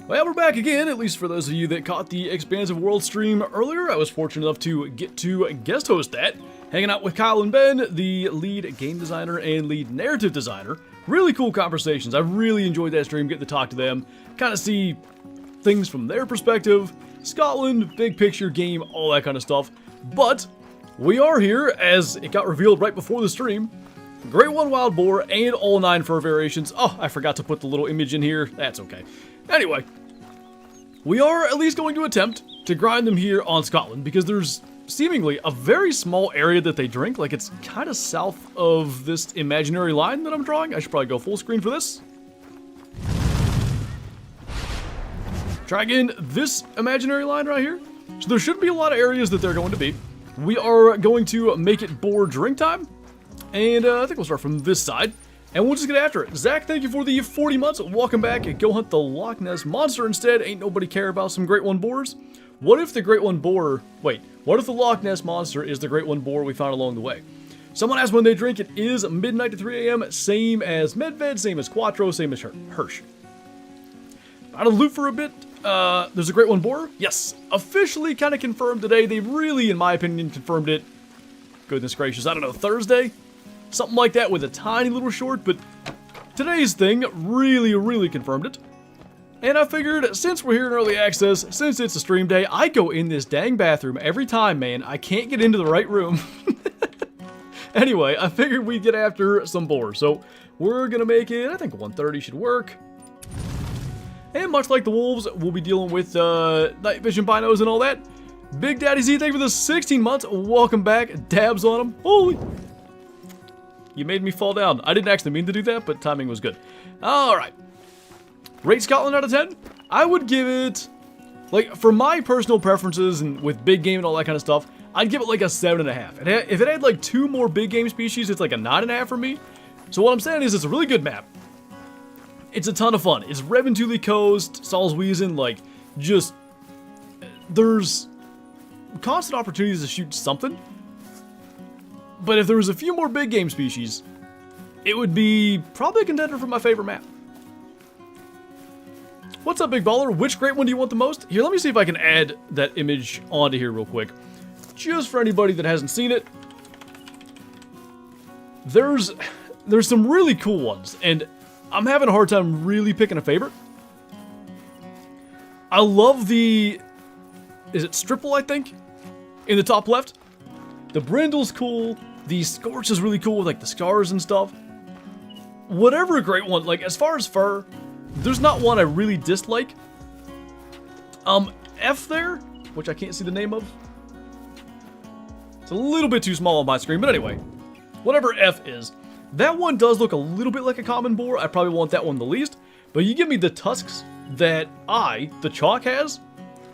Well, we're back again, at least for those of you that caught the Expansive World stream earlier. I was fortunate enough to get to guest host that, hanging out with Kyle and Ben, the lead game designer and lead narrative designer. Really cool conversations. I really enjoyed that stream, getting to talk to them, kind of see things from their perspective, Scotland, big picture game, all that kind of stuff. But we are here, as it got revealed right before the stream, Great One Wild Boar and all 9 fur variations. Oh, I forgot to put the little image in here. That's okay. Anyway, we are at least going to attempt to grind them here on Scotland, because there's seemingly a very small area that they drink. Like, it's kind of south of this imaginary line that I'm drawing. I should probably go full screen for this. Try again this imaginary line right here. So there should be a lot of areas that they're going to be. We are going to make it boar drink time. And I think we'll start from this side. And we'll just get after it. Zach, thank you for the 40 months. Welcome back. Go hunt the Loch Ness Monster instead. Ain't nobody care about some Great One Boars. What if the Great One Boar... Wait, what if the Loch Ness Monster is the Great One Boar we found along the way? Someone asked when they drink. It is midnight to 3 a.m. Same as Medved, same as Quattro, same as Hirsch. Out of the loop for a bit. There's a Great One Boar. Yes, officially kind of confirmed today. They really, in my opinion, confirmed it. Goodness gracious, I don't know, Thursday? Something like that with a tiny little short, but today's thing really confirmed it. And I figured, since we're here in early access, since it's a stream day, I go in this dang bathroom every time, man. I can't get into the right room. Anyway, I figured we'd get after some boar. So we're gonna make it, I think 130 should work. And much like the wolves, we'll be dealing with night vision binos and all that. Big Daddy Z, thank you for the 16 months. Welcome back. Dabs on them. Holy... You made me fall down. I didn't actually mean to do that, but timing was good. Alright. Rate Scotland out of 10? I would give it... Like, for my personal preferences and with big game and all that kind of stuff, I'd give it like a 7.5. If it had like 2 more big game species, it's like a 9.5 for me. So what I'm saying is it's a really good map. It's a ton of fun. It's Reventuli Coast, Salzwiesen, like, just... There's constant opportunities to shoot something. But if there was a few more big game species, it would be probably a contender for my favorite map. What's up, Big Baller? Which Great One do you want the most? Here, let me see if I can add that image onto here real quick. Just for anybody that hasn't seen it. There's some really cool ones, and I'm having a hard time really picking a favorite. I love the... Is it Stripple, I think? In the top left? The Brindle's cool. The Scorch is really cool with like the scars and stuff. Whatever a Great One, like as far as fur, there's not one I really dislike. F there, which I can't see the name of. It's a little bit too small on my screen, but anyway. Whatever F is. That one does look a little bit like a common boar. I probably want that one the least. But you give me the tusks that the Chalk has,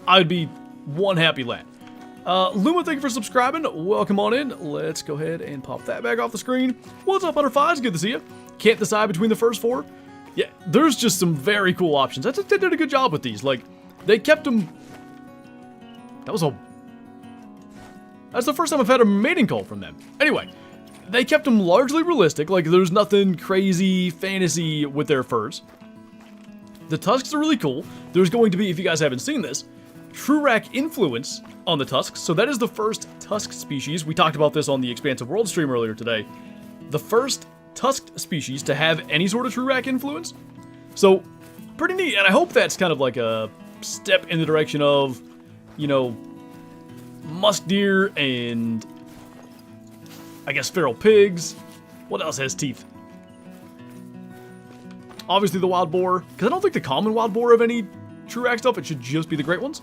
I'd be one happy lad. Luma, thank you for subscribing. Welcome on in. Let's go ahead and pop that back off the screen. What's up, Hunter 5? It's good to see you. Can't decide between the first 4. Yeah, there's just some very cool options. I think they did a good job with these. Like, they kept them... That's the first time I've had a mating call from them. Anyway, they kept them largely realistic. Like, there's nothing crazy fantasy with their furs. The tusks are really cool. There's going to be, if you guys haven't seen this, Trurak influence on the tusks. So that is the first tusk species. We talked about this on the Expansive World stream earlier today. The first tusked species to have any sort of Trurak influence. So, pretty neat. And I hope that's kind of like a step in the direction of, you know, musk deer and I guess feral pigs. What else has teeth? Obviously the wild boar. Because I don't think the common wild boar have any Trurak stuff. It should just be the great ones.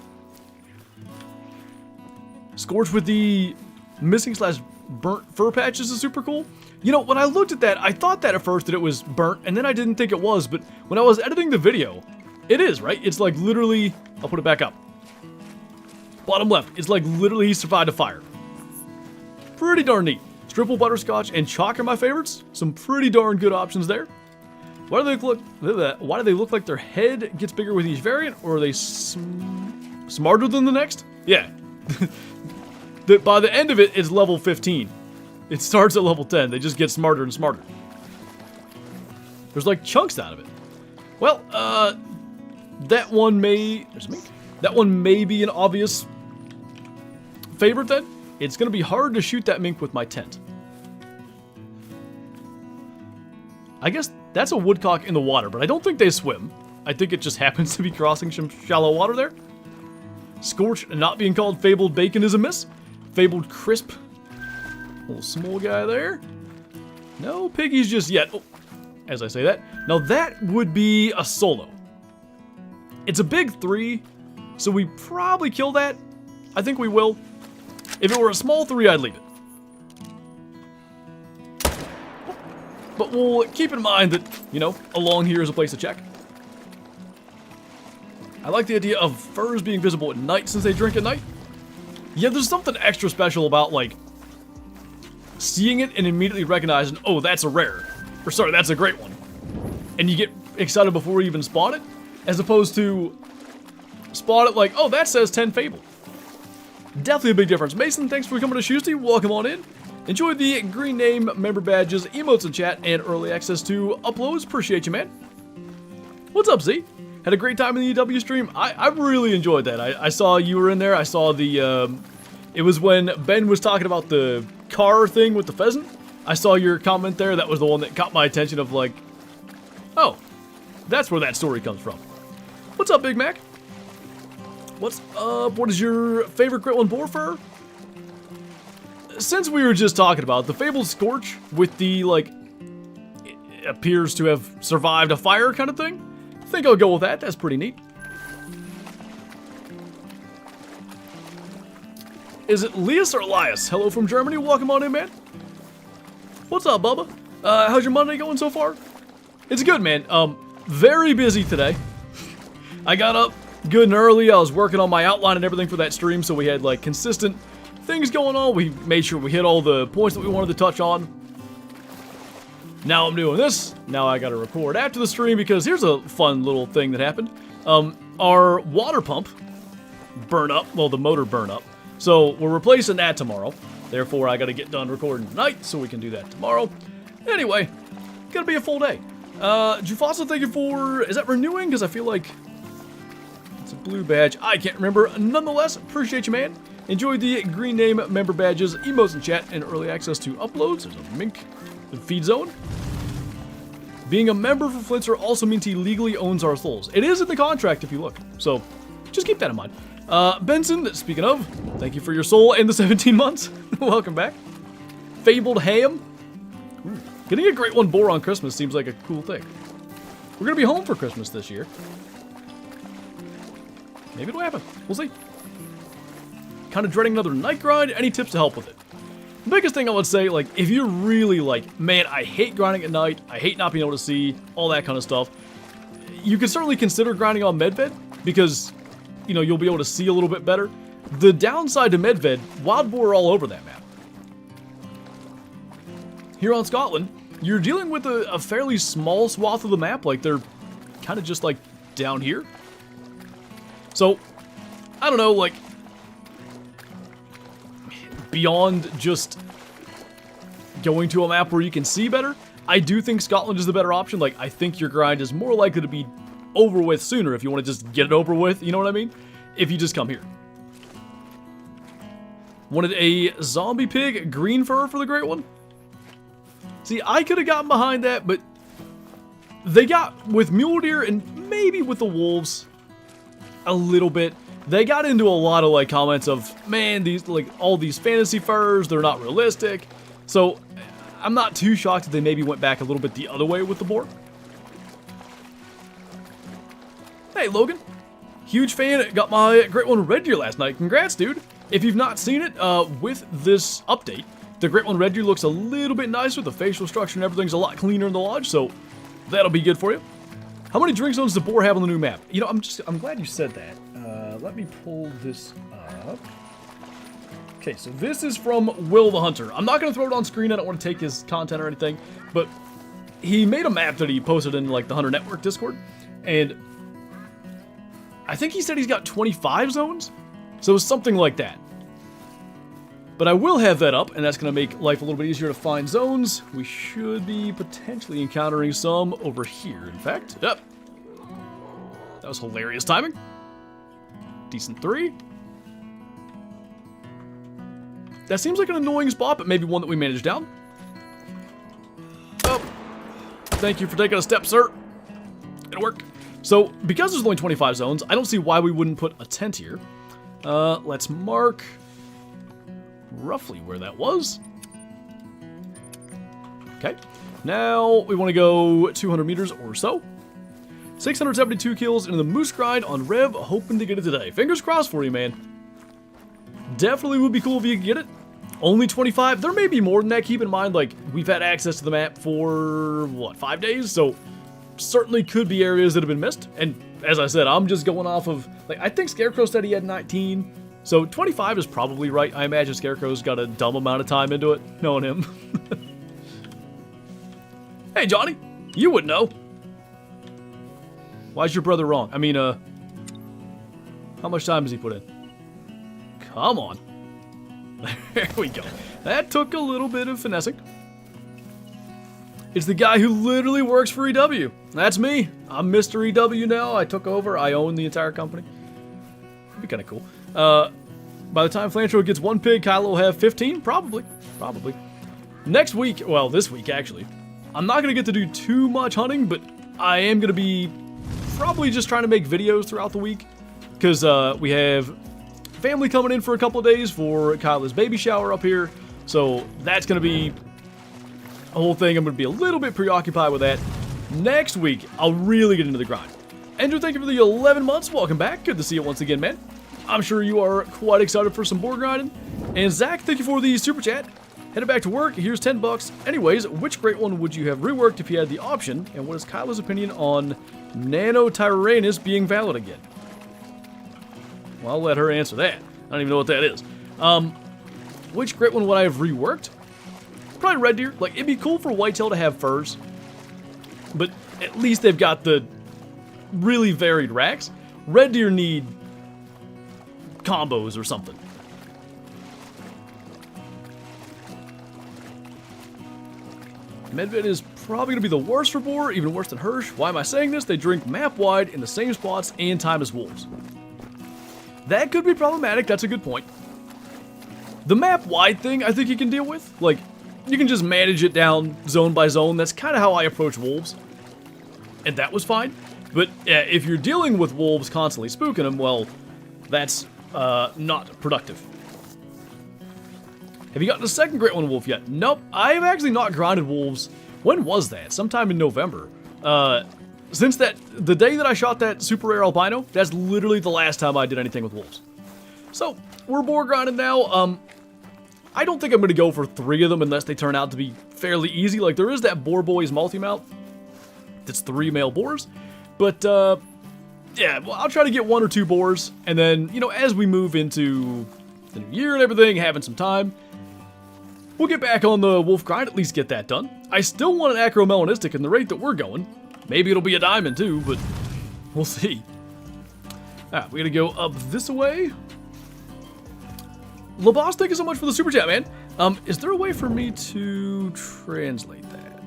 Scorch with the missing / burnt fur patches is super cool. You know, when I looked at that, I thought that at first that it was burnt, and then I didn't think it was, but when I was editing the video, it is, right? It's like literally, I'll put it back up. Bottom left, it's like literally he survived a fire. Pretty darn neat. Stripple, Butterscotch, and Chalk are my favorites. Some pretty darn good options there. Why do they look like their head gets bigger with each variant, or are they smarter than the next? Yeah. By the end of it, it's level 15. It starts at level 10. They just get smarter and smarter. There's like chunks out of it. Well, that one may... There's a mink. That one may be an obvious favorite then. It's going to be hard to shoot that mink with my tent. I guess that's a woodcock in the water, but I don't think they swim. I think it just happens to be crossing some shallow water there. Scorched and not being called Fabled Bacon is a miss. Fabled Crisp. Little small guy there. No piggies just yet. Oh, as I say that. Now that would be a solo. It's a big 3, so we probably kill that. I think we will. If it were a small 3, I'd leave it. But we'll keep in mind that, you know, along here is a place to check. I like the idea of furs being visible at night since they drink at night. Yeah, there's something extra special about, like, seeing it and immediately recognizing, oh, that's a rare. Or, sorry, that's a great one. And you get excited before you even spawn it, as opposed to spawn it like, oh, that says 10 Fable. Definitely a big difference. Mason, thanks for coming to Shoesty. Welcome on in. Enjoy the green name, member badges, emotes in chat, and early access to uploads. Appreciate you, man. What's up, Z? Had a great time in the EW stream. I really enjoyed that. I saw you were in there. I saw the, it was when Ben was talking about the car thing with the pheasant. I saw your comment there. That was the one that caught my attention of like, oh, that's where that story comes from. What's up, Big Mac? What's up? What is your favorite Grit 1 boar fur? Since we were just talking about the Fabled Scorch with the, like, it appears to have survived a fire kind of thing, I think I'll go with that. That's pretty neat. Is it Elias or Elias? Hello from Germany. Welcome on in, man. What's up, Bubba? How's your Monday going so far? It's good, man. Very busy today. I got up good and early. I was working on my outline and everything for that stream, so we had, like, consistent things going on. We made sure we hit all the points that we wanted to touch on. Now I'm doing this. Now I gotta record after the stream because here's a fun little thing that happened. Our water pump burned up. Well, the motor burned up. So we're replacing that tomorrow. Therefore, I gotta get done recording tonight so we can do that tomorrow. Anyway, gonna be a full day. Jufasa, thank you for... Is that renewing? Because I feel like it's a blue badge. I can't remember. Nonetheless, appreciate you, man. Enjoy the green name, member badges, emotes in chat, and early access to uploads. There's a mink in feed zone. Being a member for Flinter also means he legally owns our souls. It is in the contract if you look. So, just keep that in mind. Benson, speaking of, thank you for your soul and the 17 months. Welcome back. Fabled Ham. Ooh, getting a Great 1 boar on Christmas seems like a cool thing. We're going to be home for Christmas this year. Maybe it'll happen. We'll see. Kind of dreading another night grind. Any tips to help with it? The biggest thing I would say, like, if you're really like, man, I hate grinding at night, I hate not being able to see, all that kind of stuff, you can certainly consider grinding on Medved, because, you know, you'll be able to see a little bit better. The downside to Medved, wild boar are all over that map. Here on Scotland, you're dealing with a fairly small swath of the map, like they're kind of just like down here. So, I don't know, like, beyond just going to a map where you can see better, I do think Scotland is the better option. Like, I think your grind is more likely to be over with sooner if you want to just get it over with, you know what I mean? If you just come here. Wanted a zombie pig green fur for the Great One? See, I could have gotten behind that, but they got, with mule deer and maybe with the wolves, a little bit. They got into a lot of, like, comments of, man, these, like, all these fantasy furs, they're not realistic. So, I'm not too shocked that they maybe went back a little bit the other way with the boar. Hey, Logan. Huge fan. Got my Great One Red Deer last night. Congrats, dude. If you've not seen it, with this update, the Great One Red Deer looks a little bit nicer. The facial structure and everything's a lot cleaner in the lodge, so that'll be good for you. How many drink zones does the boar have on the new map? You know, I'm glad you said that. Let me pull this up. Okay, so this is from Will the Hunter. I'm not going to throw it on screen. I don't want to take his content or anything, but he made a map that he posted in, like, the Hunter Network Discord, and I think he said he's got 25 zones, so it's something like that. But I will have that up, and that's going to make life a little bit easier to find zones. We should be potentially encountering some over here, in fact. Yep. That was hilarious timing. Decent 3. That seems like an annoying spot, but maybe one that we managed down. Oh, thank you for taking a step, sir. It'll work. So, because there's only 25 zones, I don't see why we wouldn't put a tent here. Let's mark roughly where that was. Okay. Now, we want to go 200 meters or so. 672 kills in the moose grind on Rev, hoping to get it today. Fingers crossed for you, man. Definitely would be cool if you could get it. Only 25. There may be more than that. Keep in mind, like, we've had access to the map for, what, 5 days? So, certainly could be areas that have been missed. And, as I said, I'm just going off of, like, I think Scarecrow said he had 19. So, 25 is probably right. I imagine Scarecrow's got a dumb amount of time into it, knowing him. Hey, Johnny, you would know. Why's your brother wrong? I mean, how much time has he put in? Come on. There we go. That took a little bit of finessing. It's the guy who literally works for EW. That's me. I'm Mr. EW now. I took over. I own the entire company. That'd be kind of cool. By the time Flinter gets 1 pig, Kylo will have 15? Probably. Probably. Next week, well, this week, actually, I'm not going to get to do too much hunting, but I am going to be probably just trying to make videos throughout the week, because we have family coming in for a couple of days for Kyla's baby shower up here, so that's going to be a whole thing. I'm going to be a little bit preoccupied with that. Next week, I'll really get into the grind. Andrew, thank you for the 11 months. Welcome back. Good to see you once again, man. I'm sure you are quite excited for some board grinding. And Zach, thank you for the super chat. Headed back to work. Here's 10 bucks. Anyways, which great one would you have reworked if you had the option? And what is Kyla's opinion on Nano Tyrannus being valid again? Well, I'll let her answer that. I don't even know what that is. Which great one would I have reworked? Probably red deer. Like, it'd be cool for whitetail to have furs, but at least they've got the really varied racks. Red deer need combos or something. Medved is probably going to be the worst for boar, even worse than Hirsch. Why am I saying this? They drink map-wide in the same spots and time as wolves. That could be problematic. That's a good point. The map-wide thing, I think you can deal with. Like, you can just manage it down zone by zone. That's kind of how I approach wolves. And that was fine. But if you're dealing with wolves constantly spooking them, well, that's not productive. Have you gotten a second Great One Wolf yet? Nope. I have actually not grinded wolves. When was that? Sometime in November. Since the day that I shot that super rare albino, that's literally the last time I did anything with wolves. So, we're boar grinding now. I don't think I'm going to go for 3 of them unless they turn out to be fairly easy. Like, there is that Boar Boys multi-mount. That's 3 male boars. But, yeah, well, I'll try to get 1 or 2 boars. And then, you know, as we move into the new year and everything, having some time, we'll get back on the wolf grind, at least get that done. I still want an acromelanistic in the rate that we're going. Maybe it'll be a diamond too, but we'll see. Alright, we gotta go up this way. LaBoss, thank you so much for the super chat, man. Is there a way for me to translate that?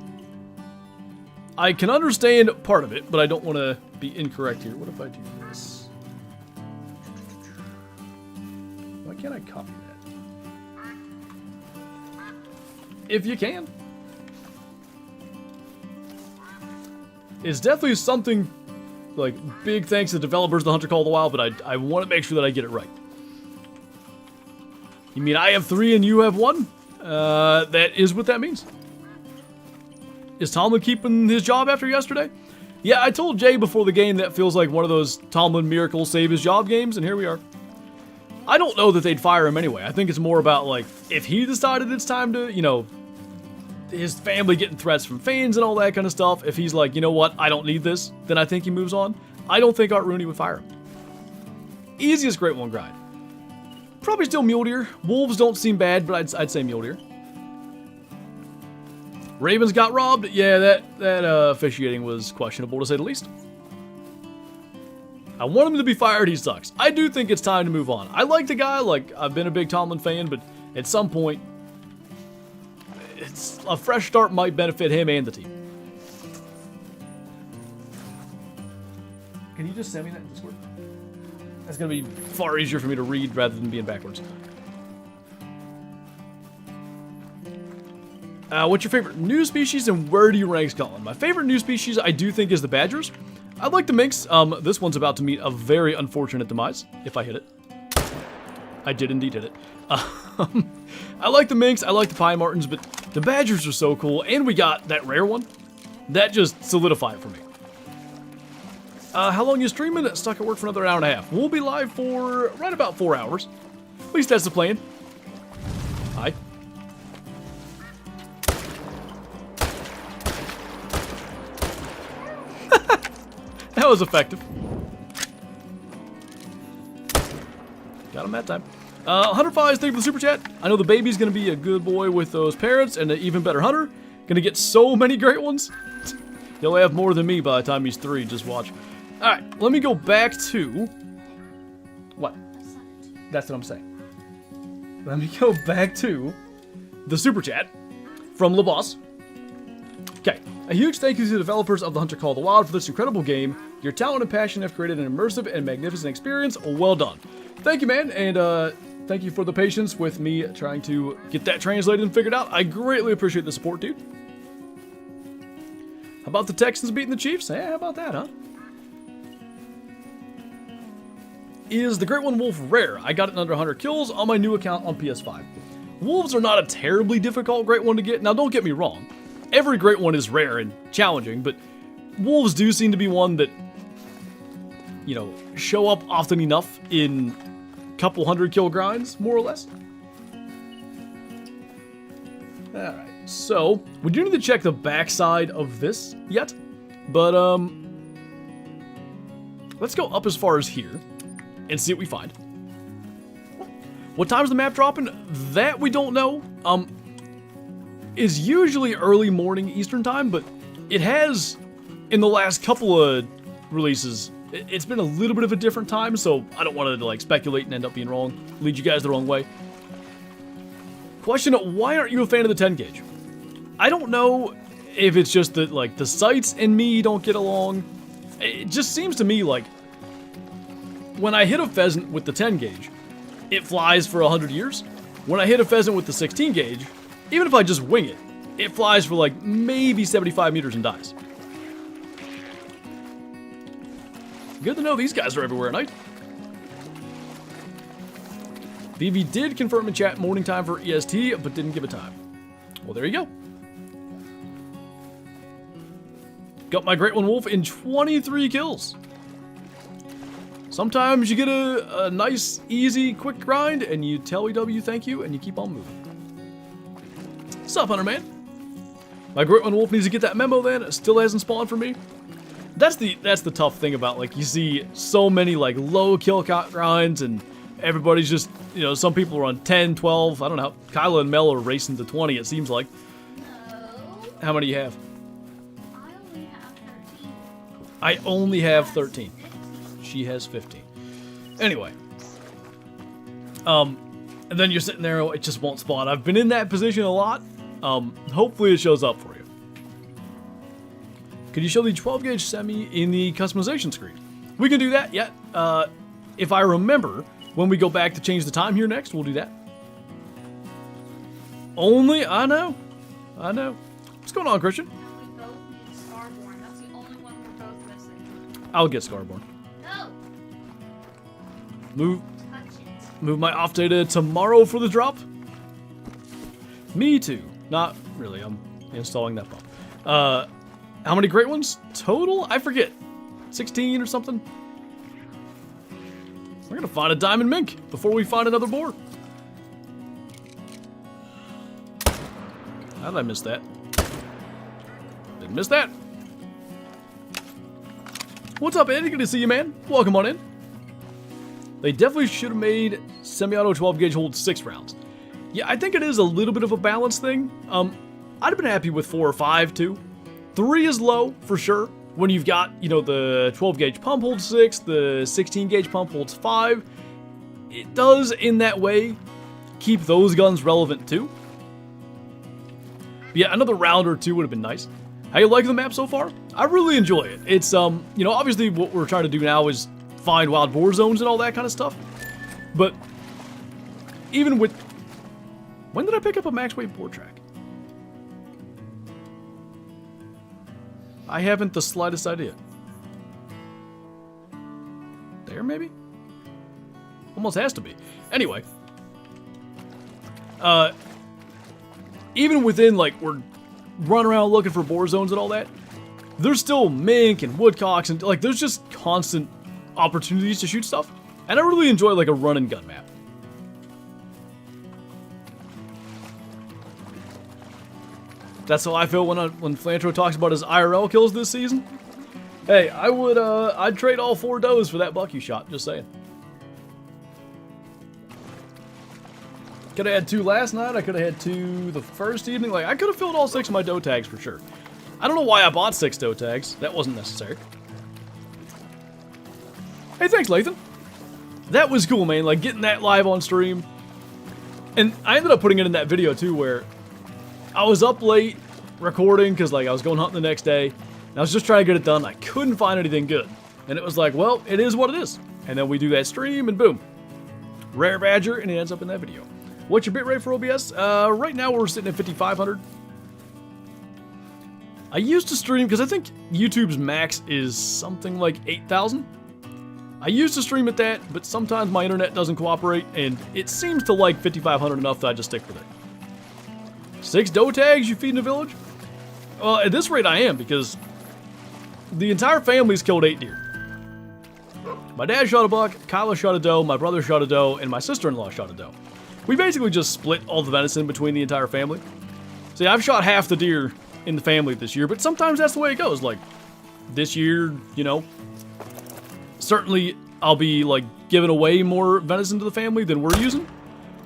I can understand part of it, but I don't want to be incorrect here. What if I do this? Why can't I copy that? If you can. It's definitely something, like, big thanks to developers the Hunter Call of the Wild, but I want to make sure that I get it right. You mean I have 3 and you have 1? That is what that means. Is Tomlin keeping his job after yesterday? Yeah, I told Jay before the game that feels like one of those Tomlin miracle save his job games, and here we are. I don't know that they'd fire him anyway. I think it's more about, like, if he decided it's time to, you know, his family getting threats from fans and all that kind of stuff. If he's like, you know what, I don't need this, then I think he moves on. I don't think Art Rooney would fire him. Easiest Great One grind. Probably still mule deer. Wolves don't seem bad, but I'd say mule deer. Ravens got robbed. Yeah, that officiating was questionable to say the least. I want him to be fired. He sucks. I do think it's time to move on. I like the guy. Like, I've been a big Tomlin fan, but at some point, it's a fresh start might benefit him and the team. Can you just send me that in Discord? That's going to be far easier for me to read rather than being backwards. What's your favorite new species and where do you rank Scotland? My favorite new species I do think is the badgers. I like the minks. This one's about to meet a very unfortunate demise, if I hit it. I did indeed hit it. I like the minks, I like the pine martens, but the badgers are so cool, and we got that rare one. That just solidified it for me. How long you streaming? Stuck at work for another hour and a half. We'll be live for right about 4 hours. At least that's the plan. Hi. That was effective. Got him that time. 105, thank you for the super chat. I know the baby's gonna be a good boy with those parents and an even better hunter. Gonna get so many great ones. He'll have more than me by the time he's 3, just watch. Alright, let me go back to... What? That's what I'm saying. Let me go back to the super chat from LeBoss. Okay, a huge thank you to the developers of The Hunter Call of the Wild for this incredible game. Your talent and passion have created an immersive and magnificent experience. Well done. Thank you, man, and thank you for the patience with me trying to get that translated and figured out. I greatly appreciate the support, dude. How about the Texans beating the Chiefs? Yeah, how about that, huh? Is the Great One Wolf rare? I got it in under 100 kills on my new account on PS5. Wolves are not a terribly difficult Great One to get. Now, don't get me wrong. Every Great One is rare and challenging, but wolves do seem to be one that, you know, show up often enough in couple 100 kill grinds, more or less. Alright, so we do need to check the backside of this yet, but let's go up as far as here and see what we find. What time's the map dropping? That we don't know. Is usually early morning Eastern time, but it has, in the last couple of releases, it's been a little bit of a different time, so I don't want to like speculate and end up being wrong, lead you guys the wrong way. Question, why aren't you a fan of the 10 gauge? I don't know if it's just that like the sights and me don't get along. It just seems to me like when I hit a pheasant with the 10 gauge, it flies for 100 years. When I hit a pheasant with the 16 gauge, even if I just wing it, it flies for like maybe 75 meters and dies. Good to know these guys are everywhere at night. VV did confirm in chat morning time for EST, but didn't give a time. Well, there you go. Got my Great One Wolf in 23 kills. Sometimes you get a nice, easy, quick grind, and you tell EW thank you, and you keep on moving. What's up, Hunter Man? My Great One Wolf needs to get that memo then. It still hasn't spawned for me. That's the tough thing about, like, you see so many, like, low kill count grinds, and everybody's just, you know, some people are on 10, 12, I don't know, Kyla and Mel are racing to 20, it seems like. No. How many do you have? I only have 13. I only have 13. She has 15. Anyway. And then you're sitting there, it just won't spawn. I've been in that position a lot. Hopefully it shows up for you. Could you show the 12 gauge semi in the customization screen? We can do that, yeah. If I remember, when we go back to change the time here next, we'll do that. Only, I know. What's going on, Christian? We both need Starborn. That's the only one we're both missing. I'll get Scarborn. No. Move Touch it. my off day to tomorrow for the drop. Me too. Not really, I'm installing that pump. How many great ones total? I forget. 16 or something? We're gonna find a diamond mink before we find another boar. How did I miss that? Didn't miss that. What's up, Eddie? Good to see you, man. Welcome on in. They definitely should have made semi-auto 12 gauge hold 6 rounds. Yeah, I think it is a little bit of a balance thing. I'd have been happy with 4 or 5 too. 3 is low for sure. When you've got, you know, the 12 gauge pump holds 6, the 16 gauge pump holds 5. It does, in that way, keep those guns relevant too. But yeah, another round or 2 would have been nice. How you liking the map so far? I really enjoy it. It's, you know, obviously what we're trying to do now is find wild boar zones and all that kind of stuff. But even with... When did I pick up a max weight boar track? I haven't the slightest idea. There, maybe? Almost has to be. Anyway. Even within, like, we're running around looking for boar zones and all that, there's still mink and woodcocks and, like, there's just constant opportunities to shoot stuff. And I really enjoy, like, a run and gun map. That's how I feel when Flinter talks about his IRL kills this season. Hey, I'd trade all 4 does for that buck you shot, just saying. Could have had 2 last night, I could have had 2 the first evening, like, I could have filled all 6 of my doe tags for sure. I don't know why I bought 6 doe tags, that wasn't necessary. Hey, thanks, Lathan. That was cool, man, like, getting that live on stream. And I ended up putting it in that video, too, where I was up late recording, because, like, I was going hunting the next day, and I was just trying to get it done. I couldn't find anything good. And it was like, well, it is what it is. And then we do that stream, and boom. Rare badger, and it ends up in that video. What's your bitrate for OBS? Right now we're sitting at 5,500. I used to stream, because I think YouTube's max is something like 8,000. I used to stream at that, but sometimes my internet doesn't cooperate, and it seems to like 5,500 enough that I just stick with it. 6 doe tags you feed in a village? Well, at this rate I am, because the entire family's killed 8 deer. My dad shot a buck, Kyla shot a doe, my brother shot a doe, and my sister-in-law shot a doe. We basically just split all the venison between the entire family. See, I've shot half the deer in the family this year, but sometimes that's the way it goes. Like, this year, you know, certainly I'll be, like, giving away more venison to the family than we're using.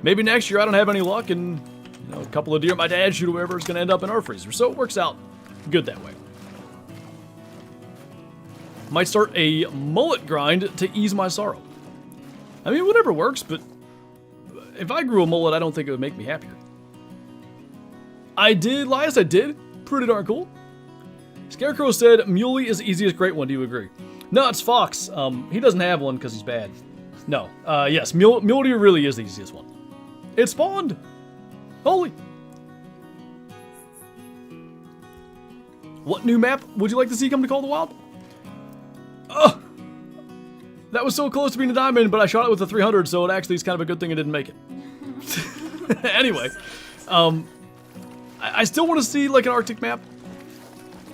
Maybe next year I don't have any luck and, you know, a couple of deer my dad shoot or whatever is going to end up in our freezer. So it works out good that way. Might start a mullet grind to ease my sorrow. I mean, whatever works, but if I grew a mullet, I don't think it would make me happier. I did, Lias, I did. Pretty darn cool. Scarecrow said, Muley is the easiest great one. Do you agree? No, it's Fox. He doesn't have one because he's bad. No. Yes, Muley really is the easiest one. It spawned. Holy. What new map would you like to see come to Call of the Wild? Ugh. That was so close to being a diamond, but I shot it with a 300, so it actually is kind of a good thing I didn't make it. Anyway, I still want to see like an Arctic map.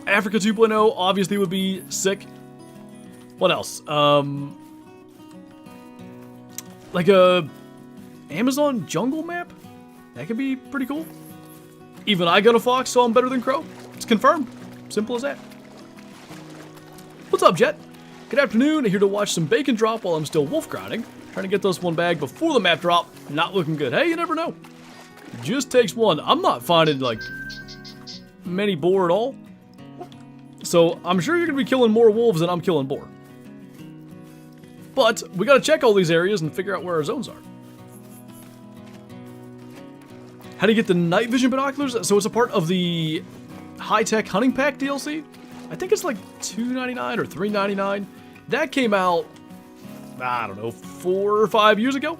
Africa 2.0 obviously would be sick. What else? Like a Amazon jungle map? That could be pretty cool. Even I got a fox, so I'm better than Crow. It's confirmed. Simple as that. What's up, Jet? Good afternoon. I'm here to watch some bacon drop while I'm still wolf grinding. Trying to get this one bag before the map drop. Not looking good. Hey, you never know. It just takes one. I'm not finding, like, many boar at all. So, I'm sure you're going to be killing more wolves than I'm killing boar. But, we got to check all these areas and figure out where our zones are. How do you get the night vision binoculars? So, it's a part of the high-tech hunting pack DLC. I think it's like $2.99 or $3.99. That came out, I don't know, 4 or 5 years ago.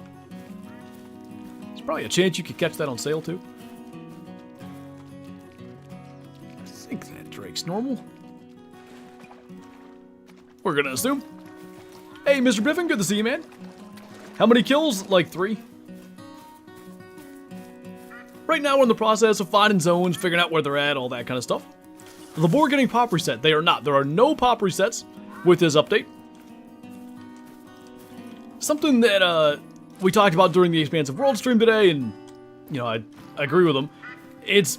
There's probably a chance you could catch that on sale too. I think that Drake's normal. We're gonna assume. Hey, Mr. Biffin, good to see you, man. How many kills? Like 3. Right now we're in the process of finding zones, figuring out where they're at, all that kind of stuff. The boar getting pop reset. They are not. There are no pop resets with this update. Something that we talked about during the Expansive World stream today, and, you know, I agree with them. It's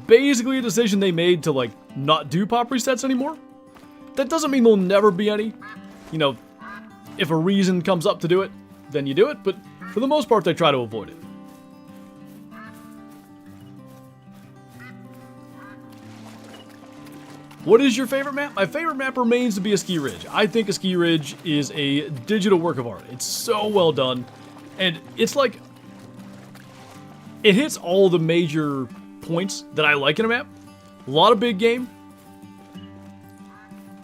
basically a decision they made to, like, not do pop resets anymore. That doesn't mean there'll never be any. You know, if a reason comes up to do it, then you do it, but for the most part, they try to avoid it. What is your favorite map? My favorite map remains to be a ski ridge. I think a ski ridge is a digital work of art. It's so well done. And it's like, it hits all the major points that I like in a map. A lot of big game.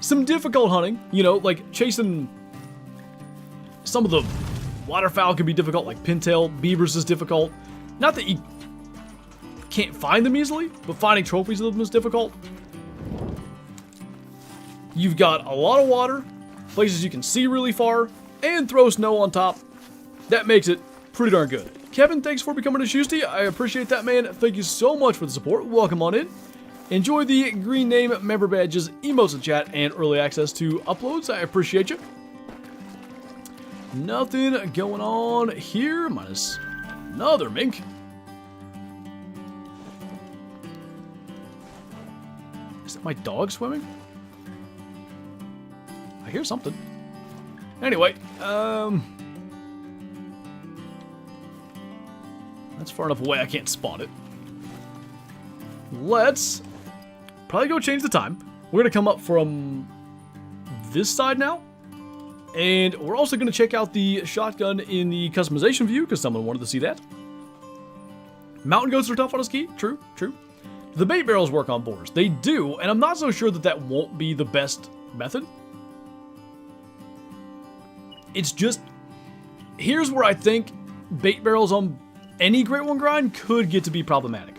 some difficult hunting, you know, like chasing some of the waterfowl can be difficult, like pintail, beavers is difficult. Not that you can't find them easily, but finding trophies of them is difficult. You've got a lot of water, places you can see really far, and throw snow on top. That makes it pretty darn good. Kevin, thanks for becoming a Shoosty. I appreciate that, man. Thank you so much for the support. Welcome on in. Enjoy the green name, member badges, emotes in chat, and early access to uploads. I appreciate you. Nothing going on here, minus another mink. Is that my dog swimming? I hear something. Anyway, that's far enough away I can't spot it. Let's probably go change the time. We're gonna come up from this side now. And we're also going to check out the shotgun in the customization view, because someone wanted to see that. Mountain goats are tough on a ski. True, true. The bait barrels work on boars. They do, and I'm not so sure that that won't be the best method. It's just, here's where I think bait barrels on any Great One grind could get to be problematic.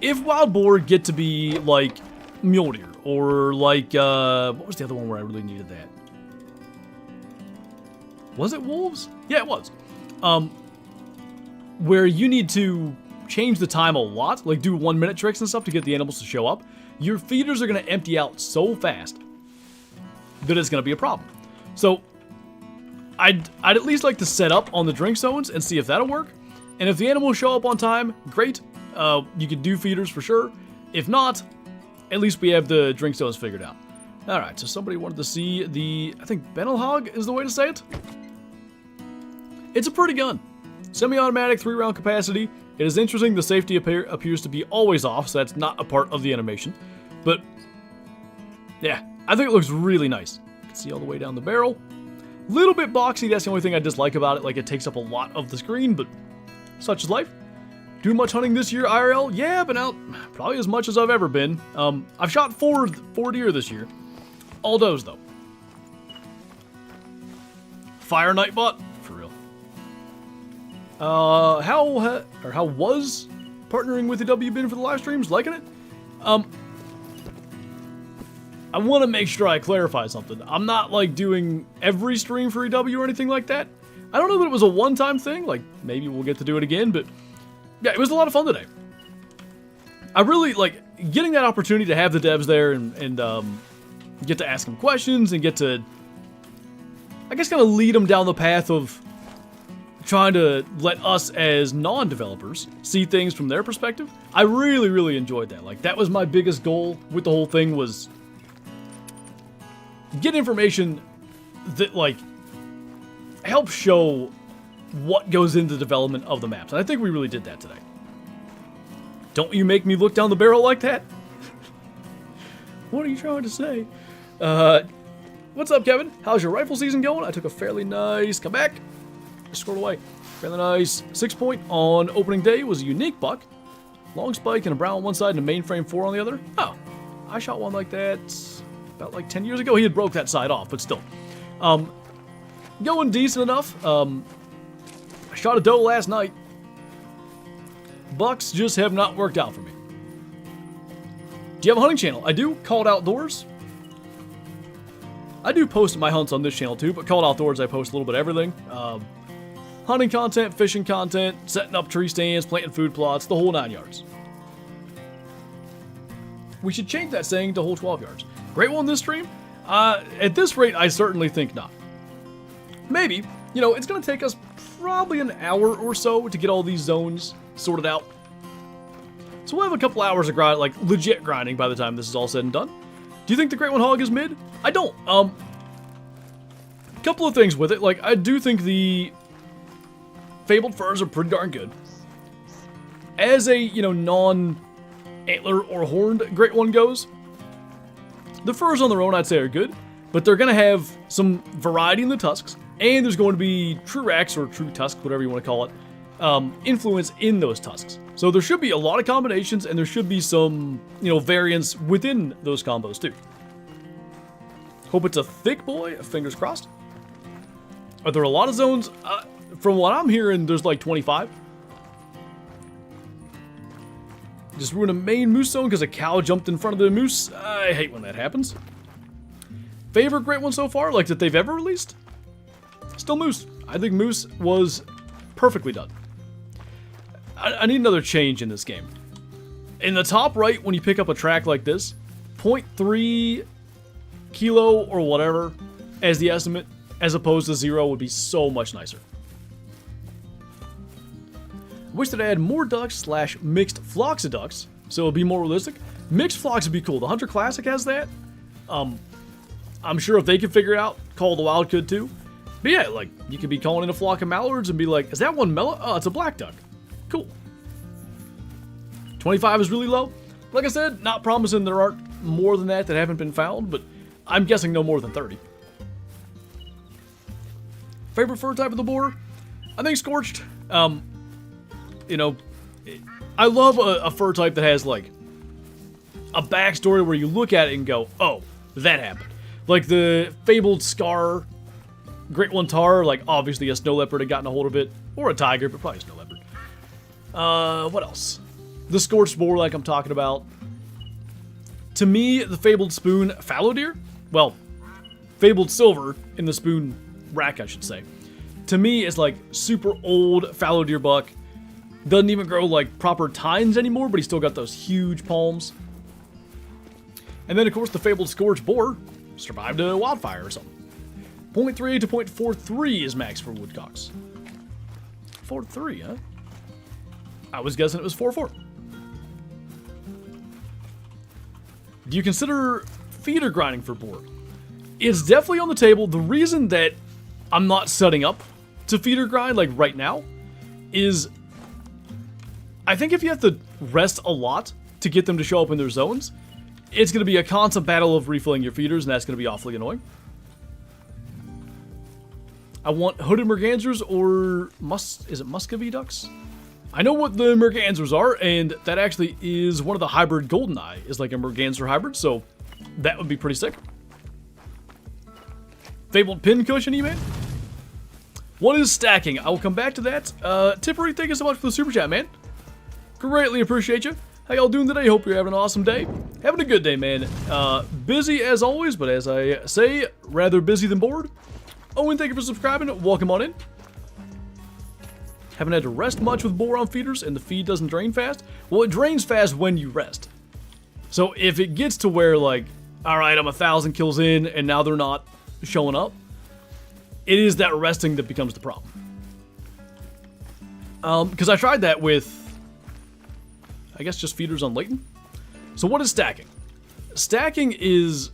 If wild boar get to be like mule deer, or like, what was the other one where I really needed that? Was it wolves? Yeah, it was. Where you need to change the time a lot, like do 1 minute tricks and stuff to get the animals to show up, your feeders are going to empty out so fast that it's going to be a problem. So I'd at least like to set up on the drink zones and see if that'll work. And if the animals show up on time, great. You can do feeders for sure. If not, at least we have the drink zones figured out. Alright, so somebody wanted to see the, I think Benelhog is the way to say it. It's a pretty gun. Semi-automatic, 3-round capacity. It is interesting, the safety appears to be always off, so that's not a part of the animation. But, yeah, I think it looks really nice. You can see all the way down the barrel. Little bit boxy, that's the only thing I dislike about it. Like, it takes up a lot of the screen, but such is life. Do much hunting this year, IRL? Yeah, been out probably as much as I've ever been. I've shot four deer this year. All does, though. Fire Nightbot? For real. How was partnering with the W been for the live streams? Liking it? I want to make sure I clarify something. I'm not, like, doing every stream for EW or anything like that. I don't know that it was a one-time thing. Like, maybe we'll get to do it again, but yeah, it was a lot of fun today. I really, like, getting that opportunity to have the devs there and get to ask them questions and get to, I guess, kind of lead them down the path of trying to let us as non-developers see things from their perspective. I really, really enjoyed that. Like, that was my biggest goal with the whole thing, was get information that, like, helps show what goes into the development of the maps. And I think we really did that today. Don't you make me look down the barrel like that? What are you trying to say? What's up, Kevin? How's your rifle season going? I took a fairly nice, come back. Scored away. Fairly nice 6-point on opening day. Was a unique buck. Long spike and a brown on one side and a mainframe 4 on the other. Oh, I shot one like that about like 10 years ago. He had broke that side off, but still. Going decent enough. I shot a doe last night. Bucks just have not worked out for me. Do you have a hunting channel? I do. Called Outdoors. I do post my hunts on this channel too, but Called Outdoors I post a little bit of everything. Hunting content, fishing content, setting up tree stands, planting food plots, the whole 9 yards. We should change that saying to whole 12 yards. Great one this stream? At this rate, I certainly think not. Maybe. You know, it's going to take us probably an hour or so to get all these zones sorted out. So we'll have a couple hours of grind, like legit grinding by the time this is all said and done. Do you think the Great One Hog is mid? I don't. Couple of things with it. Like, I do think the Fabled Furs are pretty darn good. As a, you know, non-antler or horned Great One goes, the furs on their own I'd say are good, but they're going to have some variety in the tusks, and there's going to be true racks or true tusk, whatever you want to call it, influence in those tusks. So there should be a lot of combinations, and there should be some, you know, variance within those combos too. Hope it's a thick boy. Fingers crossed. Are there a lot of zones? From what I'm hearing, there's like 25. Just ruined a main moose zone because a cow jumped in front of the moose. I hate when that happens. Favorite great one so far, like that they've ever released? Still moose. I think moose was perfectly done. I need another change in this game. In the top right, when you pick up a track like this, 0.3 kilo or whatever as the estimate, as opposed to 0 would be so much nicer. Wish that I had more ducks / mixed flocks of ducks, so it would be more realistic. Mixed flocks would be cool. The Hunter Classic has that. I'm sure if they could figure it out, Call of the Wild could too. But yeah, like, you could be calling in a flock of mallards and be like, is that one mellow? Oh, it's a black duck. Cool. 25 is really low. Like I said, not promising there aren't more than that haven't been found, but I'm guessing no more than 30. Favorite fur type of the boar? I think scorched. You know, I love a fur type that has, like, a backstory where you look at it and go, oh, that happened. Like the fabled Scar Great One Tar, like, obviously a snow leopard had gotten a hold of it. Or a tiger, but probably a snow leopard. What else? The scorched boar, like I'm talking about. To me, the fabled spoon fallow deer, well, fabled silver in the spoon rack, I should say. To me, it's like super old fallow deer buck. Doesn't even grow like proper tines anymore, but he's still got those huge palms. And then, of course, the fabled scorched boar survived a wildfire or something. 0.3 to 0.43 is max for woodcocks. 4.3, huh? I was guessing it was 4.4. Do you consider feeder grinding for boar? It's definitely on the table. The reason that I'm not setting up to feeder grind like right now is I think if you have to rest a lot to get them to show up in their zones, it's going to be a constant battle of refilling your feeders, and that's going to be awfully annoying. I want hooded mergansers or is it Muscovy ducks? I know what the mergansers are, and that actually is one of the hybrid goldeneye, is like a merganser hybrid, so that would be pretty sick. Fabled pin cushion, man. What is stacking? I will come back to that. Tippery, thank you so much for the super chat, man. Greatly appreciate you. How y'all doing today? Hope you're having an awesome day. Having a good day, man. Busy as always, but as I say, rather busy than bored. Owen, thank you for subscribing. Welcome on in. Haven't had to rest much with boar on feeders, and the feed doesn't drain fast. Well, it drains fast when you rest. So if it gets to where, like, alright, I'm 1,000 kills in, and now they're not showing up, it is that resting that becomes the problem. Because I tried that with, I guess, just feeders on Leighton. So what is stacking? Stacking is...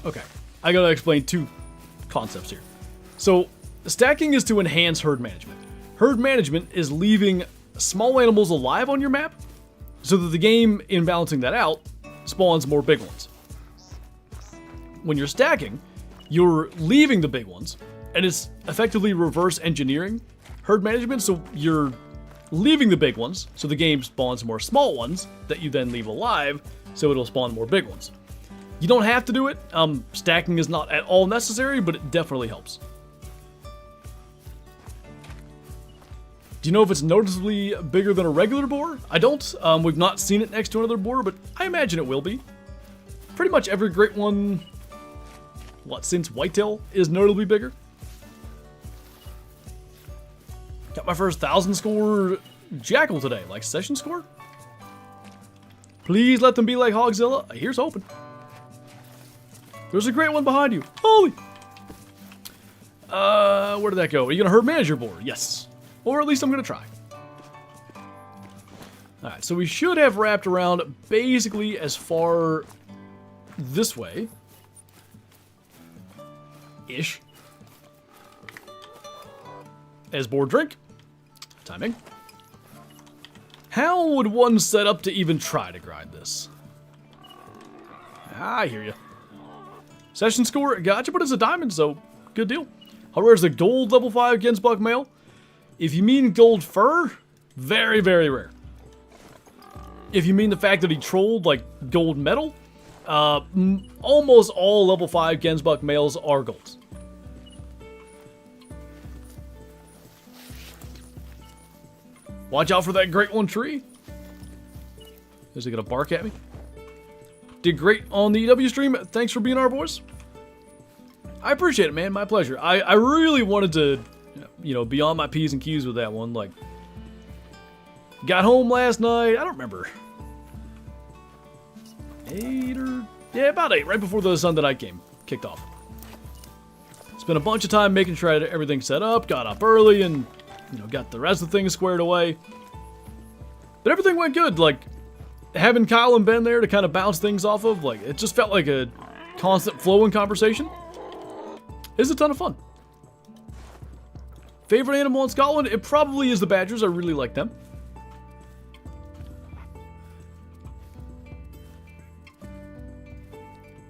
Okay, I gotta explain two concepts here. So, stacking is to enhance herd management. Herd management is leaving small animals alive on your map, so that the game, in balancing that out, spawns more big ones. When you're stacking, you're leaving the big ones, and it's effectively reverse engineering herd management, so you're leaving the big ones, so the game spawns more small ones that you then leave alive, so it'll spawn more big ones. You don't have to do it. Stacking is not at all necessary, but it definitely helps. Do you know if it's noticeably bigger than a regular boar? I don't. We've not seen it next to another boar, but I imagine it will be. Pretty much every great one, since whitetail, is notably bigger. Got my first 1,000 score jackal today, like session score. Please let them be like Hogzilla. Here's hoping. There's a great one behind you. Holy! Where did that go? Are you gonna herd manage your boar? Yes. Or at least I'm gonna try. Alright, so we should have wrapped around basically as far this way. Ish. As boar drink. Timing. How would one set up to even try to grind this? I hear you. Session score, gotcha, but it's a diamond, so good deal. How rare is the gold level 5 against buck male? If you mean gold fur, very, very rare. If you mean the fact that he trolled, like, gold metal, Almost all level 5 Gensbuck males are golds. Watch out for that great one tree. Is he gonna bark at me? Did great on the EW stream. Thanks for being our boys. I appreciate it, man. My pleasure. I really wanted to, you know, be on my P's and Q's with that one. Like, got home last night. I don't remember. 8 or... yeah, about 8. Right before the Sunday night game kicked off. Spent a bunch of time making sure I had everything set up. Got up early and, you know, got the rest of the things squared away. But everything went good. Like, having Kyle and Ben there to kind of bounce things off of, like, it just felt like a constant flowing conversation. It's a ton of fun. Favorite animal in Scotland? It probably is the badgers. I really like them.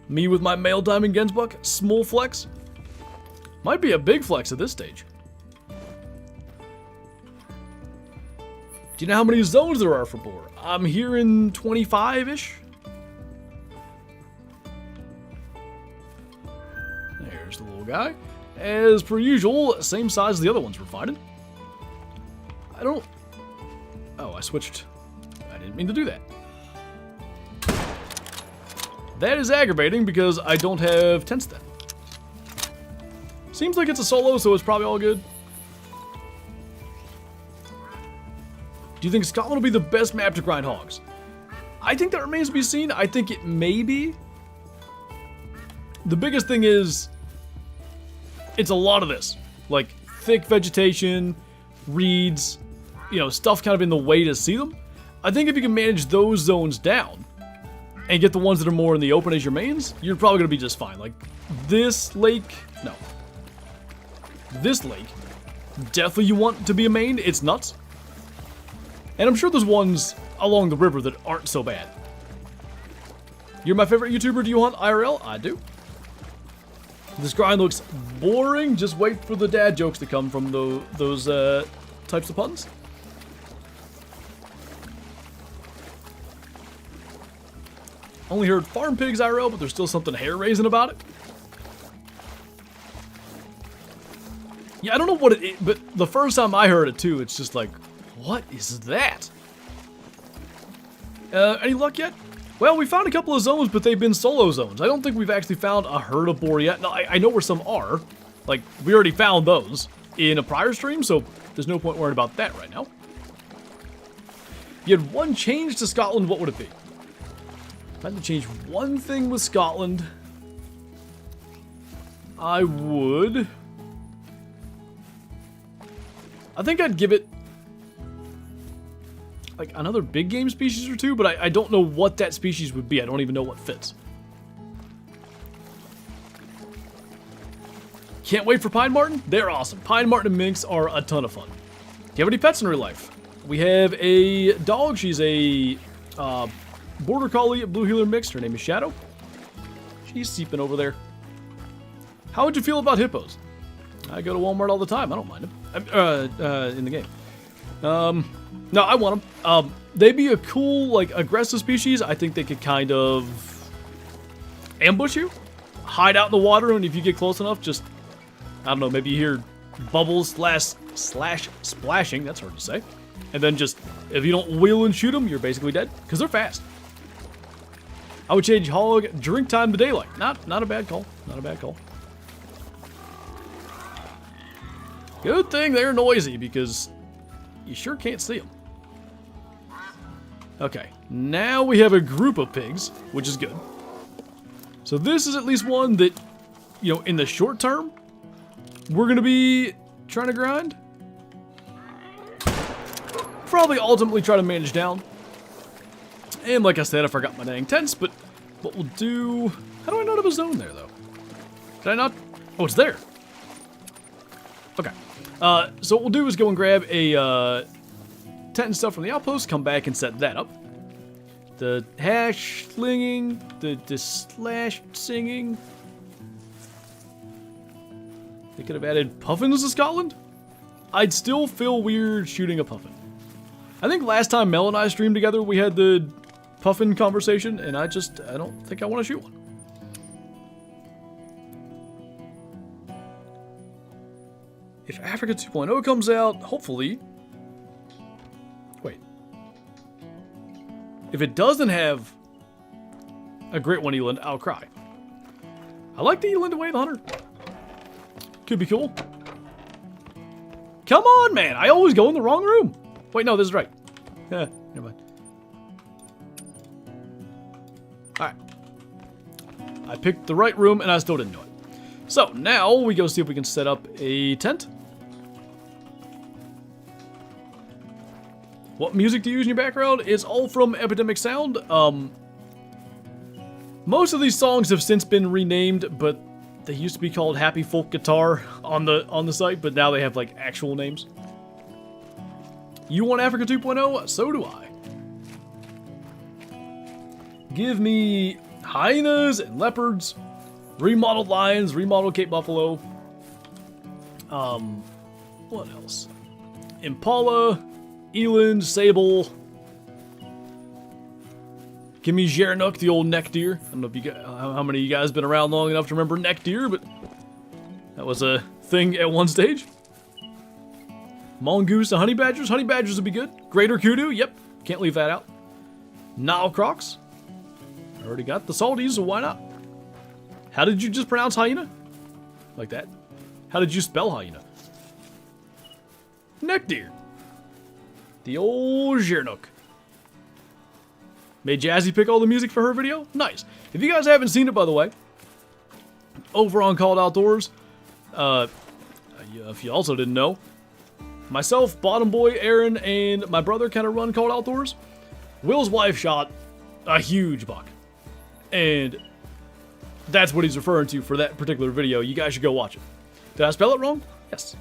Me with my male diamond Gensbuck, small flex. Might be a big flex at this stage. Do you know how many zones there are for Boar? I'm hearing 25-ish. There's the little guy. As per usual, same size as the other ones we're fighting. I don't... oh, I switched. I didn't mean to do that. That is aggravating because I don't have tents then. Seems like it's a solo, so it's probably all good. Do you think Scotland will be the best map to grind hogs? I think that remains to be seen. I think it may be. The biggest thing is, it's a lot of this. Like, thick vegetation, reeds, you know, stuff kind of in the way to see them. I think if you can manage those zones down, and get the ones that are more in the open as your mains, you're probably going to be just fine. Like, this lake, no. This lake, definitely you want to be a main. It's nuts. And I'm sure there's ones along the river that aren't so bad. You're my favorite YouTuber. Do you hunt IRL? I do. This grind looks boring. Just wait for the dad jokes to come from those types of puns. Only heard farm pigs IRL, but there's still something hair-raising about it. Yeah, I don't know what it is, but the first time I heard it too, it's just like, what is that? Any luck yet? Well, we found a couple of zones, but they've been solo zones. I don't think we've actually found a herd of boar yet. Now, I know where some are. Like, we already found those in a prior stream, so there's no point worrying about that right now. You had one change to Scotland, what would it be? If I had to change one thing with Scotland, I would... I think I'd give it like another big game species or two, but I don't know what that species would be. I don't even know what fits. Can't wait for Pine Marten. They're awesome. Pine Marten and minks are a ton of fun. Do you have any pets in real life? We have a dog. She's a border collie, blue heeler mixed. Her name is Shadow. She's seeping over there. How would you feel about hippos? I go to Walmart all the time. I don't mind them. In the game. No, I want them. They'd be a cool, like, aggressive species. I think they could kind of ambush you, hide out in the water, and if you get close enough, just, I don't know, maybe you hear bubbles slash splashing. That's hard to say. And then just, if you don't wheel and shoot them, you're basically dead, because they're fast. I would change hog drink time to daylight. Not a bad call. Not a bad call. Good thing they're noisy, because you sure can't see them. Okay, now we have a group of pigs, which is good. So this is at least one that, you know, in the short term, we're going to be trying to grind. Probably ultimately try to manage down. And like I said, I forgot my dang tents, but what we'll do... How do I not have a zone there, though? Did I not? Oh, it's there. Okay. So what we'll do is go and grab a tent and stuff from the outpost, come back and set that up. The hash slinging, the slash singing. They could have added puffins to Scotland. I'd still feel weird shooting a puffin. I think last time Mel and I streamed together, we had the puffin conversation, and I don't think I want to shoot one. If Africa 2.0 comes out, hopefully... Wait. If it doesn't have a Great One Eland, I'll cry. I like the Eland away the Hunter. Could be cool. Come on, man! I always go in the wrong room! Wait, no, this is right. Never mind. Alright. I picked the right room, and I still didn't know it. So, now we go see if we can set up a tent. What music to use in your background? It's all from Epidemic Sound. Most of these songs have since been renamed, but they used to be called Happy Folk Guitar on the site, but now they have like actual names. You want Africa 2.0? So do I. Give me hyenas and leopards, remodeled lions, remodeled Cape Buffalo. What else? Impala, eland, sable. Give me Gerenuk, the old neck deer. I don't know if you guys, how many of you guys been around long enough to remember neck deer, but that was a thing at one stage. Mongoose and honey badgers. Honey badgers would be good. Greater kudu. Yep, can't leave that out. Nile crocs. I already got the salties, so why not? How did you just pronounce hyena? Like that. How did you spell hyena? Neck deer. The old Gerenuk. Made Jazzy pick all the music for her video? Nice. If you guys haven't seen it, by the way, over on Called Outdoors, if you also didn't know, myself, Bottom Boy, Aaron, and my brother kind of run Called Outdoors. Will's wife shot a huge buck. And that's what he's referring to for that particular video. You guys should go watch it. Did I spell it wrong? Yes.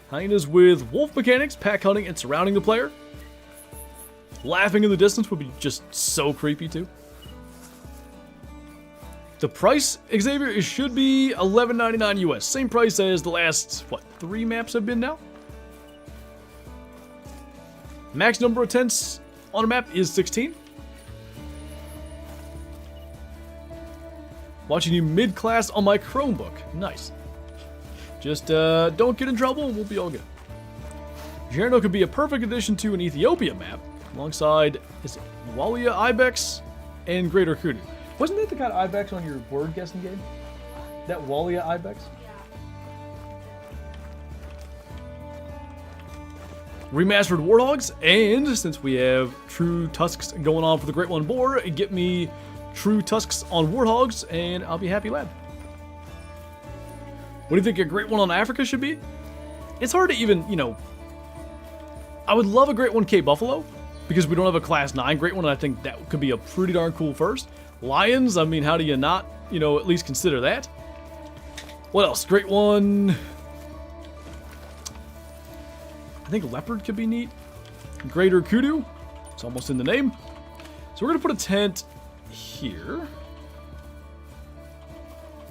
Hyenas with wolf mechanics, pack hunting, and surrounding the player. Laughing in the distance would be just so creepy, too. The price, Xavier, it should be $11.99 US. Same price as the last, what, 3 maps have been now? Max number of tents on a map is 16. Watching you mid-class on my Chromebook. Nice. Just don't get in trouble and we'll be all good. Gerenuk could be a perfect addition to an Ethiopia map, alongside is it Walia Ibex and Greater Kudu. Wasn't that the kind of Ibex on your word guessing game? That Walia Ibex? Remastered Warthogs, and since we have true tusks going on for the Great One Boar, get me true tusks on Warthogs, and I'll be happy lad. What do you think a Great One on Africa should be? It's hard to even, you know... I would love a Great One Cape Buffalo, because we don't have a Class 9 Great One, and I think that could be a pretty darn cool first. Lions, I mean, how do you not, you know, at least consider that? What else? Great One... I think leopard could be neat. Greater kudu. It's almost in the name. So we're going to put a tent here.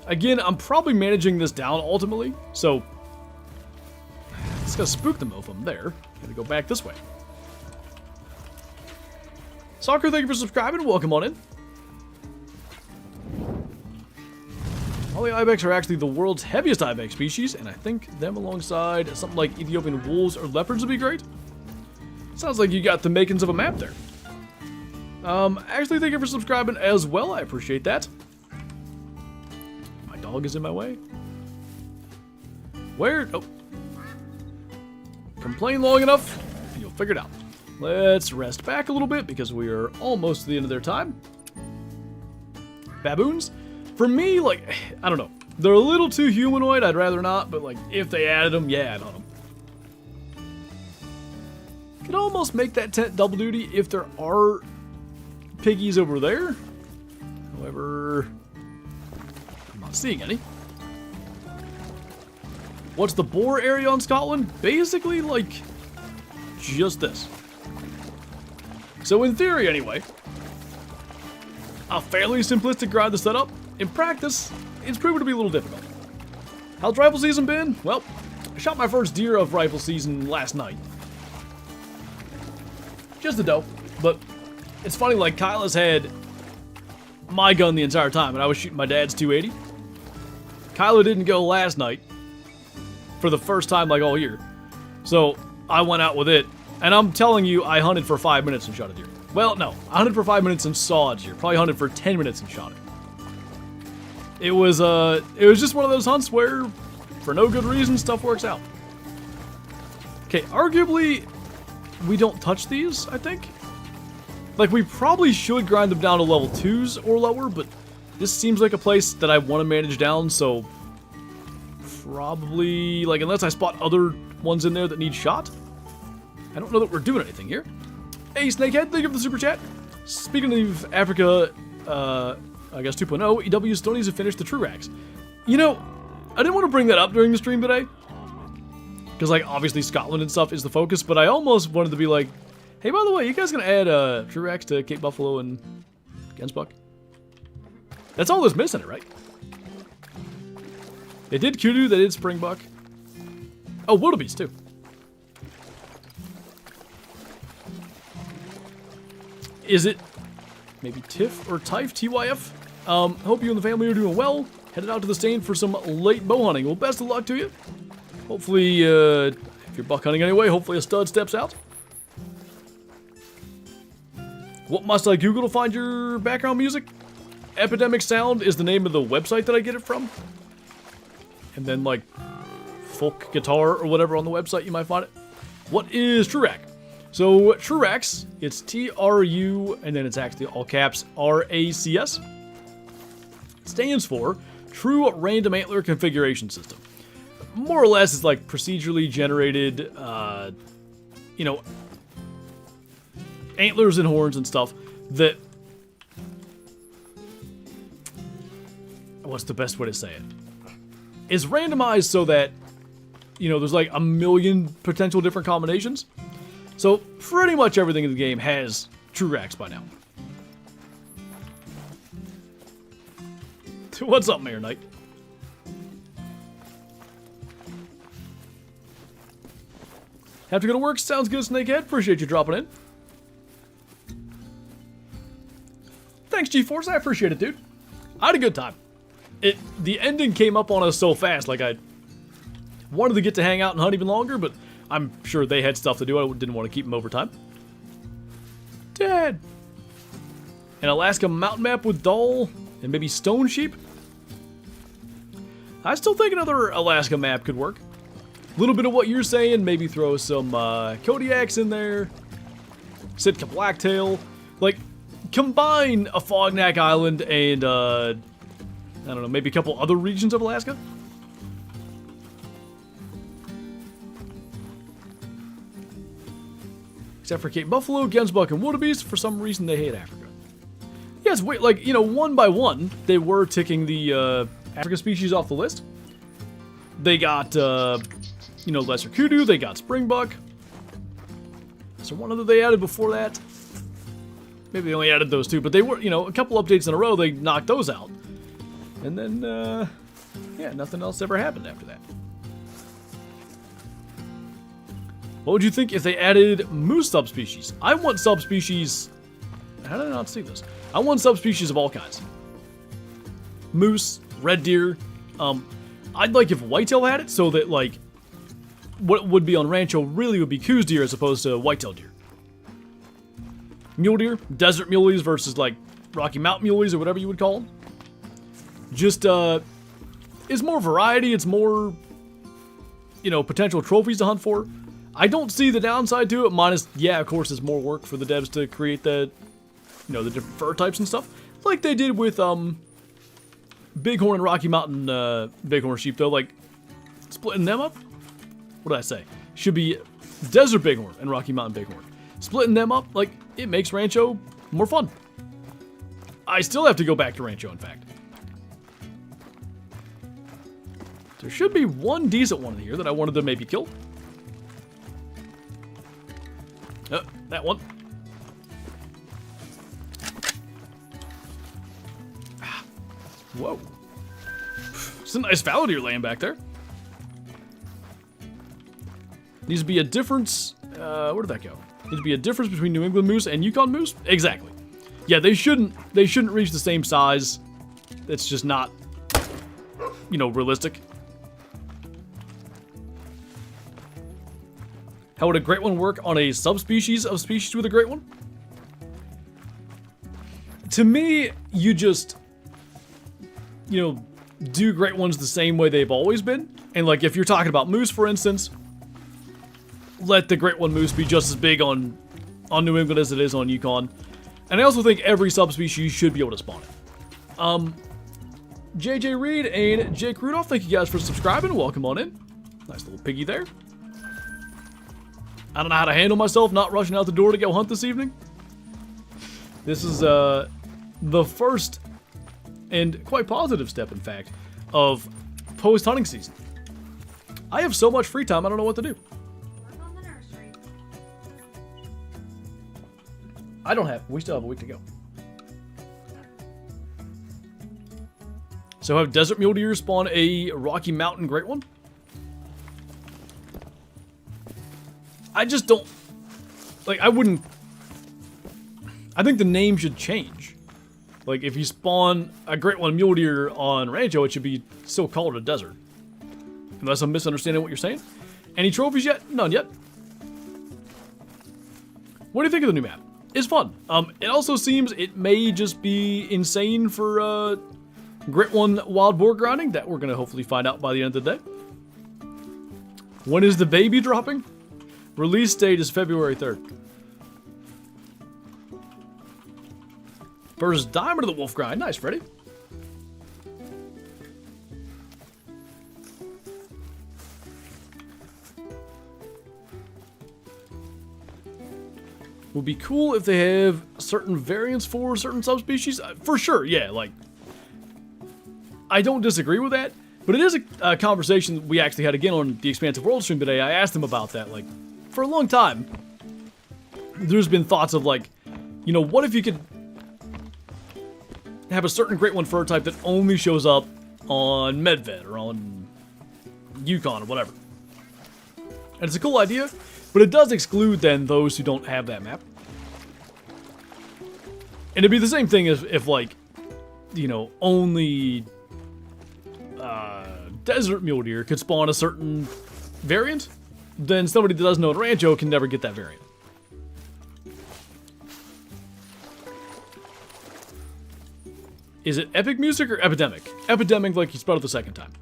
Again, I'm probably managing this down ultimately. So it's going to spook them if I'm there. Going to go back this way. Soccer, thank you for subscribing. Welcome on in. All the ibex are actually the world's heaviest ibex species, and I think them alongside something like Ethiopian wolves or leopards would be great. Sounds like you got the makings of a map there. Actually, thank you for subscribing as well. I appreciate that. My dog is in my way. Where? Oh. Complain long enough, and you'll figure it out. Let's rest back a little bit because we are almost to the end of their time. Baboons? For me, like, I don't know. They're a little too humanoid. I'd rather not, but, like, if they added them, yeah, I'd hunt them. Could almost make that tent double duty if there are piggies over there. However, I'm not seeing any. What's the boar area on Scotland? Basically, like, just this. So in theory, anyway, a fairly simplistic grind to set up. In practice, it's proven to be a little difficult. How's rifle season been? Well, I shot my first deer of rifle season last night. Just a doe. But it's funny, like, Kyla's had my gun the entire time, and I was shooting my dad's 280. Kyla didn't go last night for the first time, like, all year. So I went out with it, and I'm telling you, I hunted for 5 minutes and shot a deer. Well, no, I hunted for 5 minutes and saw a deer. Probably hunted for 10 minutes and shot it. It was just one of those hunts where, for no good reason, stuff works out. Okay, arguably, we don't touch these, I think. Like, we probably should grind them down to level 2s or lower, but this seems like a place that I want to manage down, so probably, like, unless I spot other ones in there that need shot, I don't know that we're doing anything here. Hey, Snakehead, thank you for the super chat. Speaking of Africa, I guess 2.0, EW still needs to finish the True Racks. You know, I didn't want to bring that up during the stream today, because, like, obviously Scotland and stuff is the focus, but I almost wanted to be like, hey, by the way, you guys gonna add True Racks to Cape Buffalo and Gensbuck? That's all that's missing, right? They did Kudu, they did Springbuck. Oh, wildebeest too. Is it maybe TIF or TIFE, TYF? Hope you and the family are doing well. Headed out to the stand for some late bow hunting. Well, best of luck to you. Hopefully, if you're buck hunting anyway, hopefully a stud steps out. What must I Google to find your background music? Epidemic Sound is the name of the website that I get it from. And then, like, folk guitar or whatever on the website, you might find it. What is True Rack? So, True Racks, it's T-R-U, and then it's actually all caps, R-A-C-S. Stands for True Random Antler Configuration System. More or less, it's like procedurally generated, you know, antlers and horns and stuff that... What's the best way to say it? Is randomized so that, you know, there's like a million potential different combinations. So, pretty much everything in the game has True Racks by now. What's up, Mayor Knight? Have to go to work? Sounds good, Snakehead. Appreciate you dropping in. Thanks, G-Force. I appreciate it, dude. I had a good time. The ending came up on us so fast, like I wanted to get to hang out and hunt even longer, but I'm sure they had stuff to do. I didn't want to keep them overtime. Dad! An Alaska mountain map with doll and maybe stone sheep? I still think another Alaska map could work. A little bit of what you're saying, maybe throw some Kodiaks in there. Sitka Blacktail. Like, combine a Fognak Island and, I don't know, maybe a couple other regions of Alaska? Except for Cape Buffalo, Gensbuck, and wildebeest, for some reason they hate Africa. Yes, wait, like, you know, one by one, they were ticking the Africa species off the list. They got, you know, lesser kudu, they got springbuck. So one other they added before that. Maybe they only added those two, but they were, you know, a couple updates in a row, they knocked those out. And then, yeah, nothing else ever happened after that. What would you think if they added moose subspecies? I want subspecies... How did I not see this? I want subspecies of all kinds. Moose, red deer. I'd like if whitetail had it, so that, like, what would be on Rancho really would be coos deer as opposed to whitetail deer. Mule deer, desert muleys versus, like, Rocky Mountain muleys or whatever you would call them. Just, it's more variety, it's more, you know, potential trophies to hunt for. I don't see the downside to it, minus, yeah, of course, it's more work for the devs to create the, you know, the different fur types and stuff. Like they did with, Bighorn and Rocky Mountain, Bighorn sheep, though, like, splitting them up? What did I say? Should be Desert Bighorn and Rocky Mountain Bighorn. Splitting them up, like, it makes Rancho more fun. I still have to go back to Rancho, in fact. There should be one decent one in here that I wanted to maybe kill. That one. Whoa. It's a nice fallow deer laying back there. Needs to be a difference. Where did that go? Needs to be a difference between New England moose and Yukon moose? Exactly. Yeah, they shouldn't reach the same size. It's just not, you know, realistic. How would a great one work on a subspecies of species with a great one? To me, you just, you know, do great ones the same way they've always been. And like if you're talking about moose, for instance, let the great one moose be just as big on New England as it is on Yukon. And I also think every subspecies should be able to spawn it. JJ Reed and Jake Rudolph, thank you guys for subscribing. Welcome on in. Nice little piggy there. I don't know how to handle myself not rushing out the door to go hunt this evening. This is the first and quite positive step, in fact, of post-hunting season. I have so much free time, I don't know what to do. Work on the nursery. I don't have. We still have a week to go. So have desert mule deer spawn a Rocky Mountain great one? I just don't... Like, I wouldn't... I think the name should change. Like, if you spawn a great one mule deer on Rancho, it should be still called a desert. Unless I'm misunderstanding what you're saying. Any trophies yet? None yet. What do you think of the new map? It's fun. It also seems it may just be insane for Grit 1 wild boar grinding. That we're going to hopefully find out by the end of the day. When is the baby dropping? Release date is February 3rd. Versus Diamond of the Wolf grind. Nice, Freddy. Would be cool if they have certain variants for certain subspecies. For sure, yeah, like... I don't disagree with that, but it is a conversation we actually had again on the Expansive World stream today. I asked him about that, like, for a long time. There's been thoughts of, like, you know, what if you could have a certain Great One fur type that only shows up on Medved or on Yukon or whatever. And it's a cool idea, but it does exclude then those who don't have that map. And it'd be the same thing if like, you know, only desert mule deer could spawn a certain variant, then somebody that doesn't know Rancho can never get that variant. Is it epic music or epidemic? Epidemic, like you spelled it the second time.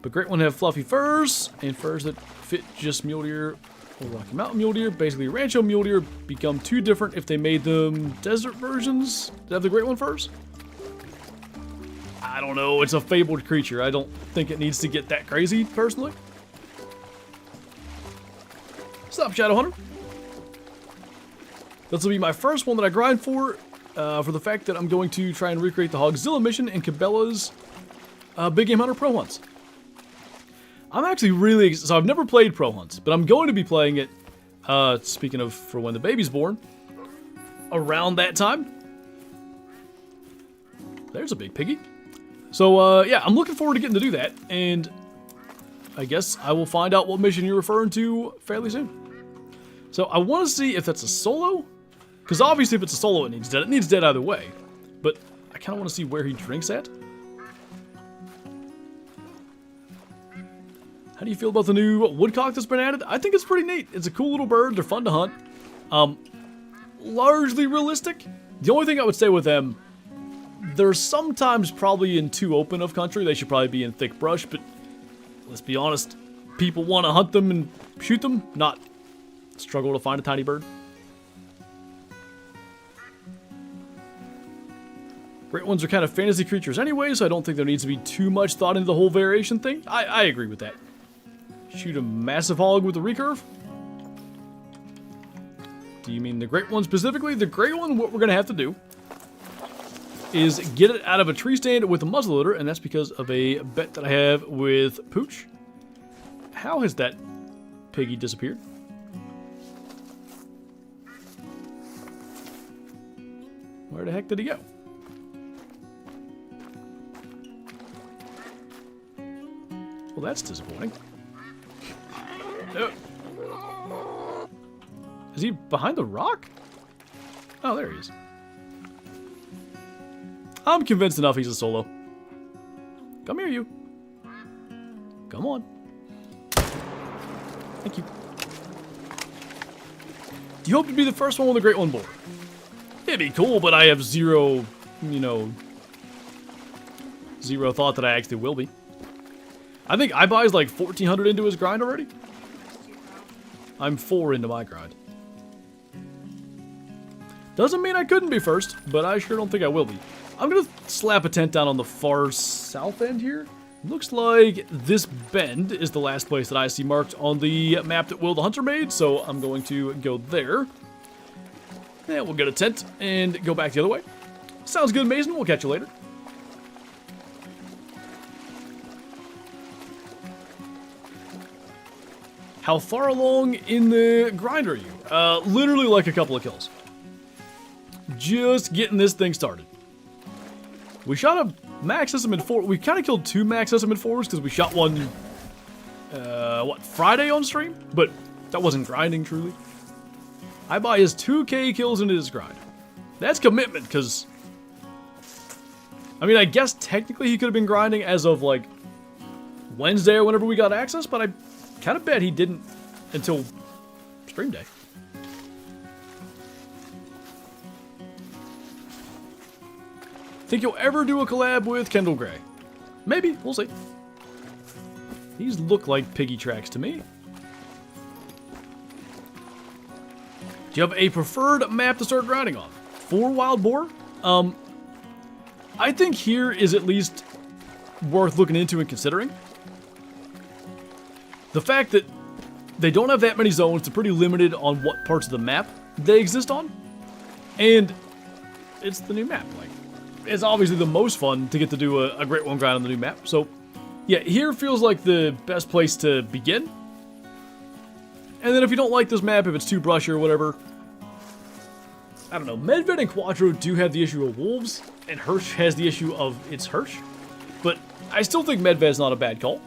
But Great One have fluffy furs, and furs that fit just mule deer or Rocky Mountain mule deer. Basically, Rancho mule deer become too different if they made them desert versions that have the Great One furs. I don't know, it's a fabled creature. I don't think it needs to get that crazy, personally. Stop, Shadowhunter. This will be my first one that I grind for the fact that I'm going to try and recreate the Hogzilla mission in Cabela's Big Game Hunter Pro Hunts. I'm actually really... So I've never played Pro Hunts, but I'm going to be playing it, speaking of for when the baby's born, around that time. There's a big piggy. So, yeah, I'm looking forward to getting to do that, and I guess I will find out what mission you're referring to fairly soon. So I want to see if that's a solo, because obviously if it's a solo it needs dead. It needs dead either way, but I kind of want to see where he drinks at. How do you feel about the new woodcock that's been added? I think it's pretty neat. It's a cool little bird. They're fun to hunt. Largely realistic. The only thing I would say with them, they're sometimes probably in too open of country. They should probably be in thick brush, but let's be honest. People want to hunt them and shoot them, not struggle to find a tiny bird. Great Ones are kind of fantasy creatures anyway, so I don't think there needs to be too much thought into the whole variation thing. I agree with that. Shoot a massive hog with a recurve? Do you mean the Great One specifically? The Great One, what we're going to have to do is get it out of a tree stand with a muzzleloader, and that's because of a bet that I have with Pooch. How has that piggy disappeared? Where the heck did he go? Well, that's disappointing. Is he behind the rock? Oh, there he is. I'm convinced enough he's a solo. Come here, you. Come on. Thank you. Do you hope to be the first one with a Great One board? It'd be cool, but I have zero, you know, zero thought that I actually will be. I think iBuy's like 1,400 into his grind already. I'm 4 into my grind. Doesn't mean I couldn't be first, but I sure don't think I will be. I'm gonna slap a tent down on the far south end here. Looks like this bend is the last place that I see marked on the map that Will the Hunter made, so I'm going to go there. And we'll get a tent and go back the other way. Sounds good, Mason. We'll catch you later. How far along in the grind are you? Literally like a couple of kills. Just getting this thing started. We shot a max estimate 4. We kind of killed 2 max estimate 4s because we shot one, Friday on stream? But that wasn't grinding, truly. iBuy is 2k kills into his grind. That's commitment, because... I mean, I guess technically he could have been grinding as of, like, Wednesday or whenever we got access, but I kind of bet he didn't until stream day. Think you'll ever do a collab with Kendall Gray? Maybe, we'll see. These look like piggy tracks to me. Do you have a preferred map to start grinding on? For Wild Boar? I think here is at least worth looking into and considering. The fact that they don't have that many zones, they're pretty limited on what parts of the map they exist on. And it's the new map, like. It's obviously the most fun to get to do a Great One grind on the new map. So, yeah, here feels like the best place to begin. And then if you don't like this map, if it's too brushy or whatever, I don't know. Medved and Quattro do have the issue of wolves, and Hirsch has the issue of it's Hirsch. But I still think Medved's not a bad call.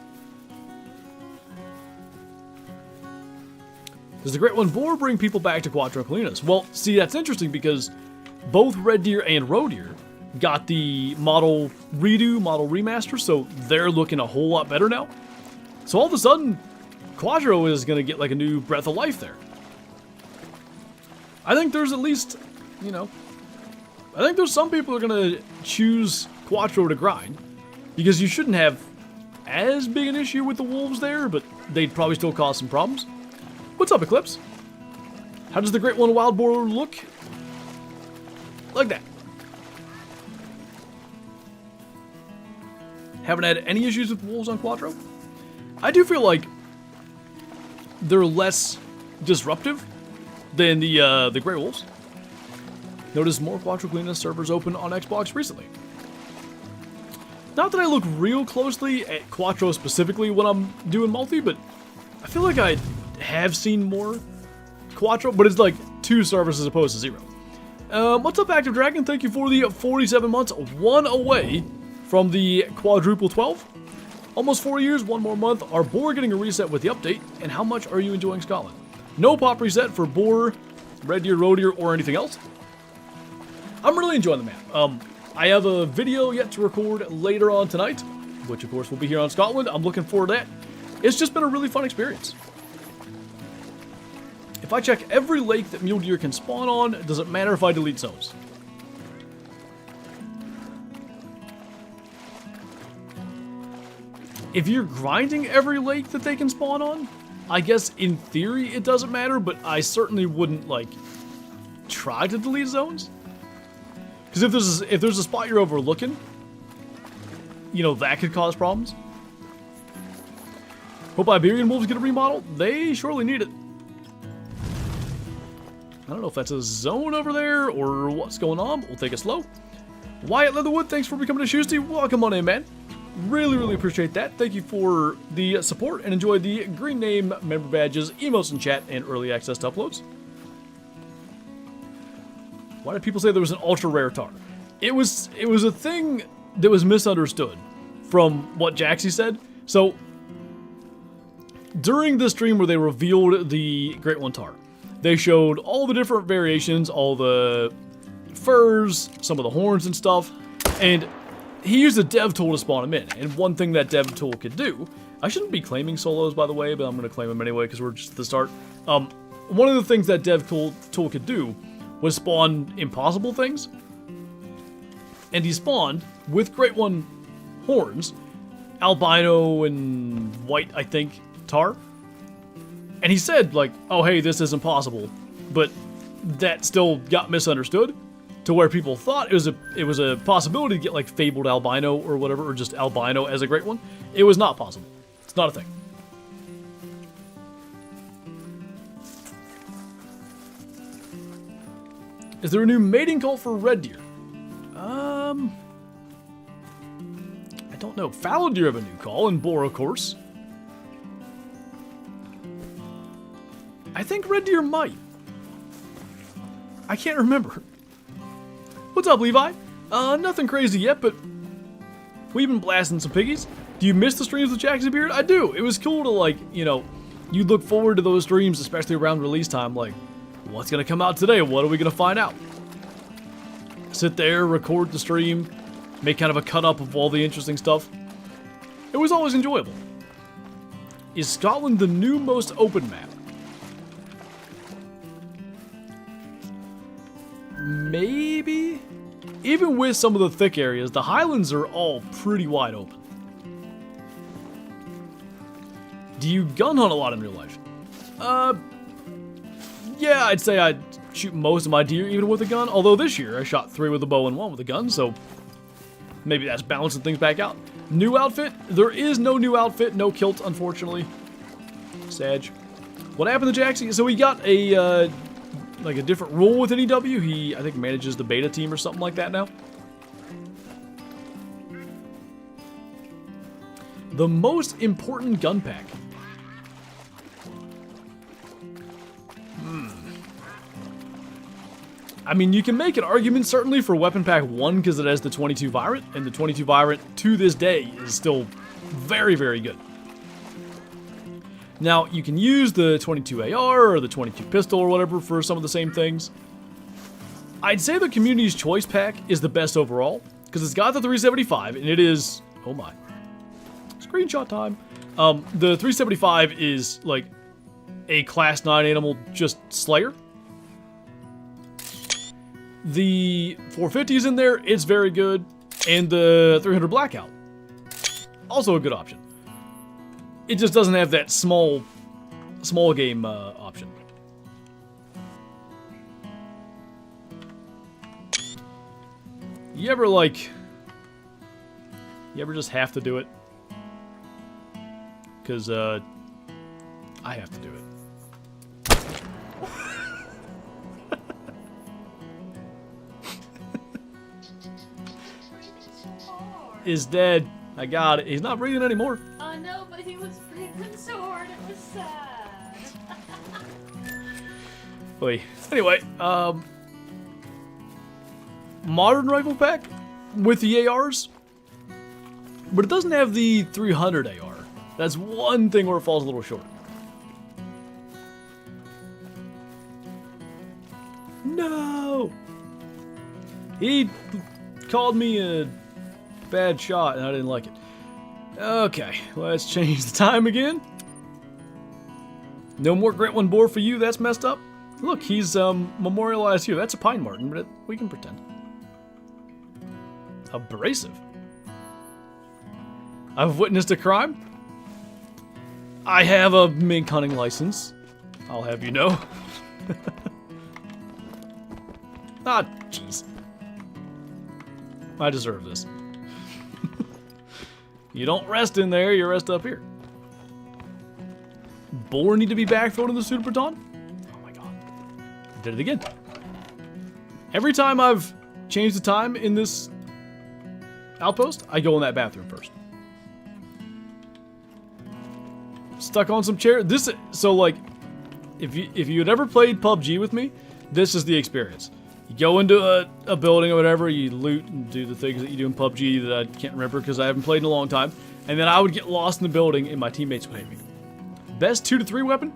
Does the Great One Boar bring people back to Quattro Colinas? Well, see, that's interesting because both Red Deer and Roe Deer got the model redo, model remaster, so they're looking a whole lot better now. So all of a sudden, Quattro is going to get like a new breath of life there. I think there's at least, you know, I think there's some people who are going to choose Quattro to grind, because you shouldn't have as big an issue with the wolves there, but they'd probably still cause some problems. What's up, Eclipse? How does the Great One Wild Boar look? Like that. Haven't had any issues with wolves on Quattro. I do feel like they're less disruptive than the Grey Wolves. Noticed more Quattro Colinas servers open on Xbox recently. Not that I look real closely at Quattro specifically when I'm doing multi, but I feel like I have seen more Quattro, but it's like 2 servers as opposed to 0. What's up, Active Dragon? Thank you for the 47 months, 1 away from the quadruple 12. Almost 4 years, 1 more month. Are Boar getting a reset with the update? And how much are you enjoying Scotland? No pop reset for Boar, Red Deer, Roe Deer, or anything else. I'm really enjoying the map. I have a video yet to record later on tonight, which of course will be here on Scotland. I'm looking forward to that. It's just been a really fun experience. If I check every lake that mule deer can spawn on, does it matter if I delete zones? If you're grinding every lake that they can spawn on, I guess in theory it doesn't matter, but I certainly wouldn't, like, try to delete zones. Because if there's a spot you're overlooking, you know, that could cause problems. Hope Iberian wolves get a remodel. They surely need it. I don't know if that's a zone over there or what's going on, but we'll take it slow. Wyatt Leatherwood, thanks for becoming a Shoesty. Welcome on in, man. Really, really appreciate that. Thank you for the support and enjoy the green name, member badges, emotes in chat, and early access to uploads. Why did people say there was an ultra rare tar? It was a thing that was misunderstood from what Jaxy said. So during the stream where they revealed the Great One tar, They showed all the different variations, all the furs, some of the horns and stuff, and he used a dev tool to spawn them in. And one thing that dev tool could do, I shouldn't be claiming solos, by the way, but I'm going to claim them anyway because we're just at the start. One of the things that dev tool could do was spawn impossible things. And he spawned, with Great One horns, albino and white, I think, tar. And he said, like, oh, hey, this isn't possible. But that still got misunderstood to where people thought it was a possibility to get, like, fabled albino or whatever, or just albino as a Great One. It was not possible. It's not a thing. Is there a new mating call for red deer? I don't know. Fallow deer have a new call, and boar, of course. I think red deer might. I can't remember. What's up, Levi? Nothing crazy yet, but we've been blasting some piggies. Do you miss the streams with JaxyBeard? I do. It was cool to, like, you know, you look forward to those streams, especially around release time, like, what's gonna come out today? What are we gonna find out? Sit there, record the stream, make kind of a cut-up of all the interesting stuff. It was always enjoyable. Is Scotland the new most open map? Maybe? Even with some of the thick areas, the Highlands are all pretty wide open. Do you gun hunt a lot in real life? Yeah, I'd say I'd shoot most of my deer even with a gun, although this year I shot 3 with a bow and 1 with a gun, so maybe that's balancing things back out. New outfit? There is no new outfit, no kilt, unfortunately. Sag. What happened to Jaxy? So he got a, like a different role within EW. He, I think, manages the beta team or something like that now. The most important gun pack. I mean, you can make an argument, certainly, for Weapon Pack 1 because it has the 22 Virant, and the 22 Virant, to this day, is still very, very good. Now, you can use the 22 AR or the 22 pistol or whatever for some of the same things. I'd say the Community's Choice Pack is the best overall, because it's got the 375, and it is... Oh my. Screenshot time. The 375 is, like, a Class 9 animal, just Slayer. The 450 is in there, it's very good, and the 300 Blackout, also a good option. It just doesn't have that small game option. You ever just have to do it? Because, I have to do it. Is dead. I got it. He's not breathing anymore. I know, but he was breathing so hard it was sad. Wait. Anyway, modern rifle pack with the ARs, but it doesn't have the 300 AR. That's one thing where it falls a little short. No! He called me a bad shot and I didn't like it. Okay, let's change the time again. No more Great One Boar for you, that's messed up. Look, he's memorialized here. That's a pine marten, but we can pretend. Abrasive. I've witnessed a crime. I have a mink hunting license. I'll have you know. Ah, jeez. I deserve this. You don't rest in there, you rest up here. Boar need to be backfilled in the Super Baton? Oh my god. Did it again. Every time I've changed the time in this outpost, I go in that bathroom first. Stuck on some chair. So like, if you had ever played PUBG with me, this is the experience. You go into a building or whatever, you loot and do the things that you do in PUBG that I can't remember because I haven't played in a long time, and then I would get lost in the building and my teammates would hate me. Best 2 to 3 weapon?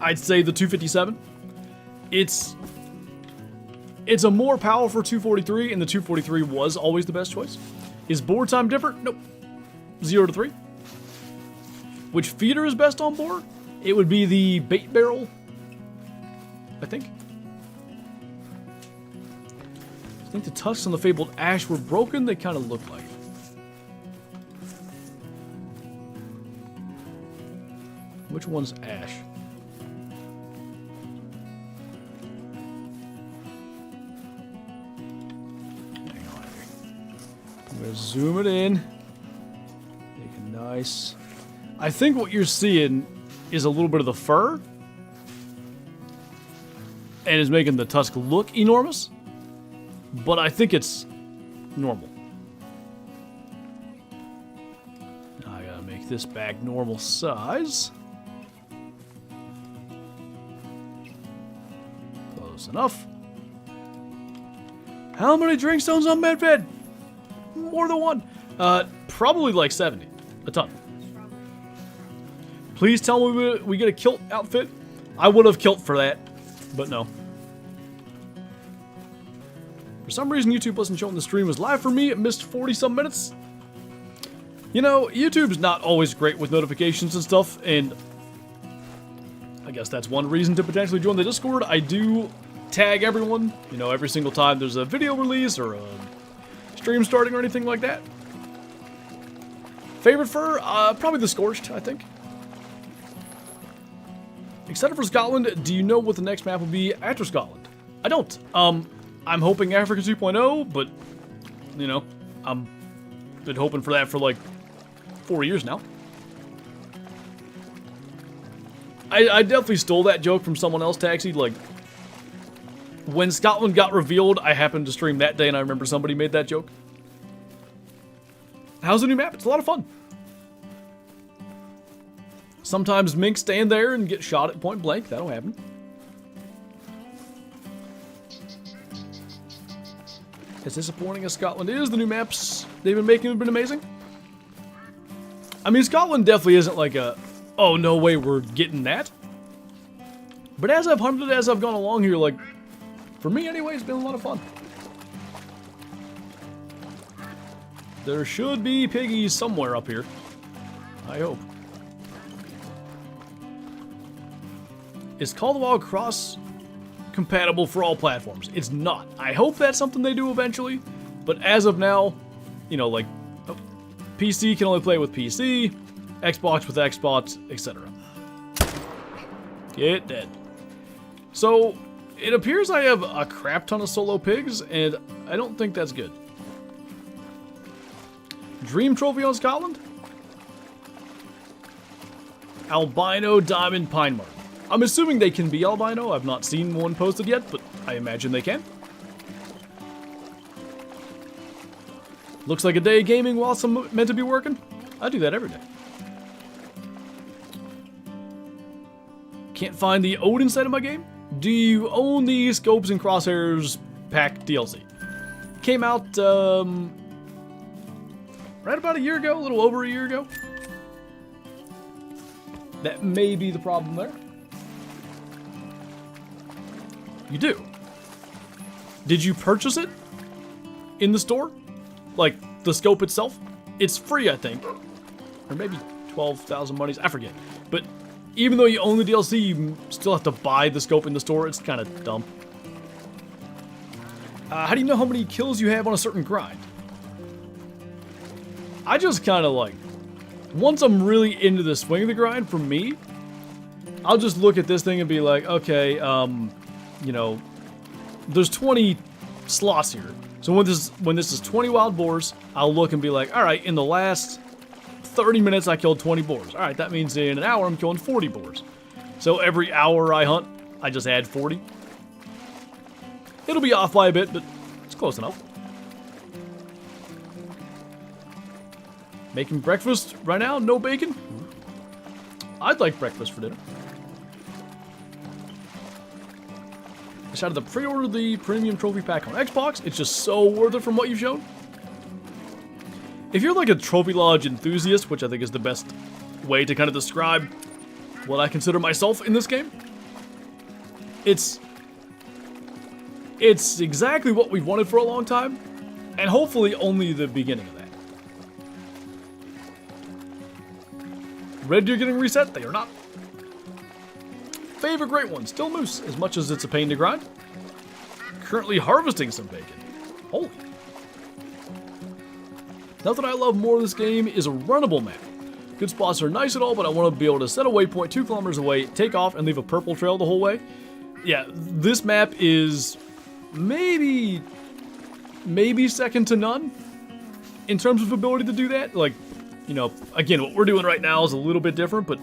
I'd say the 257. It's a more powerful 243, and the 243 was always the best choice. Is board time different? Nope. 0 to 3. Which feeder is best on board? It would be the bait barrel, I think. I think the tusks on the fabled ash were broken. They kind of look like it. Which one's ash? Hang on here. I'm gonna zoom it in. Make it nice. I think what you're seeing is a little bit of the fur, and is making the tusk look enormous, but I think it's normal. Now I gotta make this bag normal size. Close enough. How many drink stones on Medved? More than one. Probably like 70. A ton. Please tell me we get a kilt outfit. I would have kilt for that, but no. For some reason, YouTube wasn't showing the stream was live for me. It missed 40-some minutes. You know, YouTube's not always great with notifications and stuff, and I guess that's one reason to potentially join the Discord. I do tag everyone, you know, every single time there's a video release or a stream starting or anything like that. Favorite fur? Probably the Scorched, I think. Except for Scotland, do you know what the next map will be after Scotland? I don't. I'm hoping Africa 2.0, but, you know, I'm been hoping for that for like 4 years now. I definitely stole that joke from someone else, Taxi. Like, when Scotland got revealed, I happened to stream that day, and I remember somebody made that joke. How's the new map? It's a lot of fun. Sometimes minks stand there and get shot at point blank. That'll happen. As disappointing as Scotland is, the new maps they've been making have been amazing. I mean, Scotland definitely isn't like a, oh, no way we're getting that. But as I've hunted, as I've gone along here, like, for me anyway, it's been a lot of fun. There should be piggies somewhere up here. I hope. Is Call the Wild Cross compatible for all platforms? It's not. I hope that's something they do eventually, but as of now, you know, like, PC can only play with PC, Xbox with Xbox, etc. Get dead. So, it appears I have a crap ton of solo pigs, and I don't think that's good. Dream Trophy on Scotland? Albino Diamond Pine Mark. I'm assuming they can be albino. I've not seen one posted yet, but I imagine they can. Looks like a day of gaming whilst I'm meant to be working. I do that every day. Can't find the Odin side of my game? Do you own the Scopes and Crosshairs pack DLC? Came out right about a year ago, a little over a year ago. That may be the problem there. You do. Did you purchase it in the store? Like, the scope itself? It's free, I think. Or maybe 12,000 monies, I forget. But even though you own the DLC, you still have to buy the scope in the store. It's kind of dumb. How do you know how many kills you have on a certain grind? I just kind of like, once I'm really into the swing of the grind, for me, I'll just look at this thing and be like, okay, you know, there's 20 slots here. So when this is 20 wild boars, I'll look and be like, all right, in the last 30 minutes I killed 20 boars. All right, that means in an hour I'm killing 40 boars. So every hour I hunt, I just add 40. It'll be off by a bit, but it's close enough. Making breakfast right now, no bacon? I'd like breakfast for dinner. Decided to pre-order the premium trophy pack on Xbox. It's just so worth it from what you've shown. If you're like a Trophy Lodge enthusiast, which I think is the best way to kind of describe what I consider myself in this game, It's exactly what we've wanted for a long time, and hopefully only the beginning of that. Red deer getting reset? They are not. Favorite great one, still moose, as much as it's a pain to grind. Currently harvesting some bacon. Holy. Nothing I love more of this game is a runnable map. Good spots are nice and all, but I want to be able to set a waypoint 2 kilometers away, take off, and leave a purple trail the whole way. Yeah, this map is maybe second to none in terms of ability to do that. Like, you know, again, what we're doing right now is a little bit different, but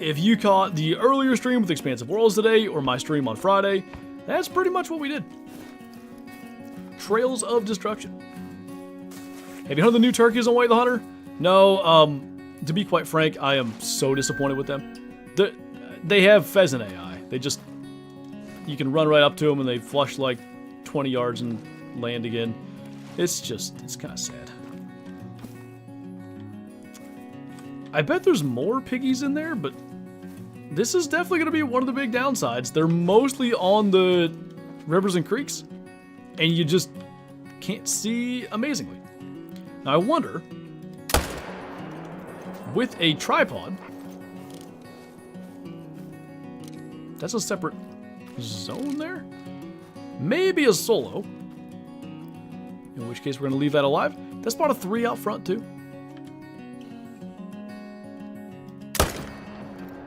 if you caught the earlier stream with Expansive Worlds today, or my stream on Friday, that's pretty much what we did. Trails of Destruction. Have you heard the new turkeys on Way the Hunter? No, to be quite frank, I am so disappointed with them. They have pheasant AI. They just, you can run right up to them and they flush like 20 yards and land again. It's kind of sad. I bet there's more piggies in there, but this is definitely going to be one of the big downsides. They're mostly on the rivers and creeks, and you just can't see amazingly. Now I wonder, with a tripod, that's a separate zone there? Maybe a solo, in which case we're going to leave that alive. That's about a 3 out front too.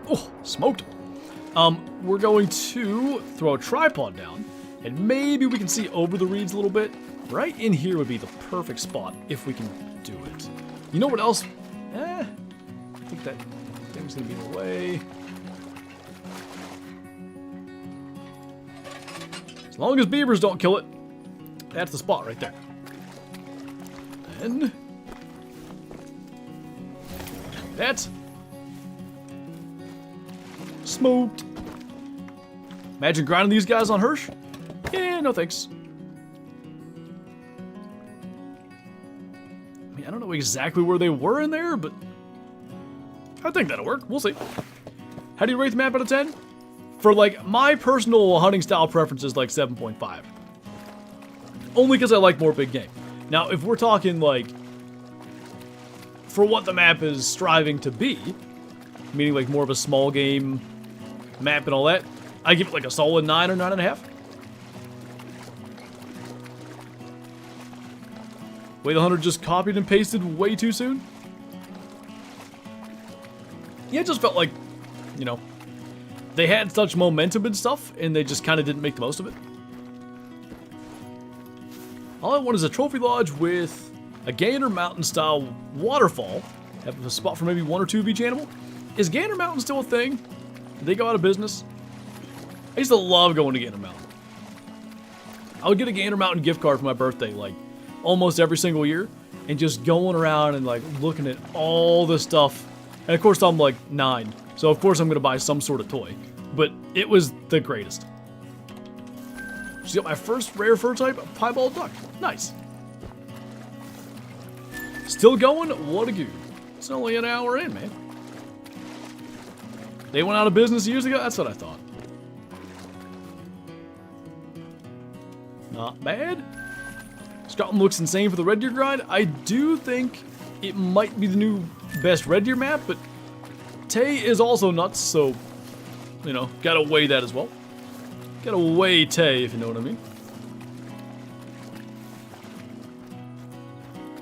Oh, smoked him. We're going to throw a tripod down, and maybe we can see over the reeds a little bit. Right in here would be the perfect spot if we can do it. You know what else? I think that thing's gonna be in the way. As long as beavers don't kill it, that's the spot right there. And that's smoked. Imagine grinding these guys on Hirsch? Yeah, no thanks. I mean, I don't know exactly where they were in there, but I think that'll work. We'll see. How do you rate the map out of 10? For like my personal hunting style preference is like 7.5. Only because I like more big game. Now, if we're talking like for what the map is striving to be, meaning like more of a small game map and all that, I give it like a solid 9 or 9.5. Way the Hunter just copied and pasted way too soon. Yeah, it just felt like, you know, they had such momentum and stuff, and they just kind of didn't make the most of it. All I want is a trophy lodge with a Gander Mountain style waterfall. Have a spot for maybe 1 or 2 of each animal. Is Gander Mountain still a thing? Did they go out of business? I used to love going to Gander Mountain. I would get a Gander Mountain gift card for my birthday, like, almost every single year, and just going around and, like, looking at all the stuff. And, of course, I'm, like, 9, so, of course, I'm going to buy some sort of toy. But it was the greatest. Just got my first rare fur type, piebald duck. Nice. Still going? What a goo. It's only an hour in, man. They went out of business years ago? That's what I thought. Not bad. Scotland looks insane for the red deer grind. I do think it might be the new best red deer map, but Tay is also nuts, so, you know, gotta weigh that as well. Gotta weigh Tay, if you know what I mean.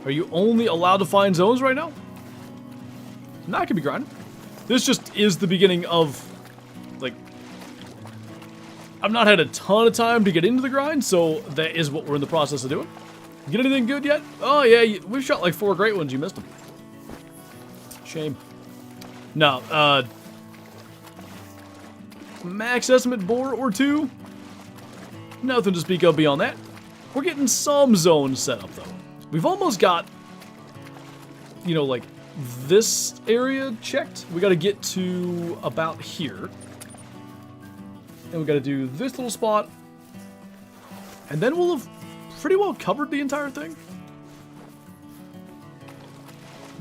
Are you only allowed to find zones right now? Nah, I could be grinding. This just is the beginning of, like, I've not had a ton of time to get into the grind, so that is what we're in the process of doing. Get anything good yet? Oh, yeah, we've shot like 4 great ones. You missed them. Shame. No, max estimate boar or 2. Nothing to speak of beyond that. We're getting some zones set up, though. We've almost got, you know, like, this area checked. We got to get to about here. And we got to do this little spot. And then we'll have pretty well covered the entire thing.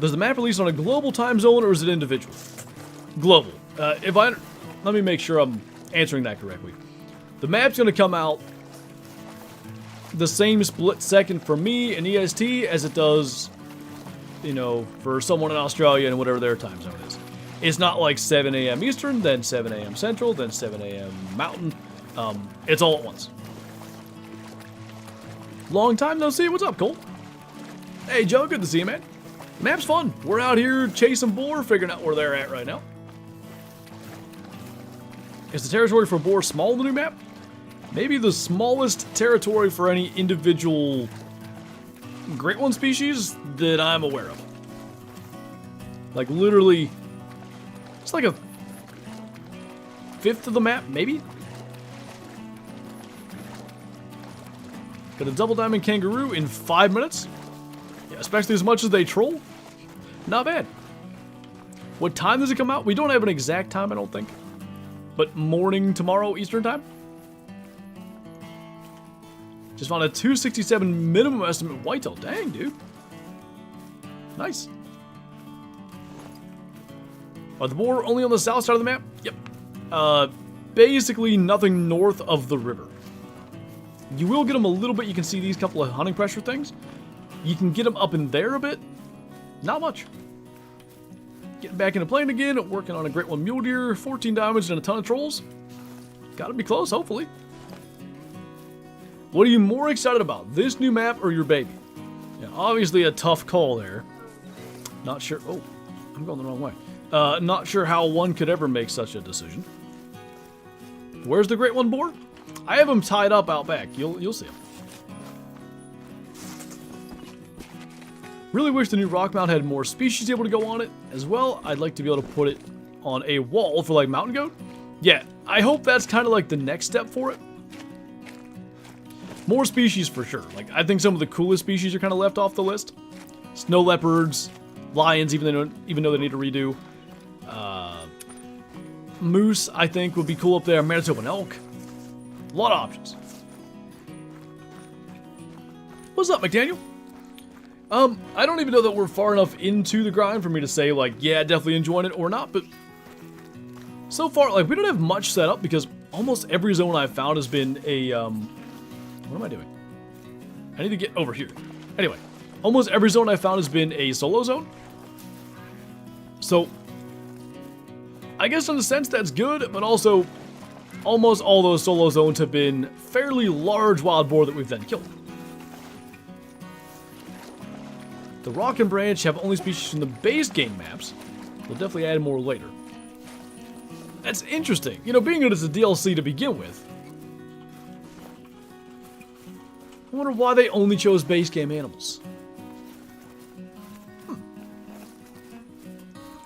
Does the map release on a global time zone or is it individual? Global. Let me make sure I'm answering that correctly. The map's going to come out the same split second for me and EST as it does, you know, for someone in Australia and whatever their time zone is. It's not like 7 a.m. Eastern, then 7 a.m. Central, then 7 a.m. Mountain. It's all at once. Long time no see. What's up, Cole? Hey, Joe. Good to see you, man. Map's fun. We're out here chasing boar, figuring out where they're at right now. Is the territory for boar small in the new map? Maybe the smallest territory for any individual Great One species that I'm aware of. Like, literally, it's like a fifth of the map, maybe? Got a double diamond kangaroo in 5 minutes. Yeah, especially as much as they troll. Not bad. What time does it come out? We don't have an exact time, I don't think. But morning tomorrow Eastern time. Just found a 267 minimum estimate whitetail. Dang, dude. Nice. Are the boar only on the south side of the map? Yep. Basically nothing north of the river. You will get them a little bit. You can see these couple of hunting pressure things. You can get them up in there a bit. Not much. Getting back into playing again. Working on a Great One mule deer. 14 diamonds and a ton of trolls. Gotta be close, hopefully. What are you more excited about? This new map or your baby? Yeah, obviously a tough call there. Not sure. Oh, I'm going the wrong way. Not sure how one could ever make such a decision. Where's the Great One boar? I have him tied up out back. You'll see him. Really wish the new rock mount had more species able to go on it. As well, I'd like to be able to put it on a wall for like mountain goat. Yeah, I hope that's kind of like the next step for it. More species for sure. Like, I think some of the coolest species are kind of left off the list. Snow leopards, lions, even though they need a redo. Moose, I think, would be cool up there. Manitoba elk. A lot of options. What's up, McDaniel? I don't even know that we're far enough into the grind for me to say, like, yeah, definitely enjoying it or not, but so far, like, we don't have much set up because almost every zone I've found has been a, what am I doing? I need to get over here. Anyway, almost every zone I've found has been a solo zone. So, I guess in a sense that's good, but also almost all those solo zones have been fairly large wild boar that we've then killed. The Rock and Branch have only species from the base game maps. We'll definitely add more later. That's interesting. You know, being that it's a DLC to begin with. I wonder why they only chose base game animals.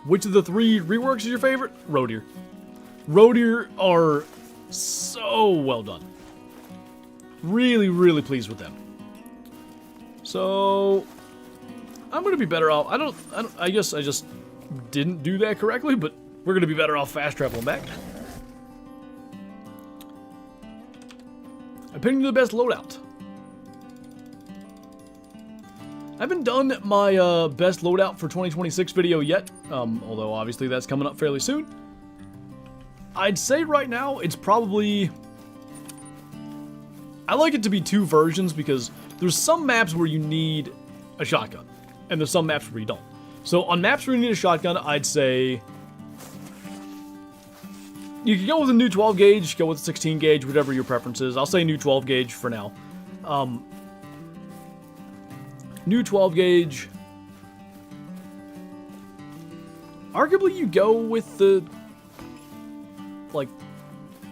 Which of the 3 reworks is your favorite? Roe deer. Roe deer are so well done. Really, really pleased with them. So, I'm going to be better off. I guess I just didn't do that correctly, but we're going to be better off fast traveling back. Opinion of the best loadout. I haven't done my best loadout for 2026 video yet, although obviously that's coming up fairly soon. I'd say right now it's probably... I like it to be 2 versions because there's some maps where you need a shotgun, and there's some maps where you don't. So on maps where you need a shotgun, I'd say... You can go with a new 12 gauge, go with a 16 gauge, whatever your preference is. I'll say new 12 gauge for now. New 12 gauge. Arguably you go with the like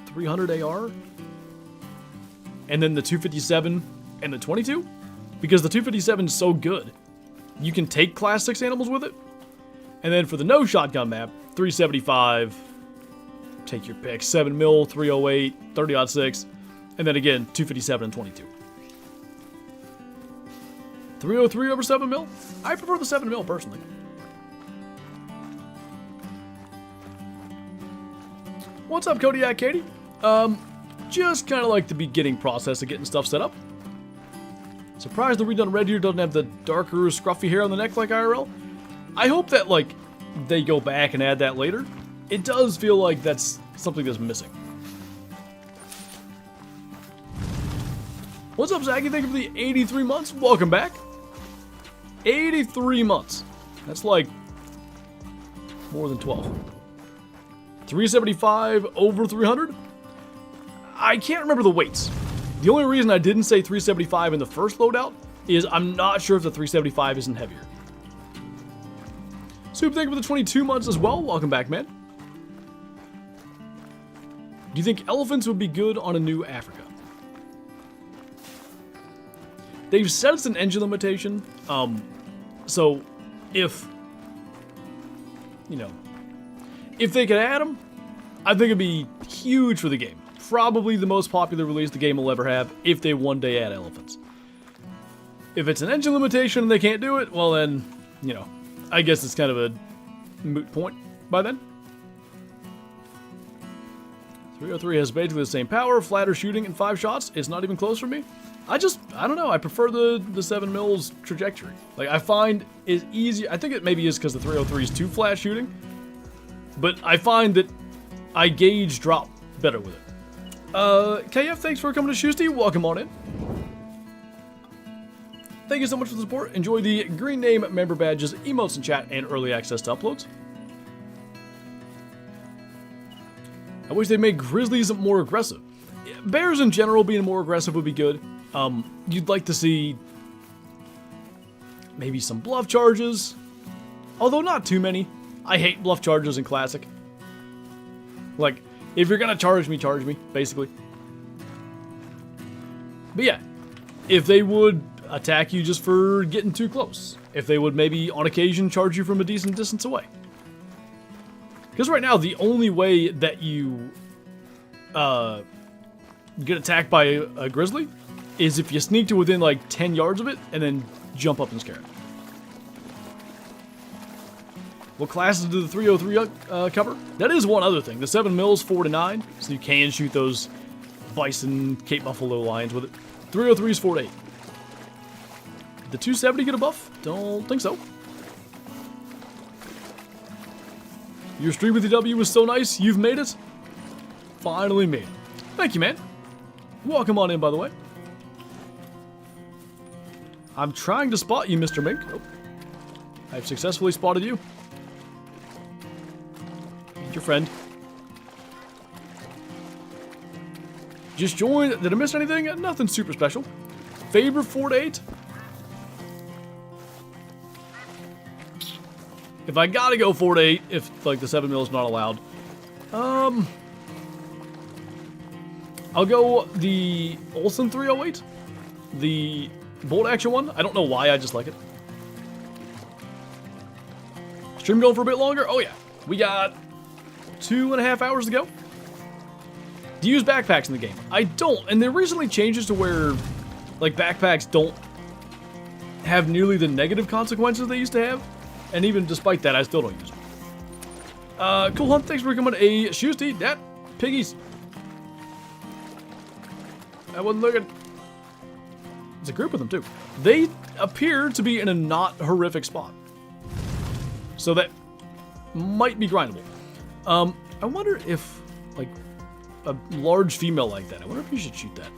300 AR and then the 257 and the 22 because the 257 is so good. You can take class 6 animals with it. And then for the no shotgun map, 375, take your pick, 7mm, 308, 30-06, and then again 257 and 22. 303 over 7mm? I prefer the 7mm personally. What's up, Kodiak Katie? Just kind of like the beginning process of getting stuff set up. Surprised the redone red deer doesn't have the darker, scruffy hair on the neck like IRL. I hope that, like, they go back and add that later. It does feel like that's something that's missing. What's up, Zachy? Thank you for the 83 months. Welcome back. 83 months. That's like more than 12. 375 over 300. I can't remember the weights. The only reason I didn't say 375 in the first loadout is I'm not sure if the 375 isn't heavier. Soup, thank you for the 22 months as well. Welcome back, man. Do you think elephants would be good on a new Africa? They've said it's an engine limitation. So if, you know, if they could add them, I think it'd be huge for the game. Probably the most popular release the game will ever have if they one day add elephants. If it's an engine limitation and they can't do it, well then, you know, I guess it's kind of a moot point by then. 303 has basically the same power, flatter shooting, and 5 shots. It's not even close for me. I don't know, I prefer the 7 mils trajectory. Like, I find it's easy. I think it maybe is because the 303 is too flat shooting, but I find that I gauge drop better with it. KF, thanks for coming to Shoosty. Welcome on in. Thank you so much for the support. Enjoy the green name member badges, emotes in chat, and early access to uploads. I wish they'd make grizzlies more aggressive. Bears in general being more aggressive would be good. You'd like to see maybe some bluff charges, although not too many. I hate bluff charges in Classic. Like, if you're gonna charge me, basically. But yeah, if they would attack you just for getting too close. If they would maybe, on occasion, charge you from a decent distance away. Because right now, the only way that you get attacked by a grizzly is if you sneak to within like 10 yards of it and then jump up and scare it. What classes do the 303 cover? That is one other thing. The 7 mils 4 to 9, so you can shoot those bison, Cape Buffalo lions with it. 303 is 4 to 8. Did the 270 get a buff? Don't think so. Your stream with the W was so nice. You've made it. Finally made it. Thank you, man. Welcome on in, by the way. I'm trying to spot you, Mr. Mink. Oh. I've successfully spotted you. Your friend. Just joined. Did I miss anything? Nothing super special. Favorite 4 to 8? If I gotta go 4 to 8, if like the 7 mil is not allowed, I'll go the Olsen 308, the bolt action one. I don't know why, I just like it. Stream going for a bit longer? Oh yeah, we got 2.5 hours to go. Do you use backpacks in the game? I don't, and there recently changes to where like backpacks don't have nearly the negative consequences they used to have. And even despite that, I still don't use them. Cool Hunt, thanks for coming a Shoosty. That piggies. I wasn't looking. It's a group of them too. They appear to be in a not horrific spot. So that might be grindable. I wonder if, like, a large female like that, I wonder if you should shoot that.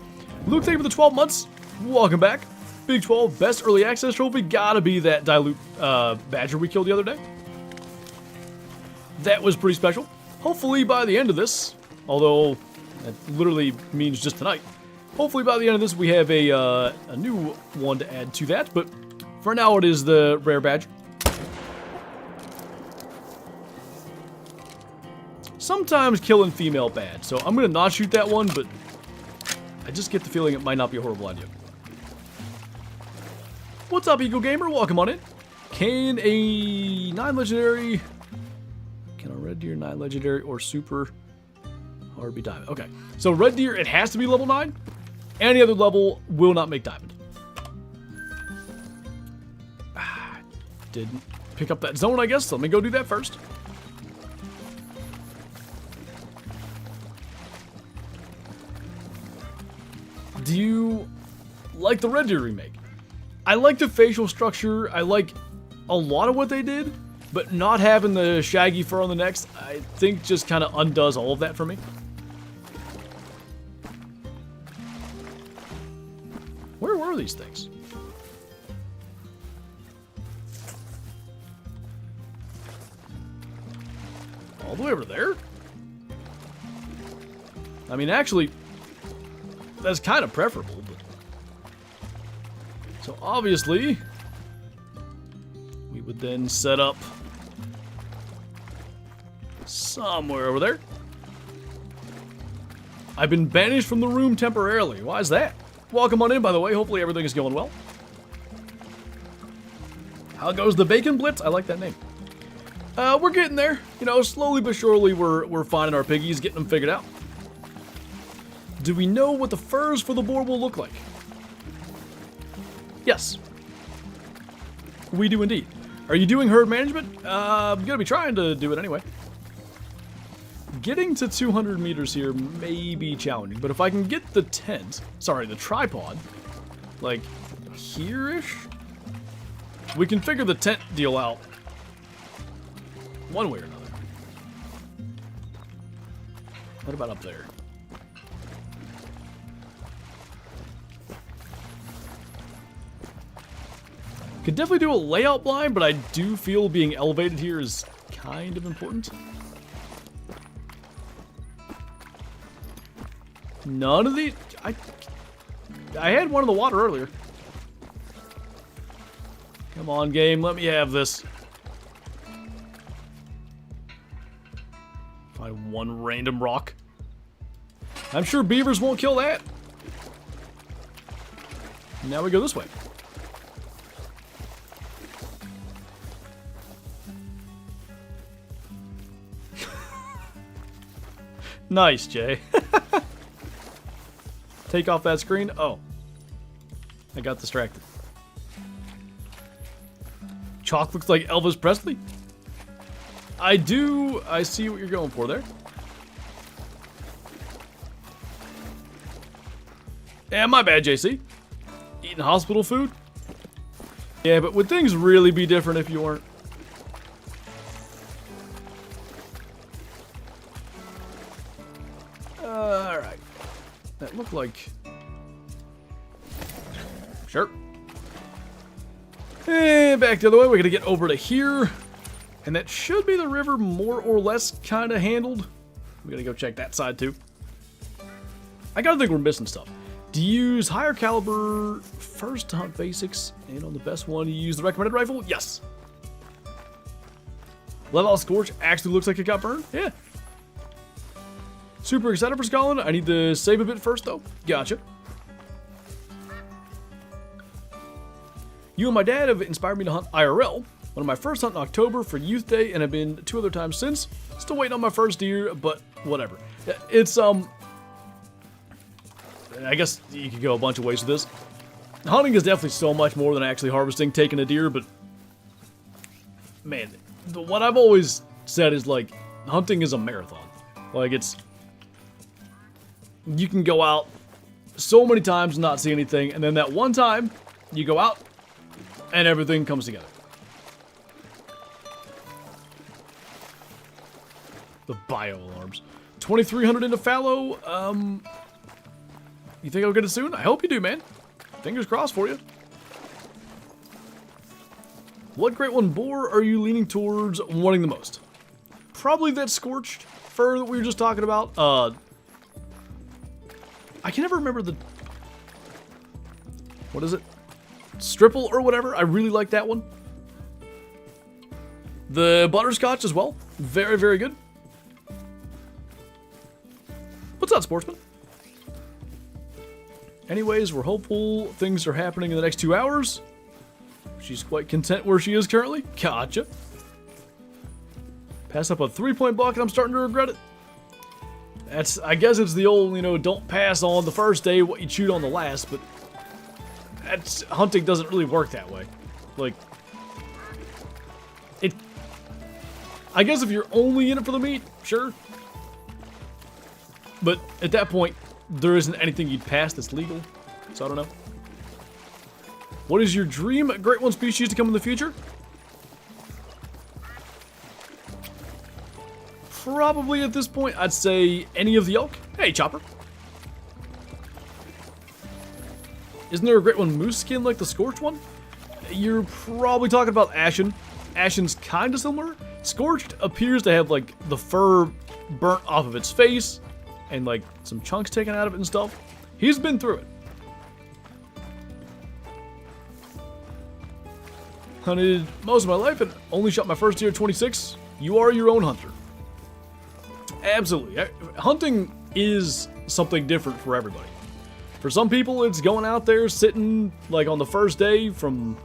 Luke, thank you for the 12 months. Welcome back. Big 12, best early access trophy, gotta be that dilute badger we killed the other day. That was pretty special. Hopefully by the end of this, although that literally means just tonight, hopefully by the end of this we have a new one to add to that, but for now it is the rare badger. Sometimes killing female bad, so I'm gonna not shoot that one, but I just get the feeling it might not be a horrible idea. What's up, Eagle Gamer? Welcome on in. Kane, a 9 legendary. Can a red deer 9 legendary or super hard be diamond? Okay, so red deer, it has to be level 9. Any other level will not make diamond. Didn't pick up that zone, I guess. Let me go do that first. Do you like the red deer remake? I like the facial structure, I like a lot of what they did, but not having the shaggy fur on the necks, I think just kind of undoes all of that for me. these things? All the way over there? I mean, actually, that's kind of preferable. But... So obviously, we would then set up somewhere over there. I've been banished from the room temporarily. Why is that? Welcome on in, by the way. Hopefully everything is going well. How goes the Bacon Blitz? I like that name. We're getting there. You know, slowly but surely we're finding our piggies, getting them figured out. Do we know what the furs for the boar will look like? Yes. We do indeed. Are you doing herd management? I'm gonna be trying to do it anyway. Getting to 200 meters here may be challenging, but if I can get the the tripod, like here-ish, we can figure the tent deal out one way or another. What about up there? Could definitely do a layout blind, but I do feel being elevated here is kind of important. None of these... I had one in the water earlier. Come on, game. Let me have this. Find one random rock. I'm sure beavers won't kill that. Now we go this way. Nice, Jay. Take off that screen. Oh. I got distracted. Chalk looks like Elvis Presley. I see what you're going for there. Yeah, my bad, JC. Eating hospital food? Yeah, but would things really be different if you weren't? Alright. That looked like... Sure. And back the other way. We're going to get over to here. And that should be the river more or less kind of handled. We got to go check that side too. I got to think we're missing stuff. Do you use higher caliber first to hunt basics? And on the best one, you use the recommended rifle? Yes. Level Scorch actually looks like it got burned? Yeah. Super excited for Scotland. I need to save a bit first, though. Gotcha. You and my dad have inspired me to hunt IRL. One of my first hunt in October for Youth Day, and have been 2 other times since. Still waiting on my first deer, but whatever. It's, I guess you could go a bunch of ways with this. Hunting is definitely so much more than actually harvesting, taking a deer, but... Man, what I've always said is, like, hunting is a marathon. Like, it's... You can go out so many times and not see anything, and then that one time, you go out, and everything comes together. The bio alarms. 2,300 into fallow. You think I'll get it soon? I hope you do, man. Fingers crossed for you. What Great One boar are you leaning towards wanting the most? Probably that scorched fur that we were just talking about. I can never remember the... What is it? Stripple or whatever. I really like that one. The butterscotch as well. Very, very good. What's up, sportsman? Anyways, we're hopeful things are happening in the next 2 hours. She's quite content where she is currently. Gotcha. Pass up a 3-point block and I'm starting to regret it. I guess it's the old, you know, don't pass on the first day what you chewed on the last, but hunting doesn't really work that way. Like, I guess if you're only in it for the meat, sure. But at that point, there isn't anything you'd pass that's legal, so I don't know. What is your dream Great One species to come in the future? Probably at this point, I'd say any of the elk. Hey, Chopper. Isn't there a great one moose skin like the Scorched one? You're probably talking about Ashen. Ashen's kind of similar. Scorched appears to have like the fur burnt off of its face and like some chunks taken out of it and stuff. He's been through it. Hunted most of my life and only shot my first deer at 26. You are your own hunter. Absolutely. Hunting is something different for everybody. For some people, it's going out there sitting like on the first day from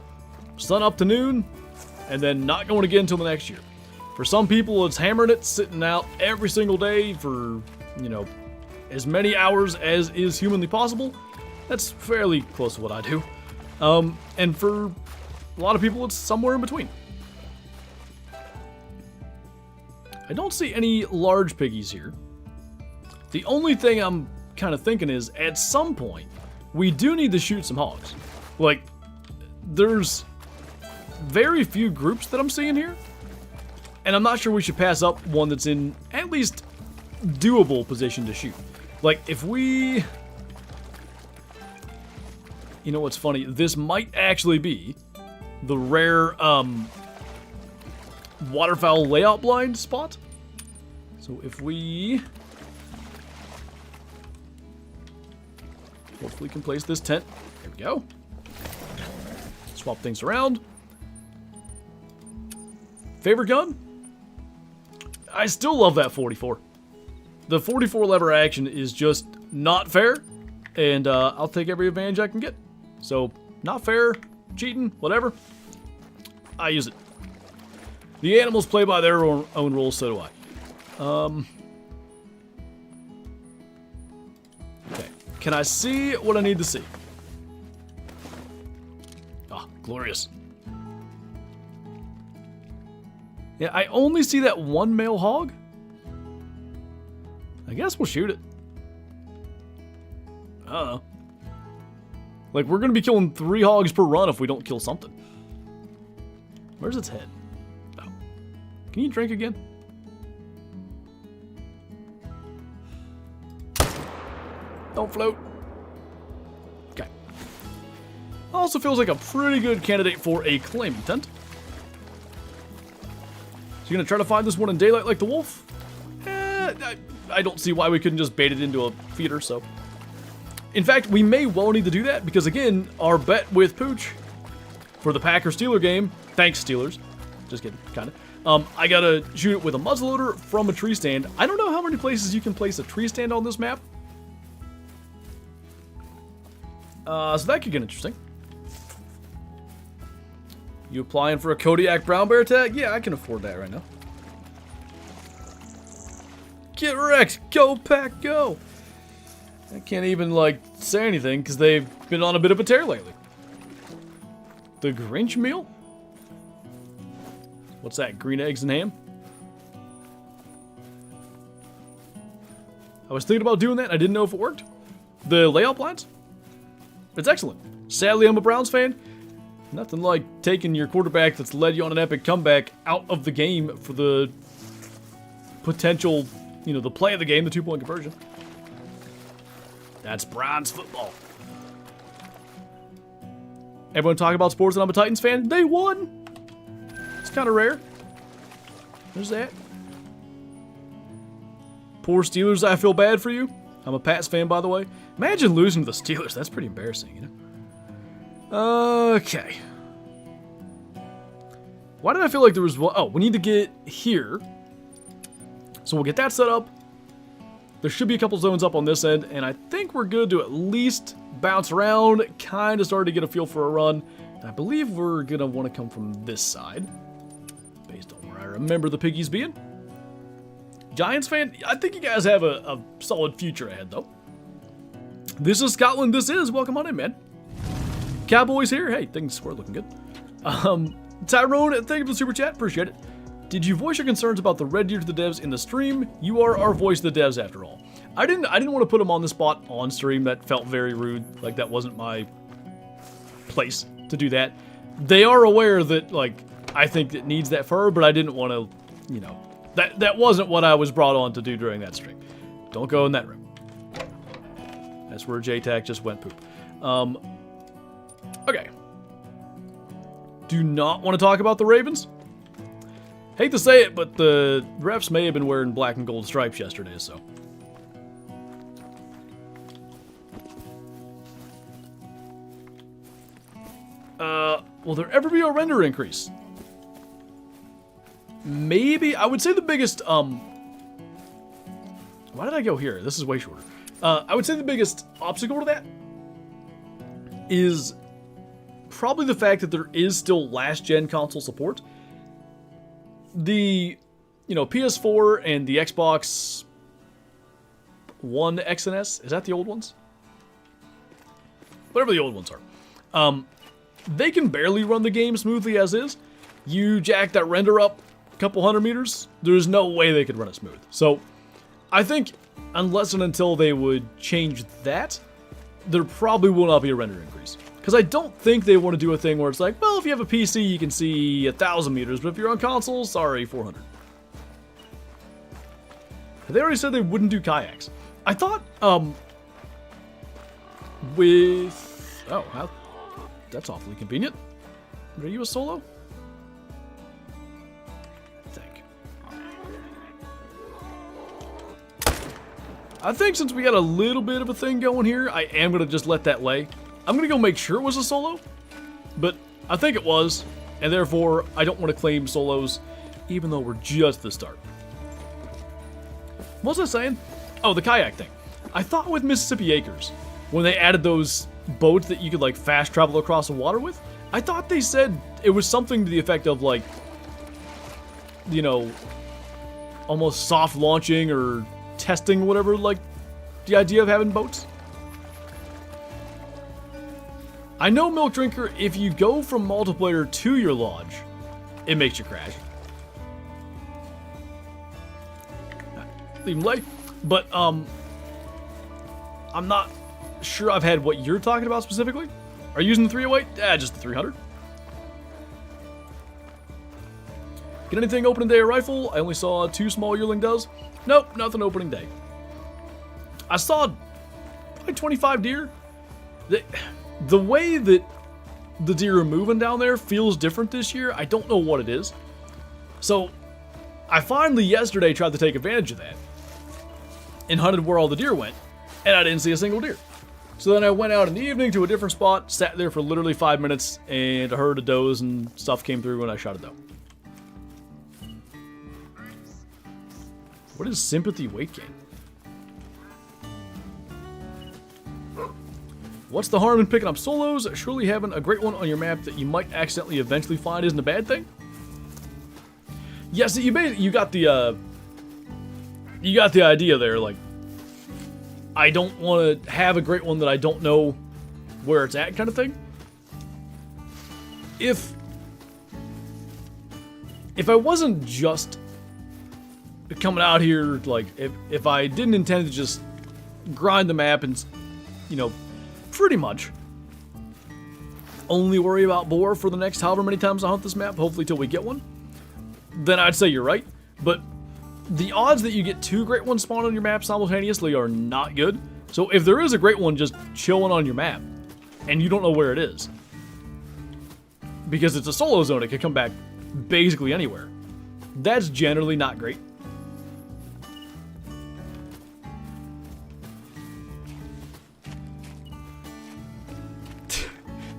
sun up to noon and then not going again until the next year. For some people, it's hammering it, sitting out every single day for, you know, as many hours as is humanly possible. That's fairly close to what I do. And for a lot of people, it's somewhere in between. I don't see any large piggies here. The only thing I'm kind of thinking is, at some point, we do need to shoot some hogs. Like, there's very few groups that I'm seeing here, and I'm not sure we should pass up one that's in at least doable position to shoot. Like, if we... You know what's funny? This might actually be the rare waterfowl layout blind spot. So if we hopefully can place this tent. There we go. Swap things around. Favorite gun? I still love that 44. The 44 lever action is just not fair, and I'll take every advantage I can get. So, not fair, cheating, whatever. I use it. The animals play by their own rules, so do I. Okay. Can I see what I need to see? Ah, glorious. Yeah, I only see that one male hog. I guess we'll shoot it. I don't know. Like, we're going to be killing 3 hogs per run if we don't kill something. Where's its head? Oh. Can you drink again? Don't float. Okay. Also feels like a pretty good candidate for a claiming tent. So you're going to try to find this one in daylight like the wolf? I don't see why we couldn't just bait it into a feeder, so. In fact, we may well need to do that because, again, our bet with Pooch for the Packer-Steeler game, thanks Steelers, just kidding, kind of, I gotta shoot it with a muzzleloader from a tree stand. I don't know how many places you can place a tree stand on this map. So that could get interesting. You applying for a Kodiak brown bear tag? Yeah, I can afford that right now. Get wrecked! Go, Pack, go! I can't even, like, say anything because they've been on a bit of a tear lately. The Grinch meal? What's that, green eggs and ham? I was thinking about doing that. I didn't know if it worked. The layout plans? It's excellent. Sadly, I'm a Browns fan. Nothing like taking your quarterback that's led you on an epic comeback out of the game for the potential, you know, the play of the game, the 2-point conversion. That's Browns football. Everyone talking about sports and I'm a Titans fan. They won. It's kind of rare. There's that. Poor Steelers, I feel bad for you. I'm a Pats fan, by the way. Imagine losing to the Steelers. That's pretty embarrassing, you know? Okay. Why did I feel like there was one? Oh, we need to get here. So we'll get that set up. There should be a couple zones up on this end, and I think we're good to at least bounce around, kind of start to get a feel for a run. And I believe we're going to want to come from this side, based on where I remember the piggies being. Giants fan, I think you guys have a solid future ahead, though. This is Scotland, this is. Welcome on in, man. Cowboys here. Hey, things were looking good. Tyrone, thank you for the super chat. Appreciate it. Did you voice your concerns about the red deer to the devs in the stream? You are our voice of the devs after all. I didn't want to put them on the spot on stream. That felt very rude. Like, that wasn't my place to do that. They are aware that, like, I think it needs that fur, but I didn't want to, you know, that wasn't what I was brought on to do during that stream. Don't go in that room. That's where JTAC just went poop. Okay. Do not want to talk about the Ravens. Hate to say it, but the refs may have been wearing black and gold stripes yesterday, so. Will there ever be a render increase? Maybe. I would say the biggest, why did I go here? This is way shorter. I would say the biggest obstacle to that is probably the fact that there is still last-gen console support. The, PS4 and the Xbox One X and S, is that the old ones? Whatever the old ones are. They can barely run the game smoothly as is. You jack that render up a couple hundred meters, there's no way they could run it smooth. So, I think, unless and until they would change that, there probably will not be a render increase. Because I don't think they want to do a thing where it's like, well, if you have a PC, you can see 1,000 meters, but if you're on console, sorry, 400. They already said they wouldn't do kayaks. I thought, that's awfully convenient. Are you a solo? I think since we got a little bit of a thing going here, I am going to just let that lay. I'm going to go make sure it was a solo, but I think it was, and therefore I don't want to claim solos, even though we're just the start. What was I saying? Oh, the kayak thing. I thought with Mississippi Acres, when they added those boats that you could like fast travel across the water with, I thought they said it was something to the effect of like, almost soft launching or testing, whatever, like the idea of having boats. I know, Milk Drinker, if you go from multiplayer to your lodge, it makes you crash. Leave him lay. But, I'm not sure I've had what you're talking about specifically. Are you using the 308? Just the 300. Get anything opening day a rifle? I only saw 2 small yearling does. Nope, nothing opening day. I saw probably 25 deer. The way that the deer are moving down there feels different this year. I don't know what it is. So, I finally yesterday tried to take advantage of that and hunted where all the deer went, and I didn't see a single deer. So then I went out in the evening to a different spot, sat there for literally 5 minutes, and a herd of does and stuff came through and I shot a doe. What is sympathy weight gain? What's the harm in picking up solos? Surely having a great one on your map that you might accidentally eventually find isn't a bad thing. Yes, you got the idea there. Like, I don't want to have a great one that I don't know where it's at, kind of thing. If I wasn't just coming out here, like, if I didn't intend to just grind the map and, pretty much only worry about boar for the next however many times I hunt this map, hopefully till we get one, then I'd say you're right. But the odds that you get 2 great ones spawn on your map simultaneously are not good. So if there is a great one just chilling on your map and you don't know where it is, because it's a solo zone, it could come back basically anywhere, that's generally not great.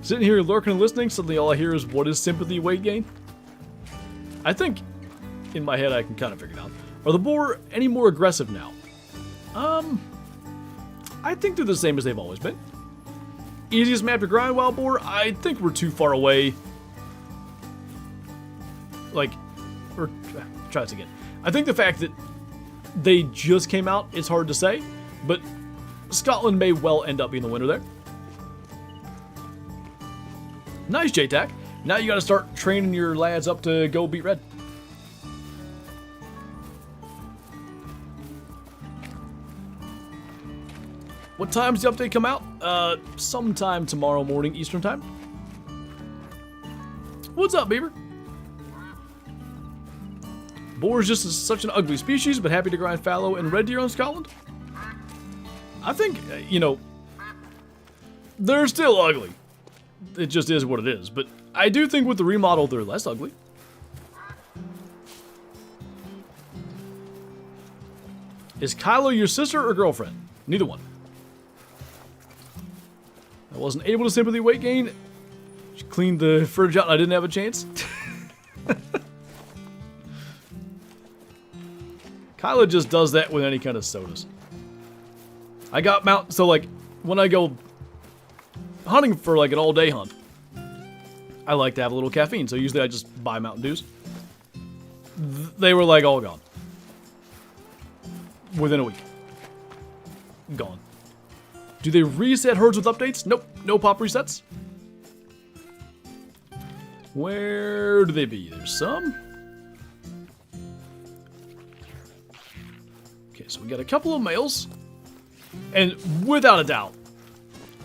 Sitting here lurking and listening, suddenly all I hear is, what is sympathy weight gain? I think, in my head, I can kind of figure it out. Are the boar any more aggressive now? I think they're the same as they've always been. Easiest map to grind, wild boar? I think we're too far away. Like, or try this again. I think the fact that they just came out, it's hard to say, but Scotland may well end up being the winner there. Nice, JTAC. Now you gotta start training your lads up to go beat red. What time's the update come out? Sometime tomorrow morning Eastern time. What's up, Beaver? Boar is just such an ugly species, but happy to grind fallow and red deer on Scotland. I think, they're still ugly. it just is what it is. But I do think with the remodel, they're less ugly. Is Kylo your sister or girlfriend? Neither one. I wasn't able to sympathy weight gain. She cleaned the fridge out and I didn't have a chance. Kylo just does that with any kind of sodas. I got so like when I go hunting for like an all-day hunt, I like to have a little caffeine. So usually I just buy Mountain Dews. They were like all gone. Within a week. Gone. Do they reset herds with updates? Nope. No pop resets. Where do they be? There's some. Okay, so we got a couple of males. And without a doubt,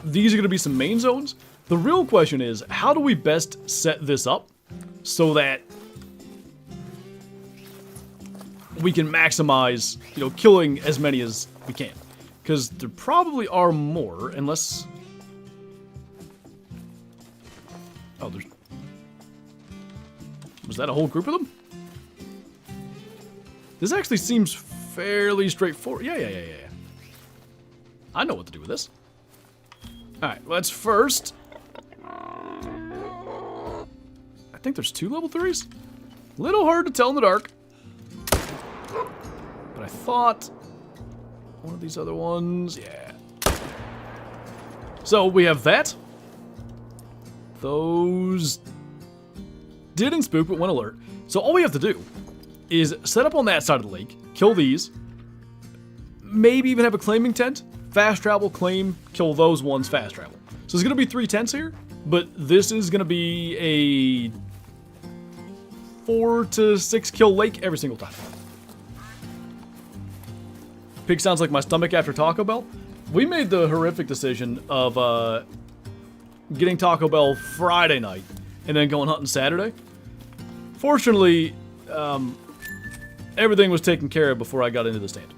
these are going to be some main zones. The real question is, how do we best set this up so that we can maximize, you know, killing as many as we can? Because there probably are more, unless... Oh, there's... Was that a whole group of them? This actually seems fairly straightforward. Yeah. I know what to do with this. Alright, let's first... I think there's 2 level 3s. Little hard to tell in the dark. But I thought... one of these other ones, yeah. So we have that. Those didn't spook, but went alert. So all we have to do is set up on that side of the lake, kill these, maybe even have a claiming tent, fast travel, claim, kill those ones, fast travel. So there's going to be 3 tents here, but this is going to be a 4 to 6 kill lake every single time. Pig sounds like my stomach after Taco Bell. We made the horrific decision of getting Taco Bell Friday night and then going hunting Saturday. Fortunately, everything was taken care of before I got into the stand.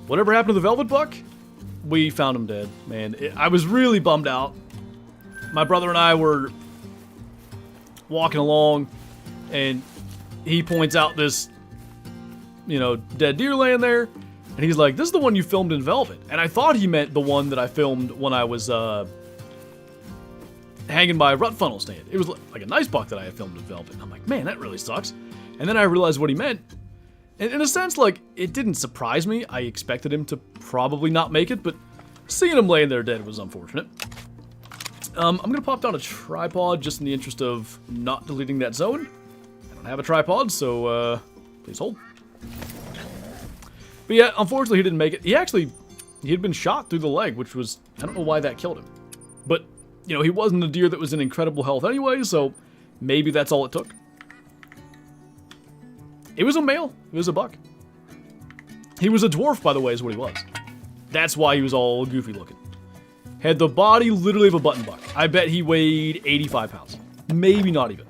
Whatever happened to the Velvet Buck? We found him dead, man. I was really bummed out. My brother and I were walking along, and he points out this, you know, dead deer laying there, and he's like, "This is the one you filmed in Velvet." And I thought he meant the one that I filmed when I was hanging by a rut funnel stand. It was like a nice buck that I had filmed in Velvet. And I'm like, man, that really sucks. And then I realized what he meant. And in a sense, like, it didn't surprise me. I expected him to probably not make it, but seeing him laying there dead was unfortunate. I'm going to pop down a tripod just in the interest of not deleting that zone. I don't have a tripod, so please hold. But yeah, unfortunately he didn't make it. He had been shot through the leg, which was, I don't know why that killed him. But, you know, he wasn't a deer that was in incredible health anyway, so maybe that's all it took. It was a male. It was a buck. He was a dwarf, by the way, is what he was. That's why he was all goofy looking. Had the body literally of a button buck. I bet he weighed 85 pounds. Maybe not even.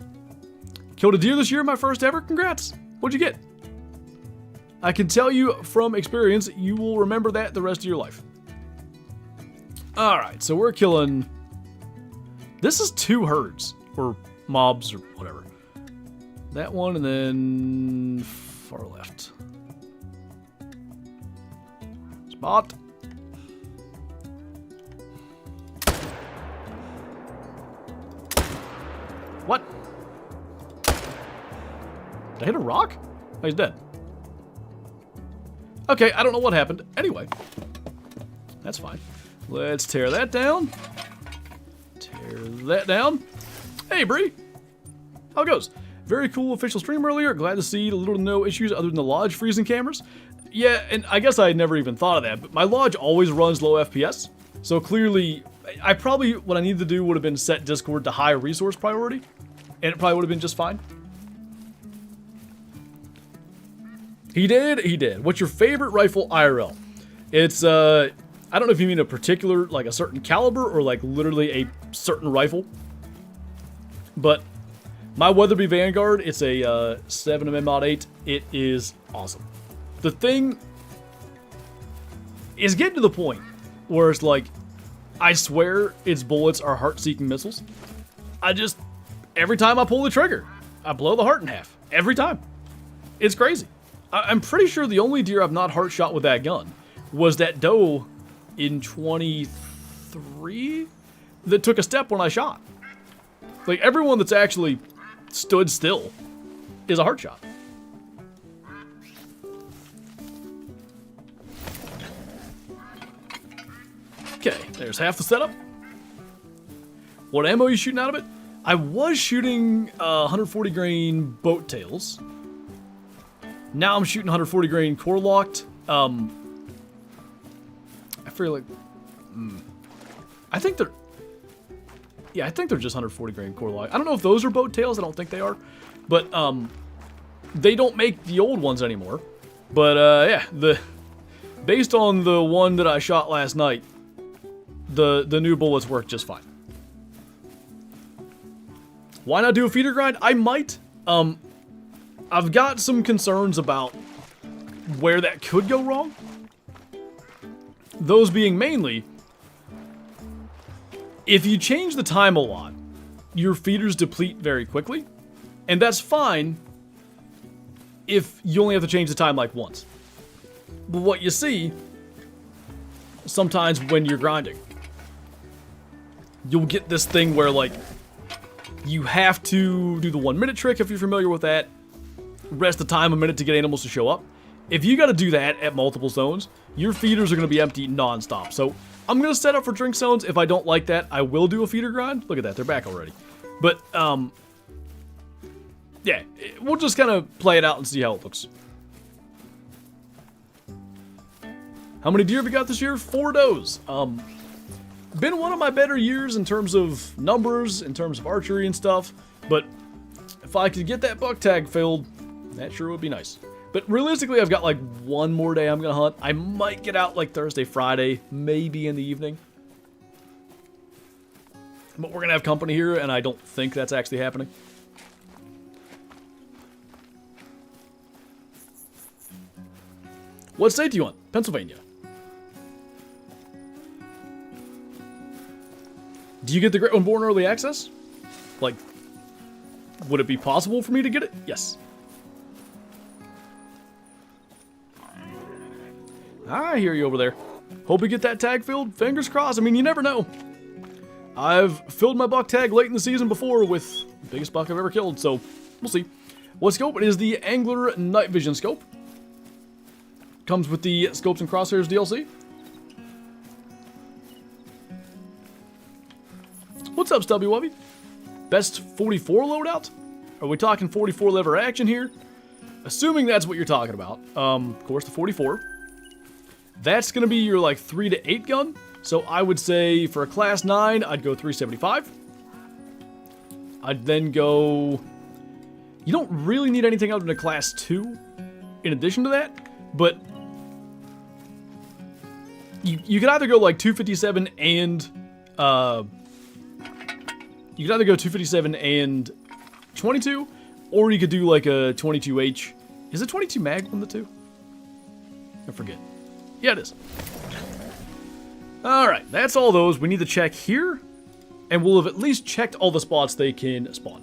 Killed a deer this year, my first ever. Congrats. What'd you get? I can tell you from experience, you will remember that the rest of your life. Alright, so we're killing... This is 2 herds. Or mobs, or whatever. That one, and then... far left. Spot. What? Did I hit a rock? Oh, he's dead. Okay, I don't know what happened. Anyway. That's fine. Let's tear that down. Tear that down. Hey, Bree. How it goes? Very cool official stream earlier. Glad to see little to no issues other than the lodge freezing cameras. Yeah, and I guess I had never even thought of that, but my lodge always runs low FPS. So clearly, what I needed to do would have been set Discord to high resource priority, and it probably would have been just fine. He did. What's your favorite rifle IRL? It's, I don't know if you mean a particular, like a certain caliber, or like literally a certain rifle. But my Weatherby Vanguard, it's a 7mm Mod 8. It is awesome. The thing It's getting to the point where it's like, I swear its bullets are heart-seeking missiles. Every time I pull the trigger, I blow the heart in half. Every time. It's crazy. I'm pretty sure the only deer I've not heart shot with that gun was that doe in 23 that took a step when I shot. Like, everyone that's actually stood still is a heart shot. Okay, there's half the setup. What ammo are you shooting out of it? I was shooting 140 grain boat tails. Now I'm shooting 140 grain core locked. I feel like, I think they're, yeah, I think they're just 140 grain core locked. I don't know if those are boat tails. I don't think they are, but they don't make the old ones anymore. But yeah, based on the one that I shot last night, the new bullets work just fine. Why not do a feeder grind? I might. I've got some concerns about where that could go wrong. Those being mainly, if you change the time a lot, your feeders deplete very quickly. And that's fine if you only have to change the time like once. But what you see sometimes when you're grinding, you'll get this thing where, like, you have to do the 1 minute trick if you're familiar with that. Rest the time a minute to get animals to show up. If you got to do that at multiple zones, your feeders are going to be empty non-stop. So I'm going to set up for drink zones. If I don't like that, I will do a feeder grind. Look at that, they're back already. But yeah, we'll just kind of play it out and see how it looks. How many deer have we got this year? 4 does. Been one of my better years in terms of numbers, in terms of archery and stuff. But if I could get that buck tag filled, that sure would be nice. But realistically, I've got like 1 more day I'm going to hunt. I might get out like Thursday, Friday, maybe in the evening. But we're going to have company here, and I don't think that's actually happening. What state do you want? Pennsylvania. Do you get the Great One Born early access? Like, would it be possible for me to get it? Yes. I hear you over there. Hope we get that tag filled. Fingers crossed. I mean, you never know. I've filled my buck tag late in the season before with the biggest buck I've ever killed, so we'll see. What scope? It is the Angler Night Vision scope. Comes with the Scopes and Crosshairs DLC. What's up, Stubby Wubby? Best 44 loadout? Are we talking 44 lever action here? Assuming that's what you're talking about. Of course, the 44. That's going to be your, like, 3 to 8 gun. So I would say for a class 9, I'd go 375. I'd then go... You don't really need anything other than a class 2 in addition to that. But you could either go, like, 257 and... You could either go 257 and 22, or you could do like a 22H. Is it 22 mag on the 2? I forget. Yeah, it is. Alright, that's all those. We need to check here, and we'll have at least checked all the spots they can spawn.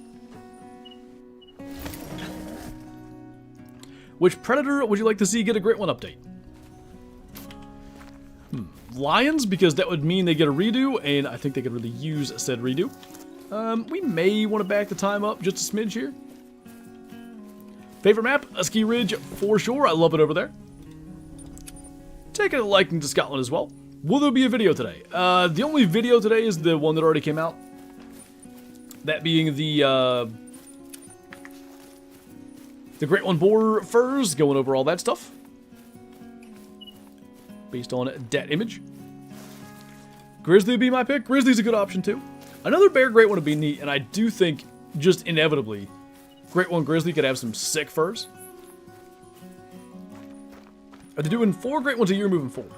Which predator would you like to see get a Great One update? Lions, because that would mean they get a redo, and I think they could really use said redo. We may want to back the time up just a smidge here. Favorite map? A Ski Ridge for sure. I love it over there. Taking a liking to Scotland as well. Will there be a video today? The only video today is the one that already came out. That being the Great One Boar furs, going over all that stuff. Based on that image. Grizzly would be my pick. Grizzly's a good option too. Another bear Great One would be neat, and I do think, just inevitably, Great One Grizzly could have some sick furs. Are they doing 4 Great Ones a year moving forward?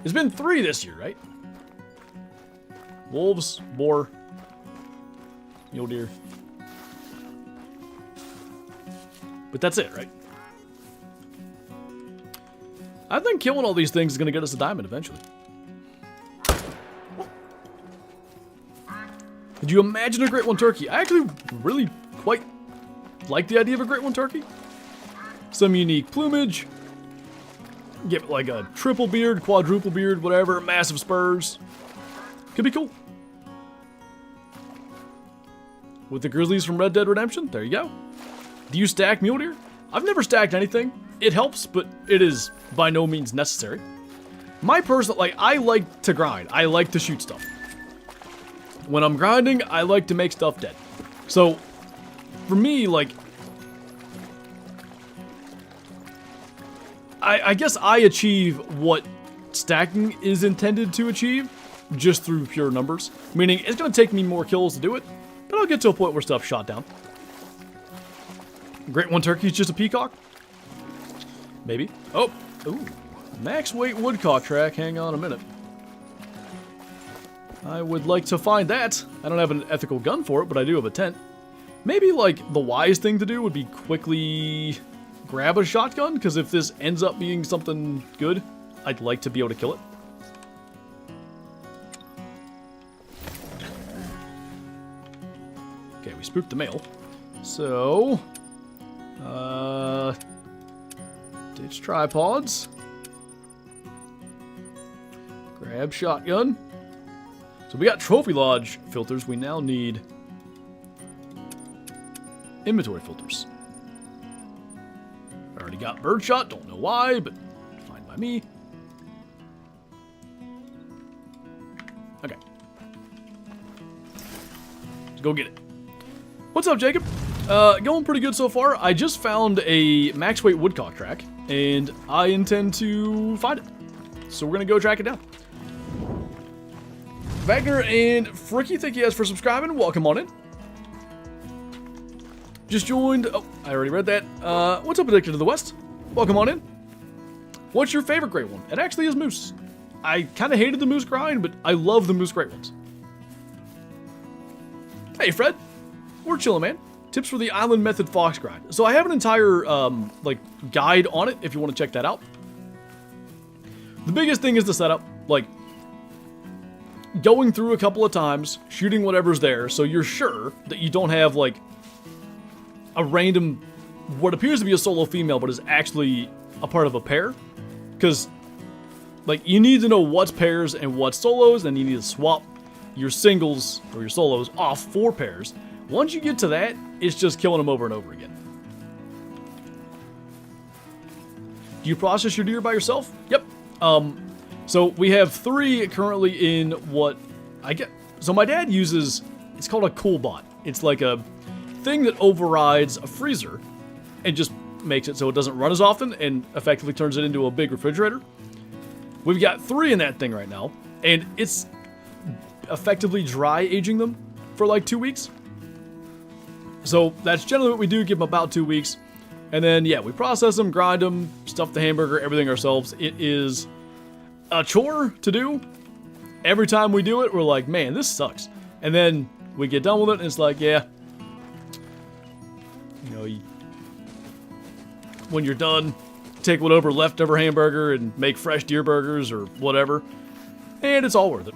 There's been 3 this year, right? Wolves, boar, mule deer. But that's it, right? I think killing all these things is going to get us a diamond eventually. Could you imagine a Great One turkey? I actually really quite like the idea of a Great One turkey. Some unique plumage. Get like a triple beard, quadruple beard, whatever, massive spurs. Could be cool. With the grizzlies from Red Dead Redemption, there you go. Do you stack mule deer? I've never stacked anything. It helps, but it is by no means necessary. My personal, like, I like to grind. I like to shoot stuff. When I'm grinding, I like to make stuff dead. So, for me, like, I guess I achieve what stacking is intended to achieve just through pure numbers. Meaning, it's going to take me more kills to do it, but I'll get to a point where stuff's shot down. Great One turkey is just a peacock? Maybe. Oh, ooh. Max weight woodcock track. Hang on a minute. I would like to find that. I don't have an ethical gun for it, but I do have a tent. Maybe, like, the wise thing to do would be quickly grab a shotgun, because if this ends up being something good, I'd like to be able to kill it. Okay, we spooked the male. So, ditch tripods. Grab shotgun. So we got Trophy Lodge filters. We now need inventory filters. I already got birdshot. Don't know why, but fine by me. Okay. Let's go get it. What's up, Jacob? Going pretty good so far. I just found a max weight woodcock track, and I intend to find it. So we're going to go track it down. Wagner and Fricky, thank you guys for subscribing. Welcome on in. Just joined. Oh, I already read that. What's up, Addicted to the West? Welcome on in. What's your favorite great one? It actually is moose. I kind of hated the moose grind, but I love the moose great ones. Hey, Fred. We're chilling, man. Tips for the Island Method Fox grind. So I have an entire, like, guide on it if you want to check that out. The biggest thing is the setup. Like, going through a couple of times, shooting whatever's there, so you're sure that you don't have, like, a random, what appears to be a solo female, but is actually a part of a pair. Because, like, you need to know what's pairs and what's solos, and you need to swap your singles or your solos off for pairs. Once you get to that, it's just killing them over and over again. Do you process your deer by yourself? Yep. So we have 3 currently in what I get. So my dad uses, it's called a cool bot. It's like a thing that overrides a freezer and just makes it so it doesn't run as often and effectively turns it into a big refrigerator. We've got 3 in that thing right now, and it's effectively dry aging them for like 2 weeks. So that's generally what we do, give them about 2 weeks. And then, yeah, we process them, grind them, stuff the hamburger, everything ourselves. It is a chore to do. Every time we do it, we're like, man, this sucks. And then we get done with it, and it's like, yeah. You know, when you're done, take whatever leftover hamburger and make fresh deer burgers or whatever. And it's all worth it.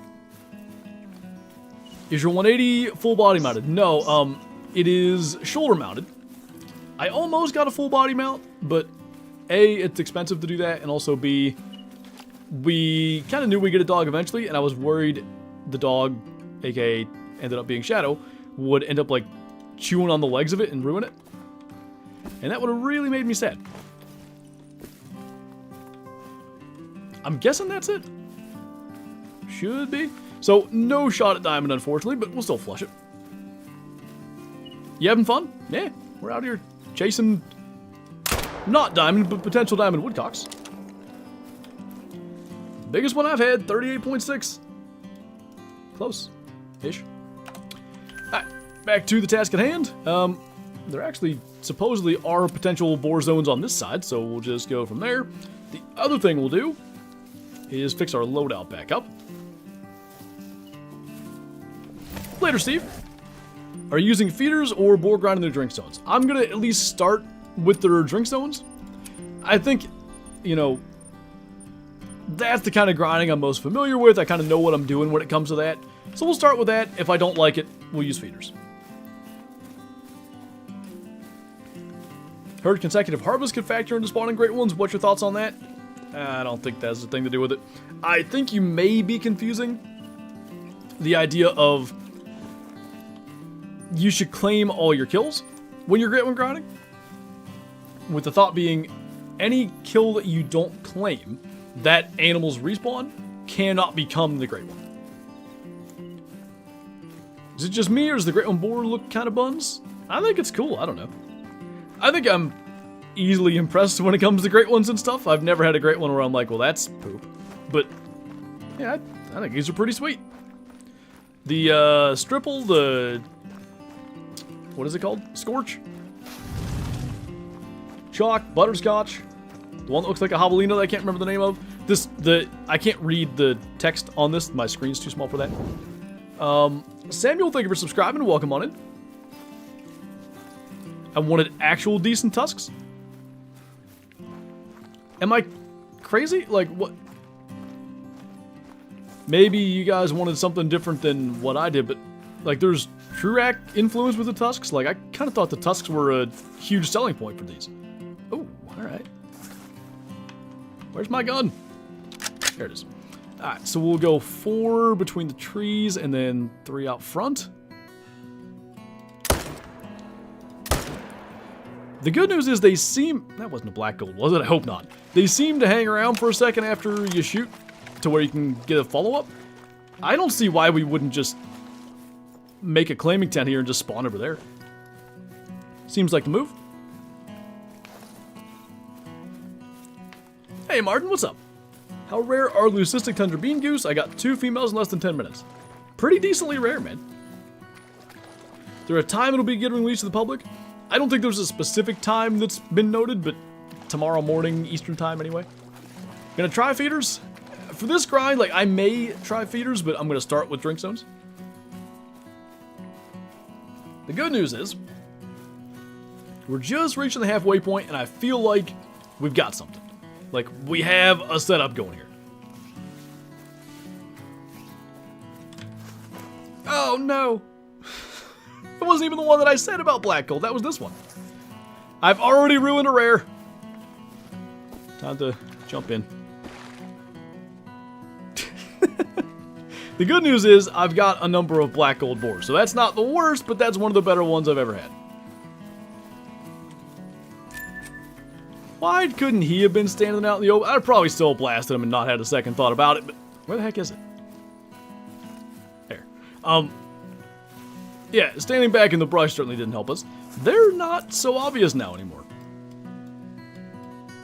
Is your 180 full body mounted? No, it is shoulder mounted. I almost got a full body mount, but A, it's expensive to do that, and also B, we kind of knew we'd get a dog eventually, and I was worried the dog, aka ended up being Shadow, would end up like chewing on the legs of it and ruin it. And that would have really made me sad. I'm guessing that's it. Should be. So, no shot at diamond, unfortunately, but we'll still flush it. You having fun? Yeah, we're out here chasing not diamond, but potential diamond woodcocks. Biggest one I've had, 38.6. Close-ish. Alright, back to the task at hand. There actually supposedly are potential boar zones on this side, so we'll just go from there. The other thing we'll do is fix our loadout back up. Later, Steve. Are you using feeders or boar grinding their drink stones? I'm going to at least start with their drink stones. I think, you know, That's the kind of grinding I'm most familiar with. I kind of know what I'm doing when it comes to that. So we'll start with that. If I don't like it, we'll use feeders. Heard consecutive harvests could factor into spawning great ones. What's your thoughts on that? I don't think that's the thing to do with it. I think you may be confusing the idea of you should claim all your kills when you're great one grinding. With the thought being, any kill that you don't claim, that animal's respawn cannot become the great one. Is it just me, or does the great one boar look kind of buns? I think it's cool. I don't know. I think I'm easily impressed when it comes to great ones and stuff. I've never had a great one where I'm like, well, that's poop. But yeah, I think these are pretty sweet. The stripple, the what is it called? Scorch, chalk, butterscotch. The one that looks like a javelina that I can't remember the name of. I can't read the text on this. My screen's too small for that. Samuel, thank you for subscribing. Welcome on in. I wanted actual decent tusks. Am I crazy? Like, what? Maybe you guys wanted something different than what I did, but like, there's Trurak influence with the tusks. Like, I kind of thought the tusks were a huge selling point for these. Oh, all right. Where's my gun? There it is. All right, so we'll go 4 between the trees and then 3 out front. The good news is they seem... That wasn't a black gold, was it? I hope not. They seem to hang around for a second after you shoot to where you can get a follow-up. I don't see why we wouldn't just make a claiming tent here and just spawn over there. Seems like the move. Hey, Martin, what's up? How rare are leucistic tundra bean goose? I got 2 females in less than 10 minutes. Pretty decently rare, man. Is there a time it'll be getting released to the public? I don't think there's a specific time that's been noted, but tomorrow morning, Eastern time anyway. Gonna try feeders. For this grind, like, I may try feeders, but I'm gonna start with drink zones. The good news is, we're just reaching the halfway point, and I feel like we've got something. Like, we have a setup going here. Oh, no. It wasn't even the one that I said about black gold. That was this one. I've already ruined a rare. Time to jump in. The good news is I've got a number of black gold boars. So that's not the worst, but that's one of the better ones I've ever had. Why couldn't he have been standing out in the open? I'd probably still blasted him and not had a second thought about it, but where the heck is it? There. Yeah, standing back in the brush certainly didn't help us. They're not so obvious now anymore.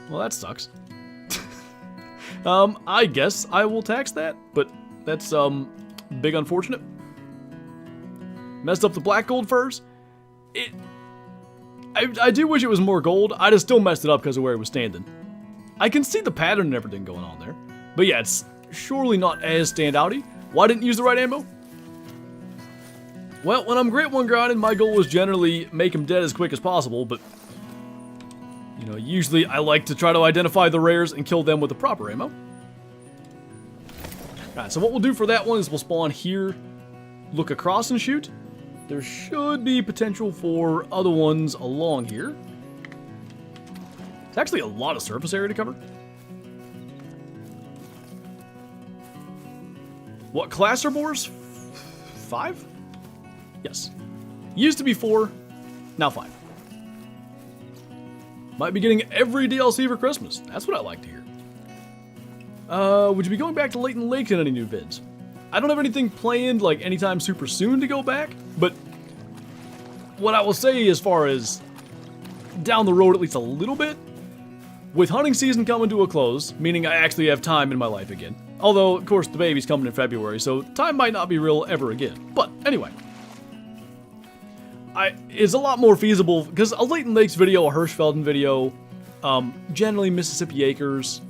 Well, that sucks. I guess I will tax that, but that's, big unfortunate. Messed up the black gold furs. I do wish it was more gold. I just still messed it up because of where it was standing. I can see the pattern and everything going on there. But yeah, it's surely not as standouty. Why didn't you use the right ammo? Well, when I'm great one grinding, my goal is generally make him dead as quick as possible, but you know, usually I like to try to identify the rares and kill them with the proper ammo. Alright, so what we'll do for that one is we'll spawn here, look across and shoot. There should be potential for other ones along here. It's actually a lot of surface area to cover. What class are boars? 5? Yes. Used to be 4, now 5. Might be getting every DLC for Christmas. That's what I like to hear. Would you be going back to Leighton Lake in any new vids? I don't have anything planned, like, anytime super soon to go back, but what I will say as far as down the road at least a little bit, with hunting season coming to a close, meaning I actually have time in my life again. Although, of course, the baby's coming in February, so time might not be real ever again. But, anyway. It's a lot more feasible, because a Leighton Lakes video, a Hirschfelden video, generally Mississippi Acres,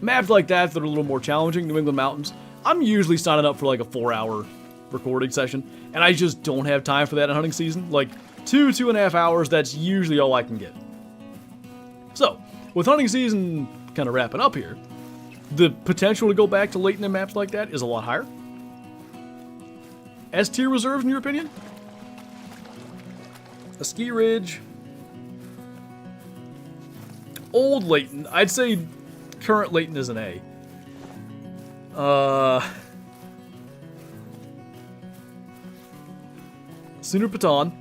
maps like that that are a little more challenging, New England Mountains, I'm usually signing up for like a 4-hour recording session, and I just don't have time for that in hunting season. Like, 2.5 hours, that's usually all I can get. So, with hunting season kind of wrapping up here, the potential to go back to late in the maps like that is a lot higher. S tier reserves, in your opinion? A ski ridge. Old Leighton. I'd say current Leighton is an A. Sooner Baton.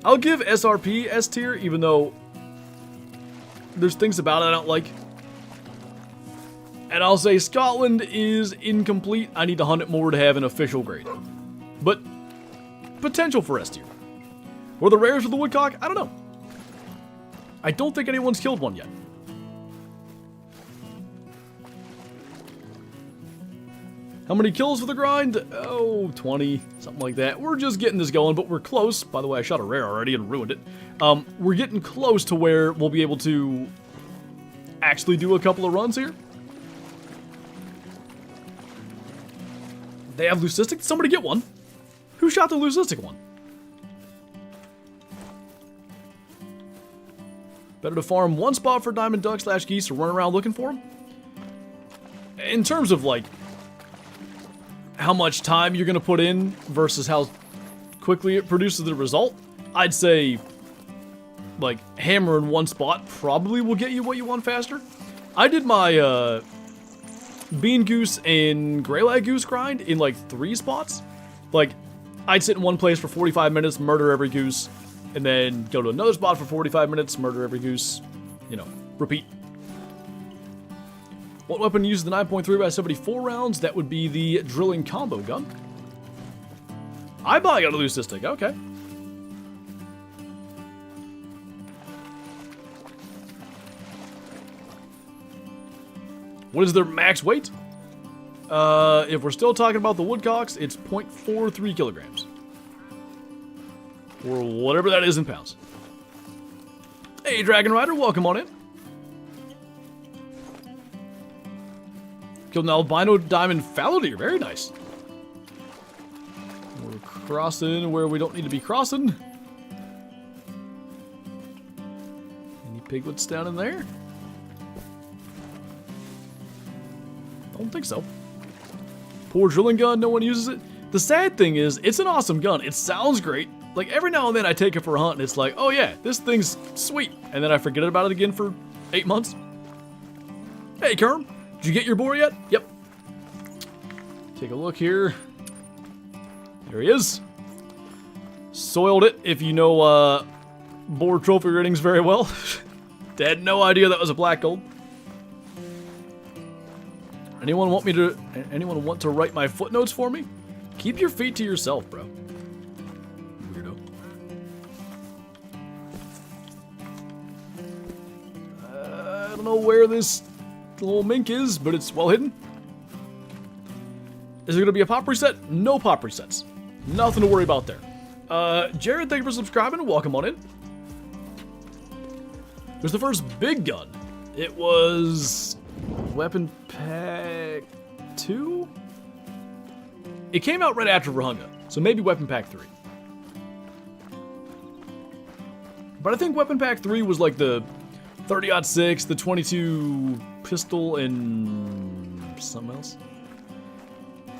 I'll give SRP S tier, even though there's things about it I don't like. And I'll say Scotland is incomplete. I need to hunt it more to have an official grade. But potential for S tier. Or the rares of the woodcock? I don't know. I don't think anyone's killed one yet. How many kills for the grind? Oh, 20, something like that. We're just getting this going, but we're close. By the way, I shot a rare already and ruined it. We're getting close to where we'll be able to actually do a couple of runs here. They have Leucistic? Somebody get one. Who shot the Leucistic one? Better to farm one spot for diamond duck / geese or run around looking for them? In terms of, like, how much time you're going to put in versus how quickly it produces the result, I'd say, like, hammer in one spot probably will get you what you want faster. I did my bean goose and greylag goose grind in, like, 3 spots. Like, I'd sit in one place for 45 minutes, murder every goose, and then go to another spot for 45 minutes, murder every goose, you know, repeat. What weapon uses the 9.3 by 74 rounds? That would be the drilling combo gun. I probably got a Leucistic, okay. What is their max weight? If we're still talking about the woodcocks, it's 0.43 kilograms. Or whatever that is in pounds. Hey, Dragon Rider, welcome on in. Killed an albino diamond fallow deer, very nice. We're crossing where we don't need to be crossing. Any piglets down in there? Don't think so. Poor drilling gun, no one uses it. The sad thing is, it's an awesome gun. It sounds great. Like, every now and then I take it for a hunt and it's like, oh yeah, this thing's sweet. And then I forget about it again for 8 months. Hey, Kerm. Did you get your boar yet? Yep. Take a look here. There he is. Soiled it, if you know boar trophy ratings very well. Had no idea that was a black gold. Anyone want to write my footnotes for me? Keep your feet to yourself, bro. Weirdo. I don't know where this little mink is, but it's well hidden. Is there going to be a pop reset? No pop resets. Nothing to worry about there. Jared, thank you for subscribing. Welcome on in. There's the first big gun. It was Weapon Pack 2? It came out right after Rahunga, so maybe Weapon Pack 3. But I think Weapon Pack 3 was like the 30-06, the 22 pistol, and something else.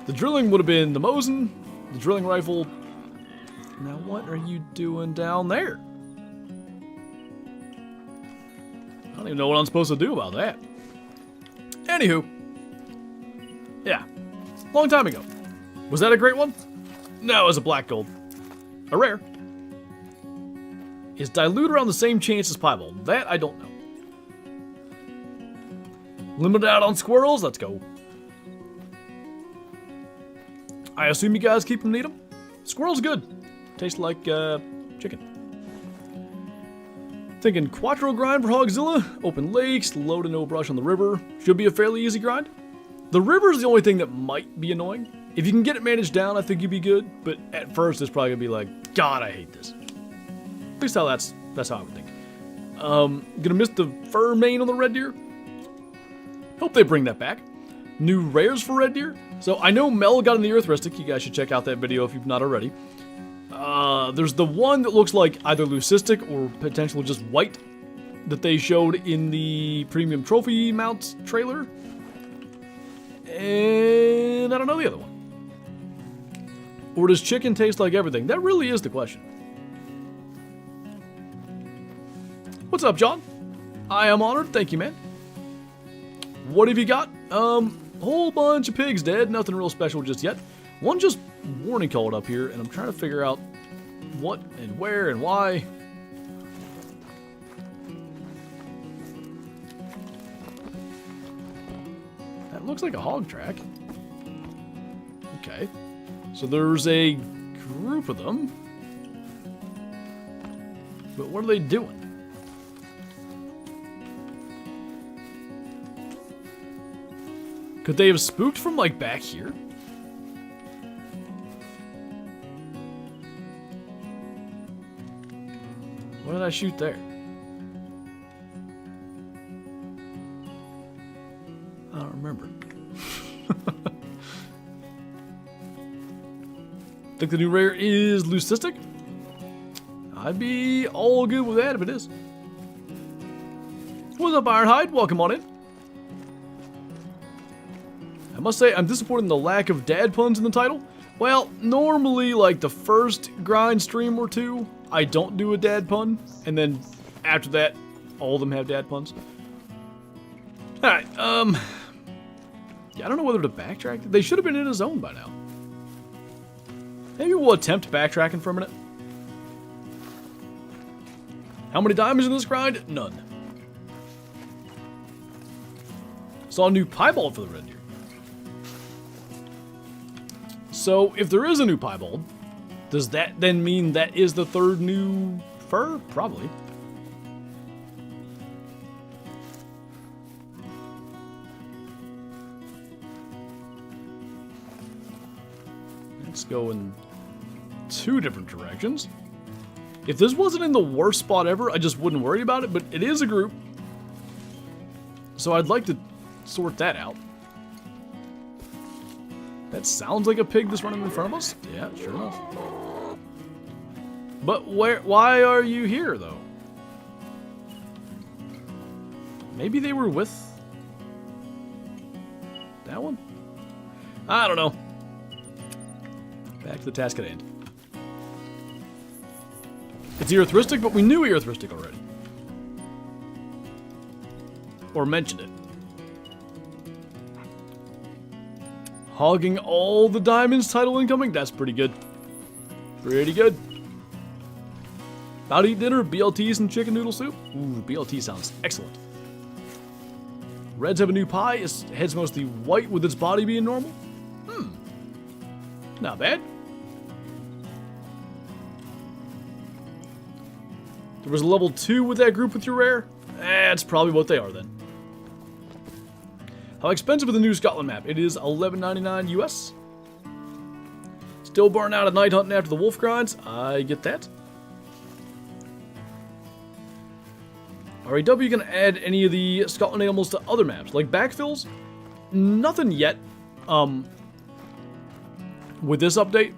The drilling would have been the Mosin, the drilling rifle. Now what are you doing down there? I don't even know what I'm supposed to do about that. Anywho. Yeah. Long time ago. Was that a great one? No, it was a black gold. A rare. Is dilute around the same chance as piebald? That I don't know. Limited out on squirrels? Let's go. I assume you guys keep them and eat them? Squirrel's good. Tastes like chicken. Thinking Quattro grind for Hogzilla. Open lakes, low to no brush on the river. Should be a fairly easy grind. The river is the only thing that might be annoying. If you can get it managed down, I think you'd be good. But at first, it's probably gonna be like, God, I hate this. At least that's how I would think. Gonna miss the fur mane on the red deer. Hope they bring that back. New rares for red deer. So I know Mel got in the Earthristic. You guys should check out that video if you've not already. There's the one that looks like either leucistic or potentially just white. that they showed in the premium trophy mount trailer. And I don't know the other one. Or does chicken taste like everything? That really is the question. What's up, John? I am honored. Thank you, man. What have you got? Whole bunch of pigs dead. Nothing real special just yet. One just warning called up here, and I'm trying to figure out what and where and why. That looks like a hog track. Okay. So there's a group of them. But what are they doing? Could they have spooked from, like, back here? What did I shoot there? I don't remember. Think the new rare is leucistic? I'd be all good with that if it is. What's up, Ironhide? Welcome on in. I must say, I'm disappointed in the lack of dad puns in the title. Well, normally, like the first grind stream or two, I don't do a dad pun, and then after that, all of them have dad puns. Alright, yeah, I don't know whether to backtrack. They should have been in a zone by now. Maybe we'll attempt backtracking for a minute. How many diamonds in this grind? None. Saw a new piebald for the red deer. So, if there is a new piebald, does that then mean that is the third new fur? Probably. Let's go in two different directions. If this wasn't in the worst spot ever, I just wouldn't worry about it, but it is a group. So I'd like to sort that out. That sounds like a pig that's running in front of us. Yeah, sure enough. But why are you here, though? Maybe they were with that one? I don't know. Back to the task at hand. It's erythristic, but we knew erythristic already. Or mentioned it. Hogging all the diamonds title incoming? That's pretty good. Pretty good. About to eat dinner, BLTs and chicken noodle soup? Ooh, BLT sounds excellent. Reds have a new pie. Its head's mostly white with its body being normal. Not bad. There was a level 2 with that group with your rare? That's probably what they are then. How expensive is the new Scotland map? It is $11.99 US. Still burning out at night hunting after the wolf grinds. I get that. Are AW going to add any of the Scotland animals to other maps, like backfills? Nothing yet. With this update,